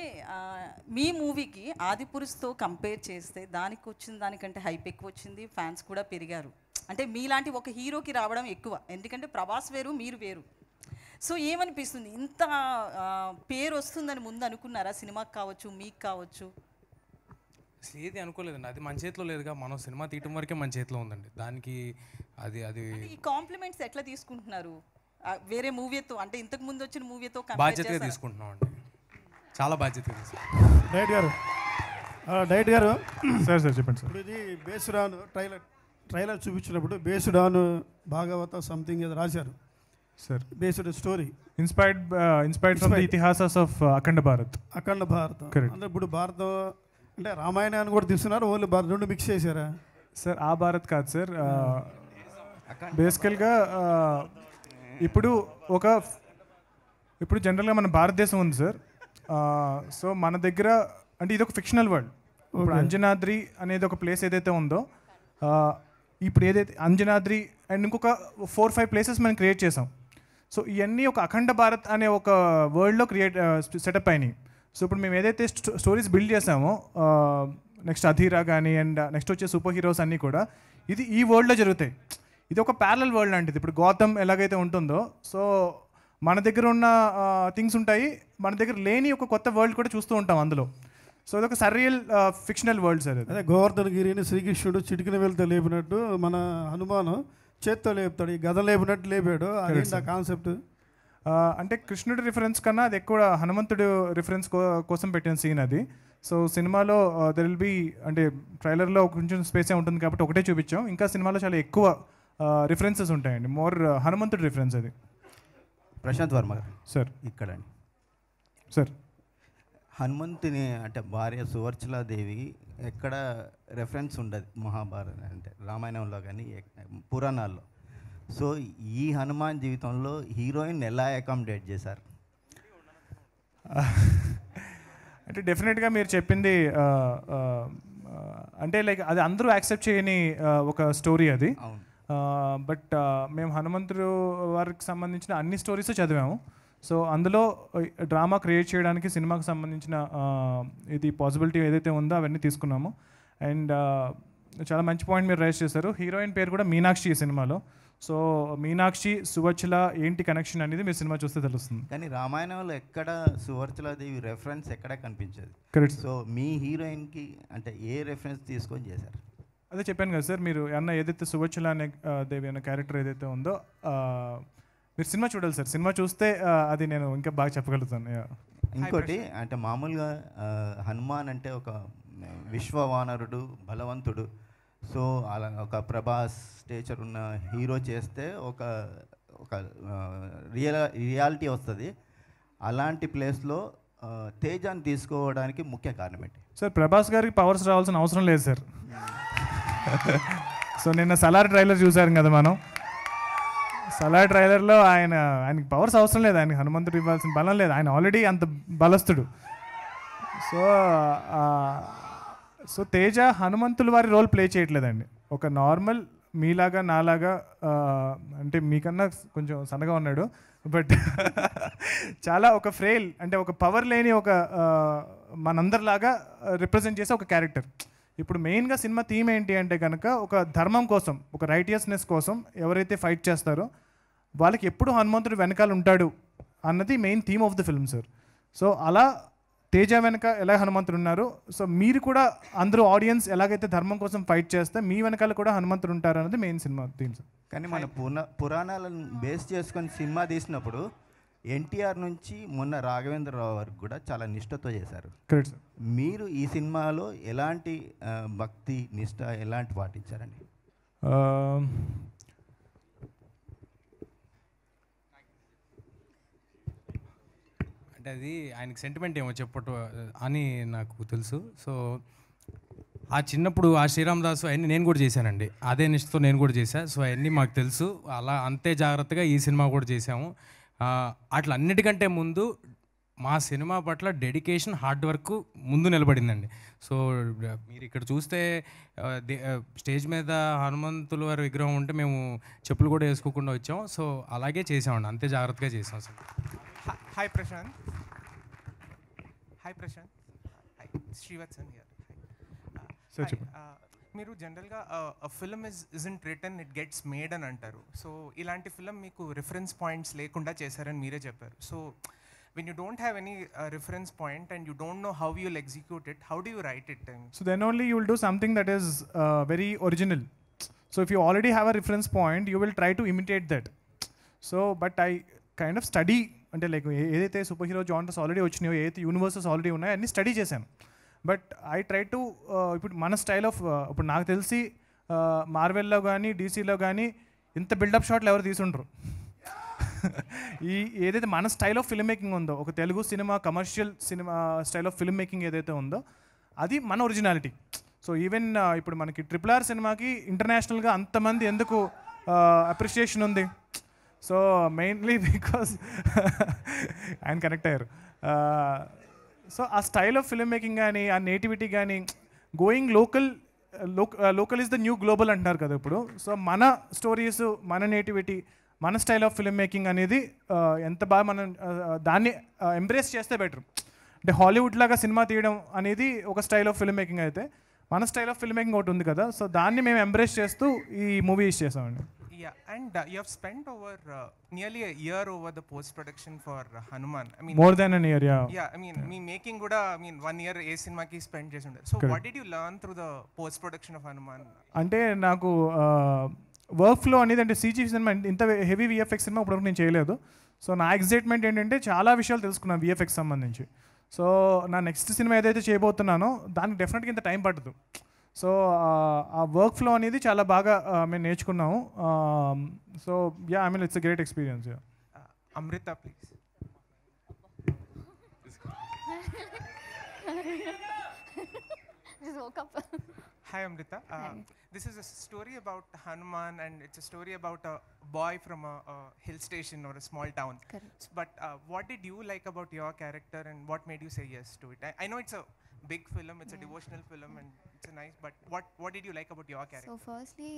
మీ మూవీకి ఆదిపురుషుతో కంపేర్ చేస్తే దానికి వచ్చిన దానికంటే హైప్ ఎక్కువ వచ్చింది, ఫ్యాన్స్ కూడా పెరిగారు. అంటే మీలాంటి ఒక హీరోకి రావడం ఎక్కువ, ఎందుకంటే ప్రభాస్ వేరు, మీరు వేరు. సో ఏమనిపిస్తుంది, ఇంత పేరు వస్తుందని ముందు అనుకున్నారా? సినిమాకి కావచ్చు, మీకు కావచ్చు? ఏది అనుకోలేదండి, అది మన చేతిలో లేదుగా. మనం సినిమా తీయటం వరకే మన చేతిలో ఉందండి. దానికి అది ఈ కాంప్లిమెంట్స్ ఎట్లా తీసుకుంటున్నారు? వేరే మూవీతో, అంటే ఇంతకు ముందు వచ్చిన మూవీతో బాధ్యతగా తీసుకుంటున్నాం అండి, చాలా బాధ్యతగా తీసుకుంటాం. డైరెక్ట్ గారు సార్ చెప్పండి సార్. ఇప్పుడు ఇది బేస్డ్ ఆన్ ట్రైలర్ చూపించినప్పుడు బేస్డ్ ఆన్ భాగవత సంథింగ్ ఏదో రాశారు. Sir based story inspired from the Itihasas of Akhanda Bharat. Akhanda భారతం Correct. అంటే ఇప్పుడు భారతం అంటే రామాయణాన్ని కూడా తీసుకున్నారు, ఓన్లీ భారత్ రెండు మిక్స్ చేశారా? సార్ ఆ భారత్ కాదు సార్, బేసికల్గా ఇప్పుడు జనరల్గా మన భారతదేశం ఉంది సార్. సో మన దగ్గర అంటే ఇది ఒక ఫిక్షనల్ వరల్డ్. ఇప్పుడు అంజనాద్రి అనేది ఒక ప్లేస్ ఏదైతే ఉందో, ఇప్పుడు ఏదైతే అంజనాద్రి అండ్ ఇంకొక 4-5 ప్లేసెస్ మనం క్రియేట్ చేసాం. సో ఇవన్నీ ఒక అఖండ భారత్ అనే ఒక వరల్డ్లో సెటప్ అయినాయి. సో ఇప్పుడు మేము ఏదైతే స్టోరీస్ బిల్డ్ చేసామో, నెక్స్ట్ అధీరా కానీ అండ్ నెక్స్ట్ వచ్చే సూపర్ హీరోస్ అన్నీ కూడా ఇది ఈ వరల్డ్లో జరుగుతాయి. ఇది ఒక ప్యారలల్ వరల్డ్ లాంటిది. ఇప్పుడు గౌతమ్ ఎలాగైతే ఉంటుందో, సో మన దగ్గర ఉన్న థింగ్స్ ఉంటాయి, మన దగ్గర లేని ఒక కొత్త వరల్డ్ కూడా చూస్తూ ఉంటాం అందులో. సో అదొక సర్రియల్ ఫిక్షనల్ వరల్డ్ సార్. అదే గోవర్ధన గిరిని శ్రీకృష్ణుడు చిటికిన వెళ్తే లేపినట్టు మన హనుమాను చేత్తో లేపుతాడు, ఈ గద లేపినట్టు లేపాడు. అదేంటి ఆ కాన్సెప్ట్? అంటే కృష్ణుడి రిఫరెన్స్ కన్నా అది ఎక్కువ హనుమంతుడు రిఫరెన్స్ కోసం పెట్టిన సీన్ అది. సో సినిమాలో దెర్ విల్ బి అంటే ట్రైలర్లో కొంచెం స్పేసే ఉంటుంది కాబట్టి ఒకటే చూపించాం. ఇంకా సినిమాలో చాలా ఎక్కువ రిఫరెన్సెస్ ఉంటాయండి, మోర్ హనుమంతుడి రిఫరెన్స్ అది. ప్రశాంత్ వర్మ గారు సార్ ఇక్కడండి సార్, హనుమంతుని అంటే భార్య సువర్చలాదేవి ఎక్కడ రెఫరెన్స్ ఉండదు మహాభారత అంటే రామాయణంలో కానీ పురాణాల్లో. సో ఈ హనుమాన్ జీవితంలో హీరోయిన్ ఎలా అకామిడేట్ చేశారు? అంటే డెఫినెట్గా మీరు చెప్పింది అంటే లైక్ అది అందరూ యాక్సెప్ట్ చేయని ఒక స్టోరీ అది. బట్ మేము హనుమంతుడు వారికి సంబంధించిన అన్ని స్టోరీస్ చదివాము. సో అందులో డ్రామా క్రియేట్ చేయడానికి సినిమాకి సంబంధించిన ఇది పాసిబిలిటీ ఏదైతే ఉందో అవన్నీ తీసుకున్నాము. అండ్ చాలా మంచి పాయింట్ మీరు రైజ్ చేశారు. హీరోయిన్ పేరు కూడా మీనాక్షి ఈ సినిమాలో. సో మీనాక్షి సువర్చల ఏంటి కనెక్షన్ అనేది మీరు సినిమా చూస్తే తెలుస్తుంది. కానీ రామాయణంలో ఎక్కడ సువర్చలాదేవి రెఫరెన్స్ ఎక్కడ కనిపించదు. కరెక్ట్. సో మీ హీరోయిన్కి అంటే ఏ రెఫరెన్స్ తీసుకొని చేశారు? అదే చెప్పాను కదా సార్, మీరు అన్న ఏదైతే సువర్చల అనే దేవి అనే క్యారెక్టర్ ఏదైతే ఉందో మీరు సినిమా చూడాలి సార్. సినిమా చూస్తే అది నేను ఇంకా బాగా చెప్పగలుగుతాను. ఇంకోటి అంటే మామూలుగా హనుమాన్ అంటే ఒక విశ్వవానరుడు, బలవంతుడు. సో అలా ఒక ప్రభాస్ స్టేచర్ ఉన్న హీరో చేస్తే ఒక ఒక రియాలిటీ వస్తుంది. అలాంటి ప్లేస్లో తేజాన్ని తీసుకోవడానికి ముఖ్య కారణం ఏంటి? సార్ ప్రభాస్ గారికి పవర్స్ రావాల్సిన అవసరం లేదు సార్. సో నిన్న సలార్ ట్రైలర్ చూసారు కదా మనం. సలార్ ట్రైలర్లో ఆయనకి పవర్స్ అవసరం లేదు, ఆయనకి హనుమంతుడు ఇవ్వాల్సిన బలం లేదు, ఆయన ఆల్రెడీ అంత బలస్తుడు. సో తేజ హనుమంతుల వారి రోల్ ప్లే చేయట్లేదండి. ఒక నార్మల్ మీలాగా నాలాగా అంటే మీకన్నా కొంచెం సన్నగా ఉన్నాడు, బట్ చాలా ఒక ఫ్రేల్ అంటే ఒక పవర్ లేని ఒక మనందరిలాగా రిప్రజెంట్ చేసే ఒక క్యారెక్టర్. ఇప్పుడు మెయిన్గా సినిమా థీమ్ ఏంటి అంటే కనుక ఒక ధర్మం కోసం, ఒక రైటియస్నెస్ కోసం ఎవరైతే ఫైట్ చేస్తారో వాళ్ళకి ఎప్పుడు హనుమంతుడు వెనకాల ఉంటాడు అన్నది main theme of the film sir. So అలా తేజ వెనక ఎలా హనుమంతుడు ఉన్నారు, సో మీరు కూడా అందరూ ఆడియన్స్ ఎలాగైతే ధర్మం కోసం ఫైట్ చేస్తే మీ వెనకాల కూడా హనుమంతుడు ఉంటారు అన్నది మెయిన్ సినిమా థీమ్ సార్. కానీ మన పురాణాలను బేస్ చేసుకొని సినిమా తీసినప్పుడు ఎన్టీఆర్ నుంచి మొన్న రాఘవేంద్రరావు వరకు కూడా చాలా నిష్ఠతో చేశారు. Correct sir. మీరు ఈ సినిమాలో ఎలాంటి భక్తి నిష్ఠ ఎలాంటి పాటించారండి? అంటే అది ఆయనకి సెంటిమెంట్ ఏమో చెప్పట్టు అని నాకు తెలుసు. సో ఆ చిన్నప్పుడు ఆ శ్రీరామదాసు అవన్నీ నేను కూడా చేశానండి, అదే నిష్ఠతో నేను కూడా చేశాను. సో అవన్నీ మాకు తెలుసు. అలా అంతే జాగ్రత్తగా ఈ సినిమా కూడా చేశాము. అట్లా అన్నిటికంటే ముందు మా సినిమా పట్ల డెడికేషన్, హార్డ్ వర్క్ ముందు నిలబడిందండి. సో మీరు ఇక్కడ చూస్తే స్టేజ్ మీద హనుమంతుల వారి విగ్రహం ఉంటే మేము చెప్పులు కూడా వేసుకోకుండా వచ్చాం. సో అలాగే చేసామండి, అంతే జాగ్రత్తగా చేసాం sir. Hi Prashanth. Hi Prashanth. Hi Srivatsan here. మీరు జనరల్గా film isn't written, it gets made అని అంటారు. సో ఇలాంటి ఫిల్మ్ మీకు రిఫరెన్స్ పాయింట్స్ లేకుండా చేశారని మీరే చెప్పారు. So when you don't have any reference point and you don't know how you'll execute it, how do you write it then? So then only you will do something that is very original. So if you already have a reference point, you will try to imitate that. So but I kind of study అంటే like ఏదైతే super hero genres already వచ్చినాయో, ఏదైతే universes already ఉన్నాయో అన్నీ study చేశాను. But I try to ఇప్పుడు మన style of ఇప్పుడు నాకు తెలిసి మార్వెల్లో కానీ డీసీలో కానీ ఇంత బిల్డప్ షాట్లు ఎవరు తీసుండ్రు. ఈ ఏదైతే మన స్టైల్ ఆఫ్ ఫిల్మ్ మేకింగ్ ఉందో, ఒక Telugu cinema commercial cinema style of film making ఏదైతే ఉందో అది మన ఒరిజినాలిటీ. సో ఈవెన్ ఇప్పుడు మనకి RRR సినిమాకి ఇంటర్నేషనల్గా అంతమంది ఎందుకు అప్రిషియేషన్ ఉంది? సో మెయిన్లీ బికాస్ ఆయన కనెక్ట్ అయ్యారు. సో ఆ స్టైల్ ఆఫ్ ఫిల్మ్ మేకింగ్ కానీ, ఆ నేటివిటీ కానీ, going local is the new global అంటున్నారు కదా ఇప్పుడు. సో మన స్టోరీస్, మన నేటివిటీ, మన స్టైల్ ఆఫ్ ఫిల్మ్ మేకింగ్ అనేది ఎంత బాగా మనం దాన్ని ఎంబ్రేస్ చేస్తే బెటర్. అంటే హాలీవుడ్ లాగా సినిమా తీయడం అనేది ఒక స్టైల్ ఆఫ్ ఫిల్మ్ మేకింగ్ అయితే, మన స్టైల్ ఆఫ్ ఫిల్మ్ మేకింగ్ ఒకటి ఉంది కదా, సో దాన్ని మేము ఎంబ్రేస్ చేస్తూ ఈ మూవీస్ చేసామండి. Yeah, and you have spent over nearly a year over the post-production for Hanuman. I mean, More than a year, yeah. Yeah, I mean, me making kuda, I mean, 1 year a cinema ki spend chesundar. So, Correct. what did you learn through the post-production of Hanuman? అంటే నాకు work flow అనేది, అంటే CG cinema ఇంత heavy VFX cinema ఇప్పటివరకు నేను చేయలేదు. So నా excitement ఏంటంటే చాలా విషయాలు తెలుసుకున్నాను VFX సంబంధించి. సో నా నెక్స్ట్ సినిమా ఏదైతే చేయబోతున్నానో దానికి డెఫినెట్గా ఇంత టైం పట్టదు. సో ఆ వర్క్ ఫ్లో అనేది చాలా బాగా మేము నేర్చుకున్నాము. So yeah, I mean it's a great experience. Amrita, please. Just woke up. Hi, Amrita. This is a story about Hanuman, and it's a story about a boy from a hill station or a small town. Correct. But what did you like about your character, and what made you say yes to it? I know it's a big film, it's a devotional film, and it's a nice, but what did you like about your character? So firstly,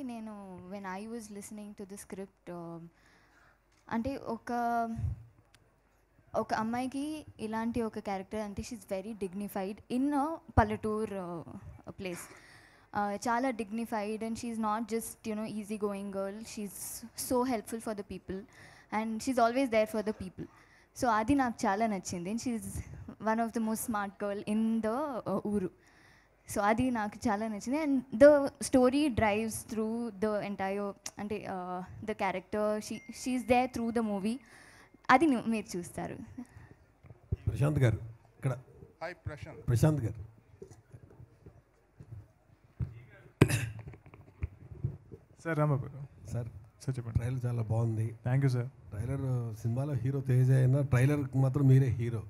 when I was listening to the script, అంటే ఒక అమ్మాయికి ఇలాంటి ఒక character అంటే she's very dignified in పల్లెటూర్ place. చాలా dignified, and she's not just easy going girl. She's so helpful for the people, and she's always there for the people. So అది నాకు చాలా నచ్చింది. And she's one of the most smart girl in the ఊరు. So అది నాకు చాలా నచ్చింది. And the story drives through the entire, అంటే the character she's there through the movie. అది మీరు చూస్తారు. ప్రశాంత్ గారు ఇక్కడ. హాయ్ ప్రశాంత్. ప్రశాంత్ గారు. సార్ రాంబాబు సార్ సార్ చెప్పండి. ట్రైలర్ చాలా బాగుంది. Thank you sir. ట్రైలర్ సినిమాలో హీరో తేజ అయినా ట్రైలర్కి మాత్రం మీరే హీరో.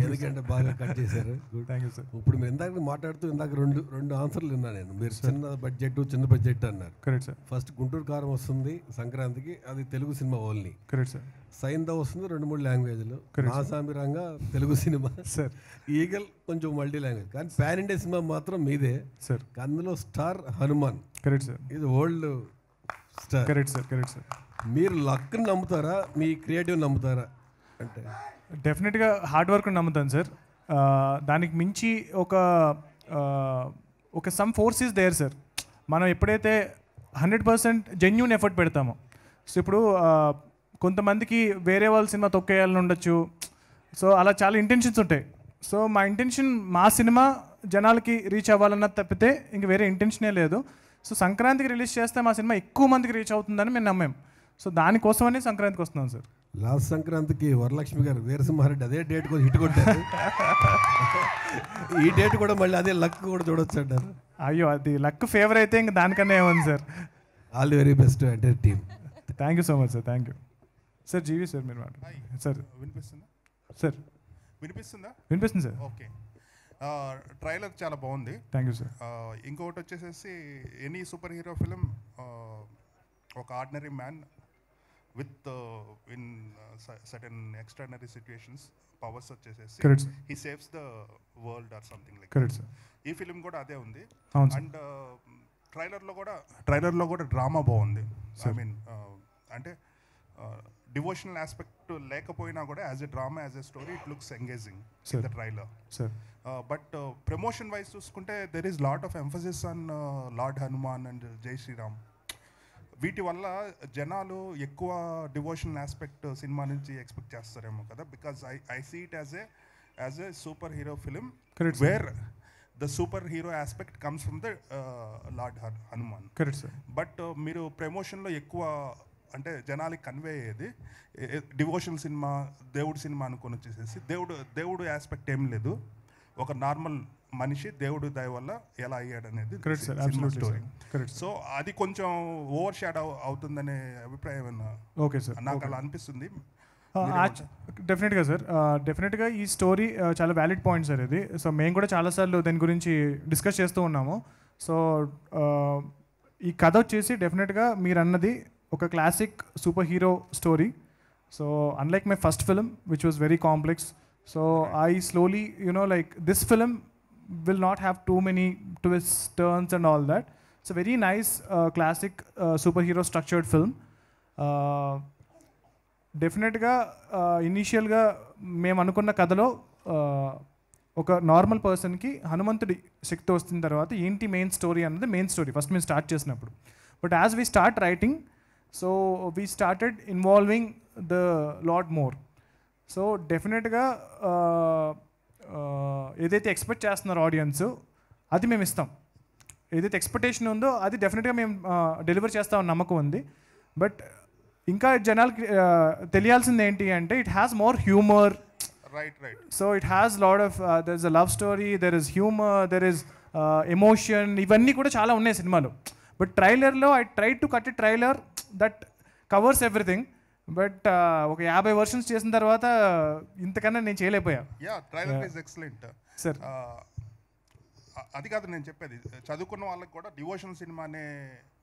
ఎందుకంటే బాగా కట్ చేశారు. Thank you sir. ఇప్పుడు మీరు ఇందాక మాట్లాడుతూ ఇందాక రెండు ఆన్సర్లు విన్నాను నేను. మీరు చిన్న బడ్జెట్ అన్నారు. Correct sir. ఫస్ట్ గుంటూరు కారం వస్తుంది సంక్రాంతికి, అది Telugu cinema only. Correct sir. Saindhav వస్తుంది 2-3 లాంగ్వేజ్లు. Naa Saami Ranga Telugu cinema sir. Eagle కొంచెం మల్టీ లాంగ్వేజ్, కానీ పాన్ ఇండియా సినిమా మాత్రం మీదే సార్. అందులో స్టార్ హనుమాన్. Correct sir. ఇది old star. Correct sir. Correct sir. మీరు లక్ని నమ్ముతారా, మీ క్రియేటివ్ నమ్ముతారా? అంటే డెఫినెట్గా హార్డ్ వర్క్ నమ్ముతాను సార్. దానికి మించి ఒక some force is there sir. మనం ఎప్పుడైతే 100% జెన్యూన్ ఎఫర్ట్ పెడతామో, సో ఇప్పుడు కొంతమందికి వేరే వాళ్ళ సినిమా తొక్కేయాలని ఉండొచ్చు. సో అలా చాలా ఇంటెన్షన్స్ ఉంటాయి. సో మా ఇంటెన్షన్ మా సినిమా జనాలకి రీచ్ అవ్వాలన్నది తప్పితే ఇంక వేరే ఇంటెన్షనే లేదు. సో సంక్రాంతికి రిలీజ్ చేస్తే మా సినిమా ఎక్కువ మందికి రీచ్ అవుతుందని మేము నమ్మాం. సో దానికోసమని సంక్రాంతికి వస్తున్నాం సార్. లాస్ట్ సంక్రాంతికి వరలక్ష్మి గారు వీరసింహారెడ్డి అదే డేట్ కోసం హిట్ కొట్టారు. ఈ డేట్ కూడా మళ్ళీ అదే లక్ కూడా చూడొచ్చు అంటారు. అయ్యో, అది లక్ ఫేవర్ అయితే ఇంక దానికన్నా ఏముంది sir. All the very best అంటే team. Thank you so much sir. Thank you sir. GV sir మీరు సార్. వినిపిస్తుందా సార్? వినిపిస్తుందా? వినిపిస్తుంది సార్. ఓకే. ట్రైలర్ చాలా బాగుంది. Thank you sir. ఇంకొకటి వచ్చేసేసి ఎనీ సూపర్ హీరో ఫిలిం ఒక ordinary man with in certain extraordinary situations powers వచ్చేసేసి he saves the world or something like. Correct sir. ఈ ఫిలిం కూడా అదే ఉంది. అవును సార్. అండ్ ట్రైలర్లో కూడా డ్రామా బాగుంది. ఐ మీన్ అంటే డివోషనల్ ఆస్పెక్ట్ లేకపోయినా కూడా as a drama, as a story it looks engaging in the trailer. But promotion wise చూసుకుంటే there is lot of emphasis on lord Hanuman and Jai Shriram. వీటి వల్ల జనాలు ఎక్కువ డివోషనల్ ఆస్పెక్ట్ సినిమా నుంచి ఎక్స్పెక్ట్ చేస్తారేమో కదా, because I see it as a super hero film where the super hero aspect comes from the lord Hanuman. Correct sir. But మీరు ప్రమోషన్లో ఎక్కువ అంటే జనాలకి కన్వే అయ్యేది డివోషనల్ సినిమా, దేవుడు సినిమా అనుకొని వచ్చేసేసి దేవుడు ఆస్పెక్ట్ ఏం లేదు. ఒక నార్మల్ మనిషి దేవుడి దయ వల్ల ఎలా అయ్యాడు అనేది Correct, sir. Absolutely, story. sir. Correct, sir. So అది కొంచెం ఓవర్ షాడో అవుతుందనే అభిప్రాయం ఏమన్నా Okay, sir. నాకు Okay. అలా అనిపిస్తుంది. డెఫినెట్గా సార్, డెఫినెట్గా ఈ స్టోరీ చాలా వ్యాలిడ్ పాయింట్ సార్ ఇది. సో మేము కూడా చాలాసార్లు దీని గురించి డిస్కస్ చేస్తూ ఉన్నాము. సో ఈ కథ వచ్చేసి డెఫినెట్గా మీరు అన్నది ఒక classic super hero story. So unlike my first film which was very complex, so I slowly like this film will not have too many twists, turns and all that. It's a very nice classic superhero structured film. డెఫినెట్గా ఇనీషియల్గా మేము అనుకున్న కథలో ఒక normal పర్సన్కి హనుమంతుడి శక్తి వస్తున్న తర్వాత ఏంటి మెయిన్ స్టోరీ అన్నది మెయిన్ స్టోరీ ఫస్ట్ మేము స్టార్ట్ చేసినప్పుడు. But as we start writing, so we started involving the lot more. So డెఫినెట్గా ఏదైతే ఎక్స్పెక్ట్ చేస్తున్నారో ఆడియన్స్ అది మేము ఇస్తాం. ఏదైతే ఎక్స్పెక్టేషన్ ఉందో అది డెఫినెట్గా మేము డెలివర్ చేస్తామని నమ్మకం ఉంది. బట్ ఇంకా జనాలకి తెలియాల్సింది ఏంటి అంటే it has more humour. Right. So it has lot of there is a love story, there is humour, there is emotion, ఇవన్నీ కూడా చాలా ఉన్నాయి సినిమాలో. బట్ ట్రైలర్లో I try to cut a trailer that covers everything. But ఒక 50 versions చేసిన తర్వాత ఇంతకన్నా నేను చేయలేకపోయా. Trailer is excellent sir. అది కాదు నేను చెప్పేది, చదువుకున్న వాళ్ళకి కూడా డివోషన్ సినిమా అనే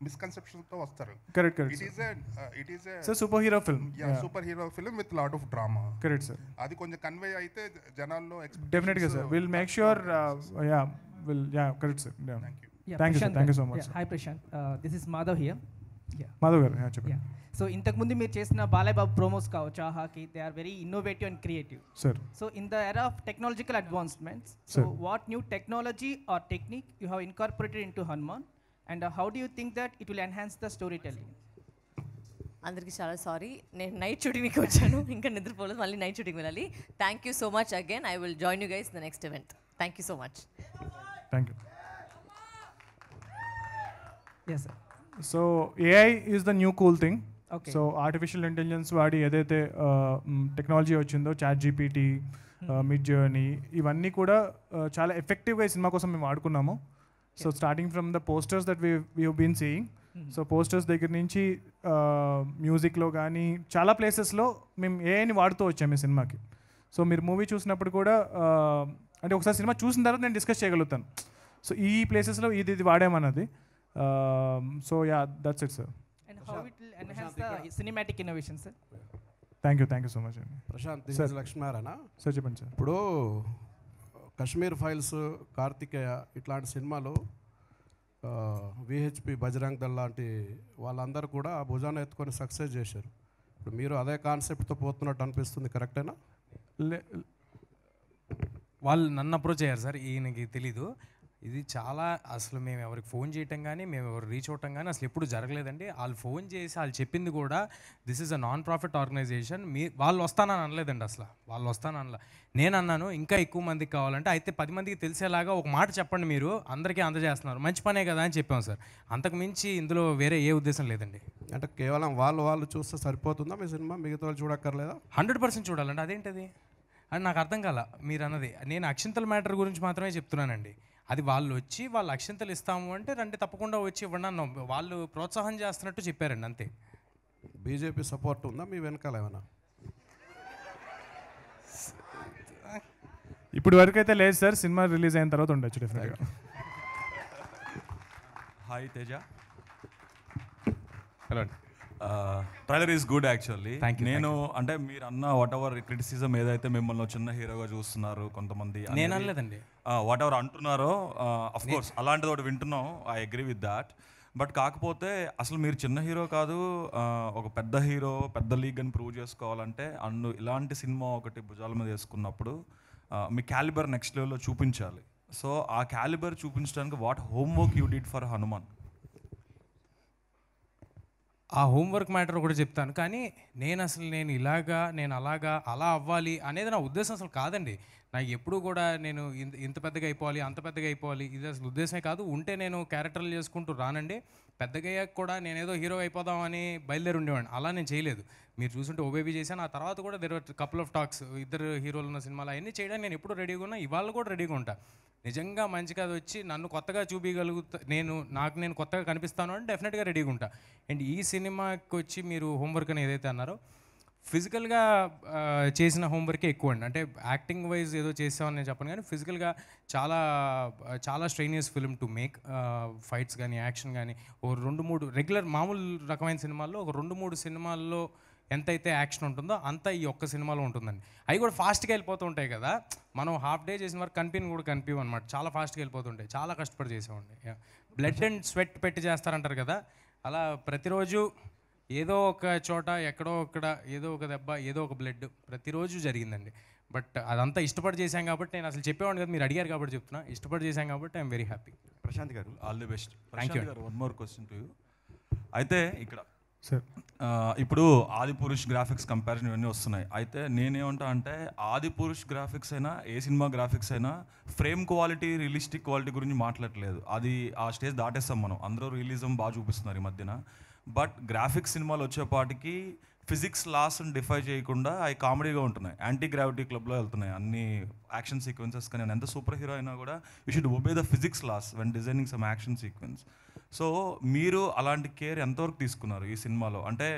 మిస్కన్సెప్షన్తో వస్తారు. Correct, it is so superhero film, superhero film with lot of drama. Correct sir. అది కొంచెం కన్వే అయితే జనాల్లో డెఫినెట్గా sir will make sure. Correct sir. Thank you sir, thank you so much. Hi Prashanth, this is Madhav here. Madhav garu చెప్పండి. So ఇంతకుముందు మీరు చేసిన Balayya Babu promos కావచ్చు, ఆహాకి, they are very innovative and creative. Sir. So in the era of technological advancements, so Sir. What new technology or technique you have incorporated in to Hanuman and how do you think that it will enhance the storytelling? అందరికీ చాలా sorry, నేను night షూటింగ్కి వచ్చాను, ఇంకా నిద్రపోలేదు, మళ్ళీ night shooting వెళ్ళాలి. Thank you so much again. I will join you guys the next event. Thank you so much. Thank you. Yes, sir. So AI is the new cool thing. Okay. So artificial intelligence వాడి ఏదైతే technology వచ్చిందో, chat GPT, mid journey, ఇవన్నీ కూడా చాలా ఎఫెక్టివ్గా ఈ cinema కోసం మేము వాడుకున్నాము. So starting from the posters that we been seeing, so posters దగ్గర నుంచి మ్యూజిక్లో కానీ చాలా ప్లేసెస్లో మేము ఏఐని వాడుతూ వచ్చాము ఈ సినిమాకి. సో మీరు మూవీ చూసినప్పుడు కూడా అంటే ఒకసారి సినిమా చూసిన తర్వాత నేను డిస్కస్ చేయగలుగుతాను, సో ఈ ప్లేసెస్లో ఇది వాడామన్నది. So that's it sir. And how it will enhance the cinematic innovation, sir? Thank you so much అండి. Prashanth, this is Lakshminarayana. Sir చెప్పండి సార్. ఇప్పుడు కశ్మీర్ ఫైల్స్, కార్తికేయ ఇట్లాంటి సినిమాలు, విహెచ్పి, బజరంగ్ దళ్ లాంటి వాళ్ళందరూ కూడా భుజాన ఎత్తుకొని సక్సెస్ చేశారు. ఇప్పుడు మీరు అదే కాన్సెప్ట్తో పోతున్నట్టు అనిపిస్తుంది, కరెక్టేనా? వాళ్ళు నన్ను అప్రోచ్ అయ్యారు సార్, ఈయనకి తెలీదు. ఇది చాలా అసలు మేము ఎవరికి ఫోన్ చేయటం కానీ మేము ఎవరు రీచ్ అవటం కానీ అసలు ఎప్పుడు జరగలేదండి. వాళ్ళు ఫోన్ చేసి వాళ్ళు చెప్పింది కూడా this is a non profit organisation, వాళ్ళు వస్తానని అనలేదండి. అసలు వాళ్ళు వస్తాననలా. నేను అన్నాను ఇంకా ఎక్కువ మందికి కావాలంటే అయితే 10 మందికి తెలిసేలాగా ఒక మాట చెప్పండి, మీరు అందరికీ అందజేస్తున్నారు, మంచి పనే కదా అని చెప్పాం సార్. అంతకు మించి ఇందులో వేరే ఏ ఉద్దేశం లేదండి. అంటే కేవలం వాళ్ళు చూస్తే సరిపోతుందా మీ సినిమా? మిగతా వాళ్ళు చూడక్కర్లేదా? 100% చూడాలండి. అదేంటది అని నాకు అర్థం కాల మీరు అన్నది. నేను అక్షింతల మ్యాటర్ గురించి మాత్రమే చెప్తున్నానండి. అది వాళ్ళు వచ్చి వాళ్ళు అక్షింతలు ఇస్తాము అంటే రండి తప్పకుండా వచ్చి ఇవ్వండి అన్నాం. వాళ్ళు ప్రోత్సాహం చేస్తున్నట్టు చెప్పారండి, అంతే. బీజేపీ సపోర్ట్ ఉందా మీ వెనకాల ఏమైనా? ఇప్పుడు వరకు అయితే లేదు సార్, సినిమా రిలీజ్ అయిన తర్వాత ఉండొచ్చు డెఫినెట్గా. Hi Teja. Hello. Trailer is good actually. నేను అంటే మీరు అన్న వాట్ ఎవర్ క్రిటిసిజం ఏదైతే మిమ్మల్ని చిన్న హీరోగా చూస్తున్నారు కొంతమంది, నేను అనలేదండి. వాట్ ఎవర్ అంటున్నారో అఫ్ కోర్స్ అలాంటిది ఒకటి వింటున్నాం, I agree with that. But కాకపోతే అసలు మీరు చిన్న హీరో కాదు, ఒక పెద్ద హీరో, పెద్ద లీగ్ అని ప్రూవ్ చేసుకోవాలంటే ఇలాంటి సినిమా ఒకటి భుజాల మీద వేసుకున్నప్పుడు మీ క్యాలిబర్ నెక్స్ట్ లెవెల్లో చూపించాలి. సో ఆ క్యాలిబర్ చూపించడానికి what homework you did for Hanuman? ఆ హోంవర్క్ మ్యాటర్ కూడా చెప్తాను. కానీ నేను ఇలాగా నేను అలాగా అలా అవ్వాలి అనేది నా ఉద్దేశం అసలు కాదండి. నాకు ఎప్పుడూ కూడా నేను ఇంత పెద్దగా అయిపోవాలి, అంత పెద్దగా అయిపోవాలి, ఇది అసలు ఉద్దేశమే కాదు. ఉంటే నేను క్యారెక్టర్లు చేసుకుంటూ రానండి. పెద్దగా అయ్యాక కూడా నేనేదో హీరో అయిపోదామని బయలుదేరి ఉండేవాడిని. అలా నేను చేయలేదు. మీరు చూసుంటే ఓ బేబీ చేశాను. ఆ తర్వాత కూడా there are couple of talks, ఇద్దరు హీరోలు ఉన్న సినిమాలు అవన్నీ చేయడానికి నేను ఎప్పుడు రెడీగా ఉన్నా, ఇవాళ కూడా రెడీగా ఉంటా. నిజంగా మంచి కథ వచ్చి నన్ను కొత్తగా చూపించగలుగుతా, నేను కొత్తగా కనిపిస్తాను అంటే డెఫినెట్గా రెడీగా ఉంటా. అండ్ ఈ సినిమాకి వచ్చి మీరు హోంవర్క్ అని ఏదైతే అన్నారో, ఫిజికల్గా చేసిన హోంవర్కే ఎక్కువ అండి. అంటే యాక్టింగ్ వైజ్ ఏదో చేసామని నేను చెప్పను, కానీ ఫిజికల్గా చాలా స్ట్రెయినియస్ ఫిల్మ్ టు మేక్. ఫైట్స్ కానీ యాక్షన్ కానీ ఓ 2-3 రెగ్యులర్ మామూలు రకమైన సినిమాల్లో ఒక 2-3 సినిమాల్లో ఎంతైతే యాక్షన్ ఉంటుందో అంత ఈ ఒక్క సినిమాలో ఉంటుందండి. అవి కూడా ఫాస్ట్గా వెళ్ళిపోతూ ఉంటాయి కదా, మనం హాఫ్ డే చేసిన వరకు కనిపించవు అనమాట. చాలా ఫాస్ట్గా వెళ్ళిపోతుంటాయి. చాలా కష్టపడి చేసామండి. బ్లడ్ అండ్ స్వెట్ పెట్టి చేస్తారంటారు కదా, అలా ప్రతిరోజు ఏదో ఒక చోట ఎక్కడో అక్కడ ఏదో ఒక దెబ్బ, ఏదో ఒక బ్లడ్ ప్రతిరోజు జరిగిందండి. బట్ అదంతా ఇష్టపడి చేశాం కాబట్టి, నేను అసలు చెప్పేవాడిని కదా, మీరు అడిగారు కాబట్టి చెప్తున్నా. ఇష్టపడి చేశాం కాబట్టి ఐఎమ్ వెరీ హ్యాపీ. ప్రశాంత్ గారు, all the best. Thank you. One more question to you. అయితే ఇక్కడ సార్ ఇప్పుడు ఆదిపురుష్ గ్రాఫిక్స్ కంపారిజన్ ఇవన్నీ వస్తున్నాయి. అయితే నేనేమంటా అంటే ఆదిపురుష్ గ్రాఫిక్స్ అయినా ఏ సినిమా గ్రాఫిక్స్ అయినా ఫ్రేమ్ క్వాలిటీ, రియలిస్టిక్ క్వాలిటీ గురించి మాట్లాడలేదు. అది ఆ స్టేజ్ దాటేస్తాం మనం. అందరూ రియలిజం బాగా చూపిస్తున్నారు ఈ మధ్యన. బట్ గ్రాఫిక్స్ సినిమాలు వచ్చేపాటికి ఫిజిక్స్ లాస్ని డిఫై చేయకుండా అవి కామెడీగా ఉంటున్నాయి. యాంటీ గ్రావిటీ క్లబ్లో వెళ్తున్నాయి అన్ని యాక్షన్ సీక్వెన్సెస్. కానీ ఎంత సూపర్ హీరో అయినా కూడా you should obey the physics laws when designing some action sequence. So మీరు అలాంటి కేర్ ఎంతవరకు తీసుకున్నారు ఈ సినిమాలో? అంటే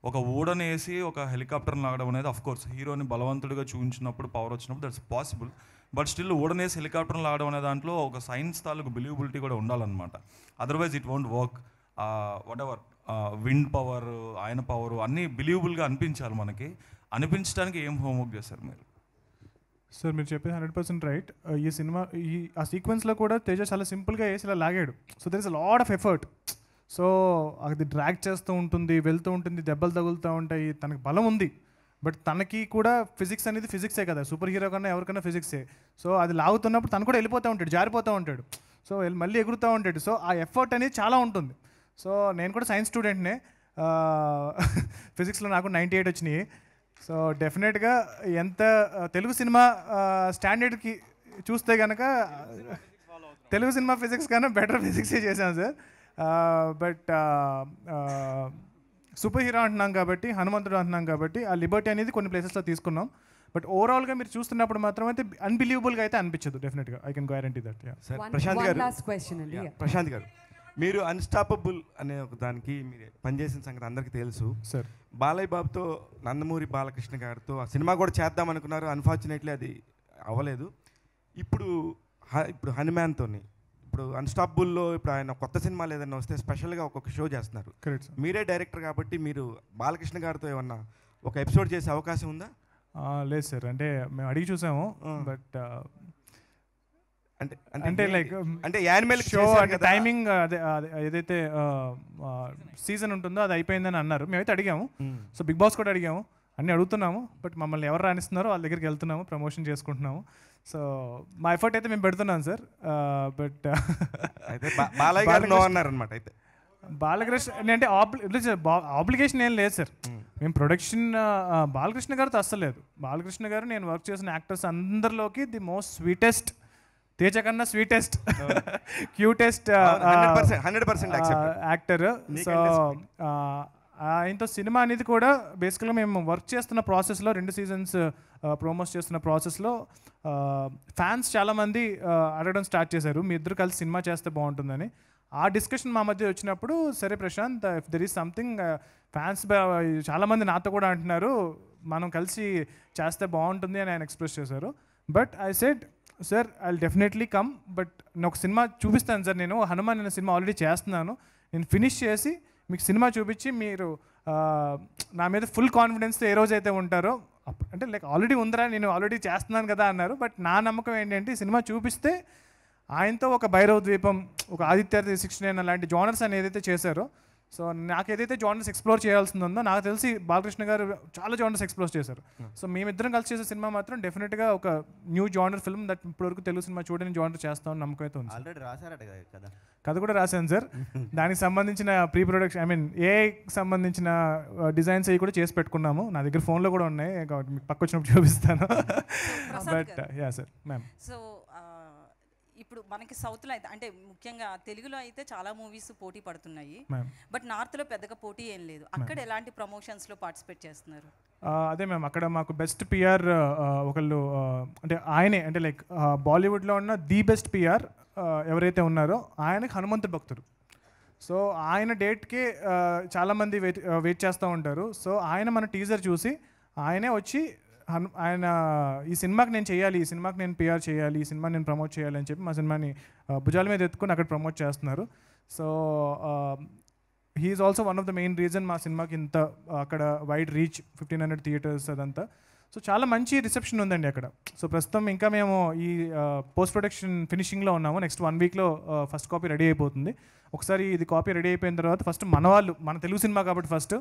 ఒక ఊడని వేసి ఒక హెలికాప్టర్ని లాగడం అనేది అఫ్కోర్స్ హీరోని బలవంతుడిగా చూపించినప్పుడు, పవర్ వచ్చినప్పుడు దట్స్ పాసిబుల్. బట్ స్టిల్ ఊడనేసి హెలికాప్టర్ని లాగడం అనే దాంట్లో ఒక సైన్స్ తాలూకు బిలీవబిలిటీ కూడా ఉండాలన్నమాట. Otherwise it won't work. What ever wind power, ఆయన పవర్ అన్నీ బిలీవబుల్గా అనిపించాలి మనకి. అనిపించడానికి ఏం హోంవర్క్ చేశారు మీరు? సార్ మీరు చెప్పేది 100% రైట్. ఈ సినిమా ఆ సీక్వెన్స్లో కూడా తేజ చాలా సింపుల్గా వేసి ఇలా లాగాడు. So there is a lot of effort. So అది డ్రాగ్ చేస్తూ ఉంటుంది, వెళ్తూ ఉంటుంది, దెబ్బలు తగులుతూ ఉంటాయి. తనకి బలం ఉంది, బట్ తనకి కూడా ఫిజిక్స్ అనేది ఫిజిక్సే కదా, సూపర్ హీరో కన్నా ఎవరికన్నా ఫిజిక్సే. సో అది లాగుతున్నప్పుడు తను కూడా వెళ్ళిపోతూ ఉంటాడు, జారిపోతూ ఉంటాడు, సో మళ్ళీ ఎగురుతూ ఉంటాడు. సో ఆ ఎఫర్ట్ అనేది చాలా ఉంటుంది. సో నేను కూడా సైన్స్ స్టూడెంట్నే. ఫిజిక్స్లో నాకు 98 వచ్చినాయి. సో డెఫినెట్గా ఎంత తెలుగు సినిమా స్టాండర్డ్కి చూస్తే కనుక తెలుగు సినిమా ఫిజిక్స్ కన్నా బెటర్ ఫిజిక్సే చేశాను సార్. బట్ సూపర్ హీరో అంటున్నాం కాబట్టి, హనుమంతుడు అంటున్నాం కాబట్టి ఆ లిబర్టీ అనేది కొన్ని ప్లేసెస్లో తీసుకున్నాం. బట్ ఓవరాల్గా మీరు చూస్తున్నప్పుడు మాత్రం అయితే అన్బిలీవబుల్గా అయితే అనిపించదు. డెఫినెట్గా I can guarantee that. Prashanth garu, మీరు అన్స్టాపబుల్ అనే ఒక దానికి మీరు పనిచేసిన సంగతి అందరికీ తెలుసు సార్. బాలయ్య బాబుతో, నందమూరి బాలకృష్ణ గారితో ఆ సినిమా కూడా చేద్దాం అనుకున్నారు. అన్ఫార్చునేట్లీ అది అవ్వలేదు. ఇప్పుడు హనుమాన్తో, ఇప్పుడు అన్స్టాపబుల్లో ఇప్పుడు ఆయన కొత్త సినిమాలు ఏదైనా వస్తే స్పెషల్గా ఒక్కొక్క షో చేస్తున్నారు. మీరే డైరెక్టర్ కాబట్టి మీరు బాలకృష్ణ గారితో ఏమన్నా ఒక ఎపిసోడ్ చేసే అవకాశం ఉందా? లేదు సార్, అంటే మేము అడిగి చూసాము. బట్ అంటే లైక్ అంటే యానిమల్ షో అంటే టైమింగ్ అదే ఏదైతే సీజన్ ఉంటుందో అది అయిపోయిందని అన్నారు. మేమైతే అడిగాము. సో బిగ్ బాస్ కూడా అడిగాము, అన్నీ అడుగుతున్నాము. బట్ మమ్మల్ని ఎవరు రాణిస్తున్నారో వాళ్ళ దగ్గరికి వెళ్తున్నాము, ప్రమోషన్ చేసుకుంటున్నాము. సో మా ఎఫర్ట్ అయితే మేము పెడుతున్నాం సార్. బట్ బాలకృష్ణ అంటే ఆబ్లిగేషన్ ఏం లేదు సార్. మేము ప్రొడక్షన్ బాలకృష్ణ గారితో అస్సలు లేదు. బాలకృష్ణ గారు నేను వర్క్ చేసిన యాక్టర్స్ అందరిలోకి ది మోస్ట్ స్వీటెస్ట్, తేజ కన్నా స్వీటెస్ట్, క్యూటెస్ట్ యాక్టర్. సో ఆయనతో సినిమా అనేది కూడా బేసికల్గా మేము వర్క్ చేస్తున్న ప్రాసెస్లో 2 సీజన్స్ ప్రోమోస్ చేస్తున్న ప్రాసెస్లో ఫ్యాన్స్ చాలామంది అడగడం స్టార్ట్ చేశారు, మీ ఇద్దరు కలిసి సినిమా చేస్తే బాగుంటుందని. ఆ డిస్కషన్ మా మధ్య వచ్చినప్పుడు, సరే Prashanth, if there is something, fans చాలామంది నాతో కూడా అంటున్నారు మనం కలిసి చేస్తే బాగుంటుంది అని ఆయన ఎక్స్ప్రెస్ చేశారు. But I said, sir I will definitely come, but నేను ఒక సినిమా చూపిస్తాను సార్. నేను హనుమాన్ అనే సినిమా ఆల్రెడీ చేస్తున్నాను, నేను ఫినిష్ చేసి మీకు సినిమా చూపించి మీరు నా మీద ఫుల్ కాన్ఫిడెన్స్తో ఏ రోజైతే ఉంటారో, అంటే లైక్ ఆల్రెడీ ఉందరా, నేను ఆల్రెడీ చేస్తున్నాను కదా అన్నారు. బట్ నా నమ్మకం ఏంటంటే సినిమా చూపిస్తే ఆయనతో ఒక భైరవ ద్వీపం, ఒక ఆదిత్య 69 అలాంటి జోనర్స్ అని ఏదైతే చేశారో, సో నాకు ఏదైతే జానర్స్ ఎక్స్ప్లోర్ చేయాల్సింది ఉందో నాకు తెలిసి బాలకృష్ణ గారు చాలా జానర్స్ ఎక్స్ప్లోర్ చేశారు. సో మేమిద్దరం కలిసి చేసే సినిమా మాత్రం డెఫినెట్గా ఒక న్యూ జానర్ ఫిల్మ్ దట్ ఇప్పటివరకు తెలుగు సినిమా చూడని జానర్ చేస్తామని నమ్మకం అయితే ఉంది. ఆల్రెడీ రాశారట కదా కథ కూడా రాశాను సార్. దానికి సంబంధించిన ప్రీ ప్రొడక్షన్ ఏఐకి సంబంధించిన డిజైన్స్ అవి కూడా చేసి పెట్టుకున్నాము. నా దగ్గర ఫోన్లో కూడా ఉన్నాయి, కాబట్టి మీకు పక్క వచ్చినప్పుడు చూపిస్తాను. But yeah sir ma'am. So ఇప్పుడు మనకి సౌత్లో అయితే అంటే ముఖ్యంగా తెలుగులో అయితే చాలా మూవీస్ పోటీ పడుతున్నాయి, బట్ నార్త్లో పెద్దగా పోటీ ఏం లేదు. అక్కడ ఎలాంటి ప్రమోషన్స్లో పార్టిసిపేట్ చేస్తున్నారు? అదే మ్యామ్, అక్కడ మాకు బెస్ట్ పిఆర్ ఒకళ్ళు అంటే ఆయనే, అంటే లైక్ బాలీవుడ్లో ఉన్న ది బెస్ట్ పిఆర్ ఎవరైతే ఉన్నారో ఆయనకి హనుమంతుడు భక్తుడు. సో ఆయన డేట్కి చాలామంది వెయిట్ చేస్తూ ఉంటారు. సో ఆయన మన టీజర్ చూసి ఆయనే వచ్చి ఆయన ఈ సినిమాకి నేను చేయాలి, ఈ సినిమాకి నేను పిఆర్ చేయాలి, ఈ సినిమా నేను ప్రమోట్ చేయాలి అని చెప్పి మా సినిమాని భుజాల మీద ఎత్తుకుని అక్కడ ప్రమోట్ చేస్తున్నారు. So he's also one of the main reason మా సినిమాకి ఇంత అక్కడ వైడ్ రీచ్ 1500 థియేటర్స్ అదంతా. సో చాలా మంచి రిసెప్షన్ ఉందండి అక్కడ. సో ప్రస్తుతం ఇంకా మేము ఈ పోస్ట్ ప్రొడక్షన్ ఫినిషింగ్లో ఉన్నాము. నెక్స్ట్ 1 వీక్లో ఫస్ట్ కాపీ రెడీ అయిపోతుంది. ఒకసారి ఇది కాపీ రెడీ అయిపోయిన తర్వాత ఫస్ట్ మన వాళ్ళు, మన తెలుగు సినిమా కాబట్టి ఫస్ట్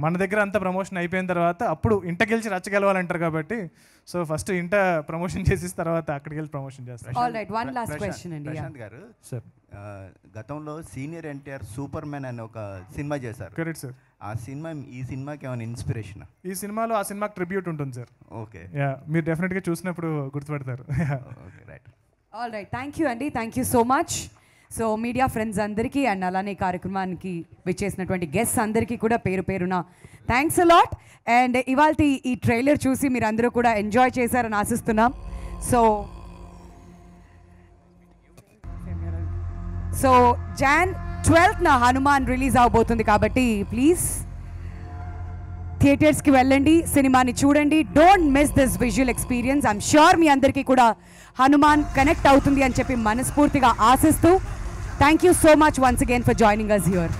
మన దగ్గర అంతా ప్రమోషన్ అయిపోయిన తర్వాత అప్పుడు ఇంట గెలిచి రచ్చగెలవాలంటారు కాబట్టి సో ఫస్ట్ ఇంట ప్రమోషన్ చేసిన తర్వాత అక్కడికి వెళ్ళి ప్రమోషన్ చేస్తారు. ప్రశాంత్ గారు సార్, గతంలో సీనియర్ ఎన్టీఆర్ సూపర్ మ్యాన్ అనే ఒక సినిమా చేశారు. Correct sir. ఆ సినిమా ఈ సినిమాకి ఏమైనా ఇన్స్పిరేషన్? ఈ సినిమాలో ఆ సినిమాకి ట్రిబ్యూట్ ఉంటుంది సార్. ఓకే, యా, మీరు డెఫినెట్గా చూసినప్పుడు గుర్తుపడతారు. Okay, right. All right, thank you అండి, thank you so much. So media friends అందరికీ అండ్ అలానే కార్యక్రమానికి విచ్చేసినటువంటి గెస్ట్స్ అందరికీ కూడా పేరు పేరున థ్యాంక్స్ అలాట్. అండ్ ఇవాళ ఈ ట్రైలర్ చూసి మీరు అందరూ కూడా ఎంజాయ్ చేశారని ఆశిస్తున్నాం. So Jan 12th Hanuman release అవబోతుంది కాబట్టి ప్లీజ్ థియేటర్స్కి వెళ్ళండి, సినిమాని చూడండి. Don't miss this visual experience. I'm sure మీ అందరికీ కూడా హనుమాన్ కనెక్ట్ అవుతుంది అని చెప్పి మనస్ఫూర్తిగా ఆశిస్తూ thank you so much once again for joining us here.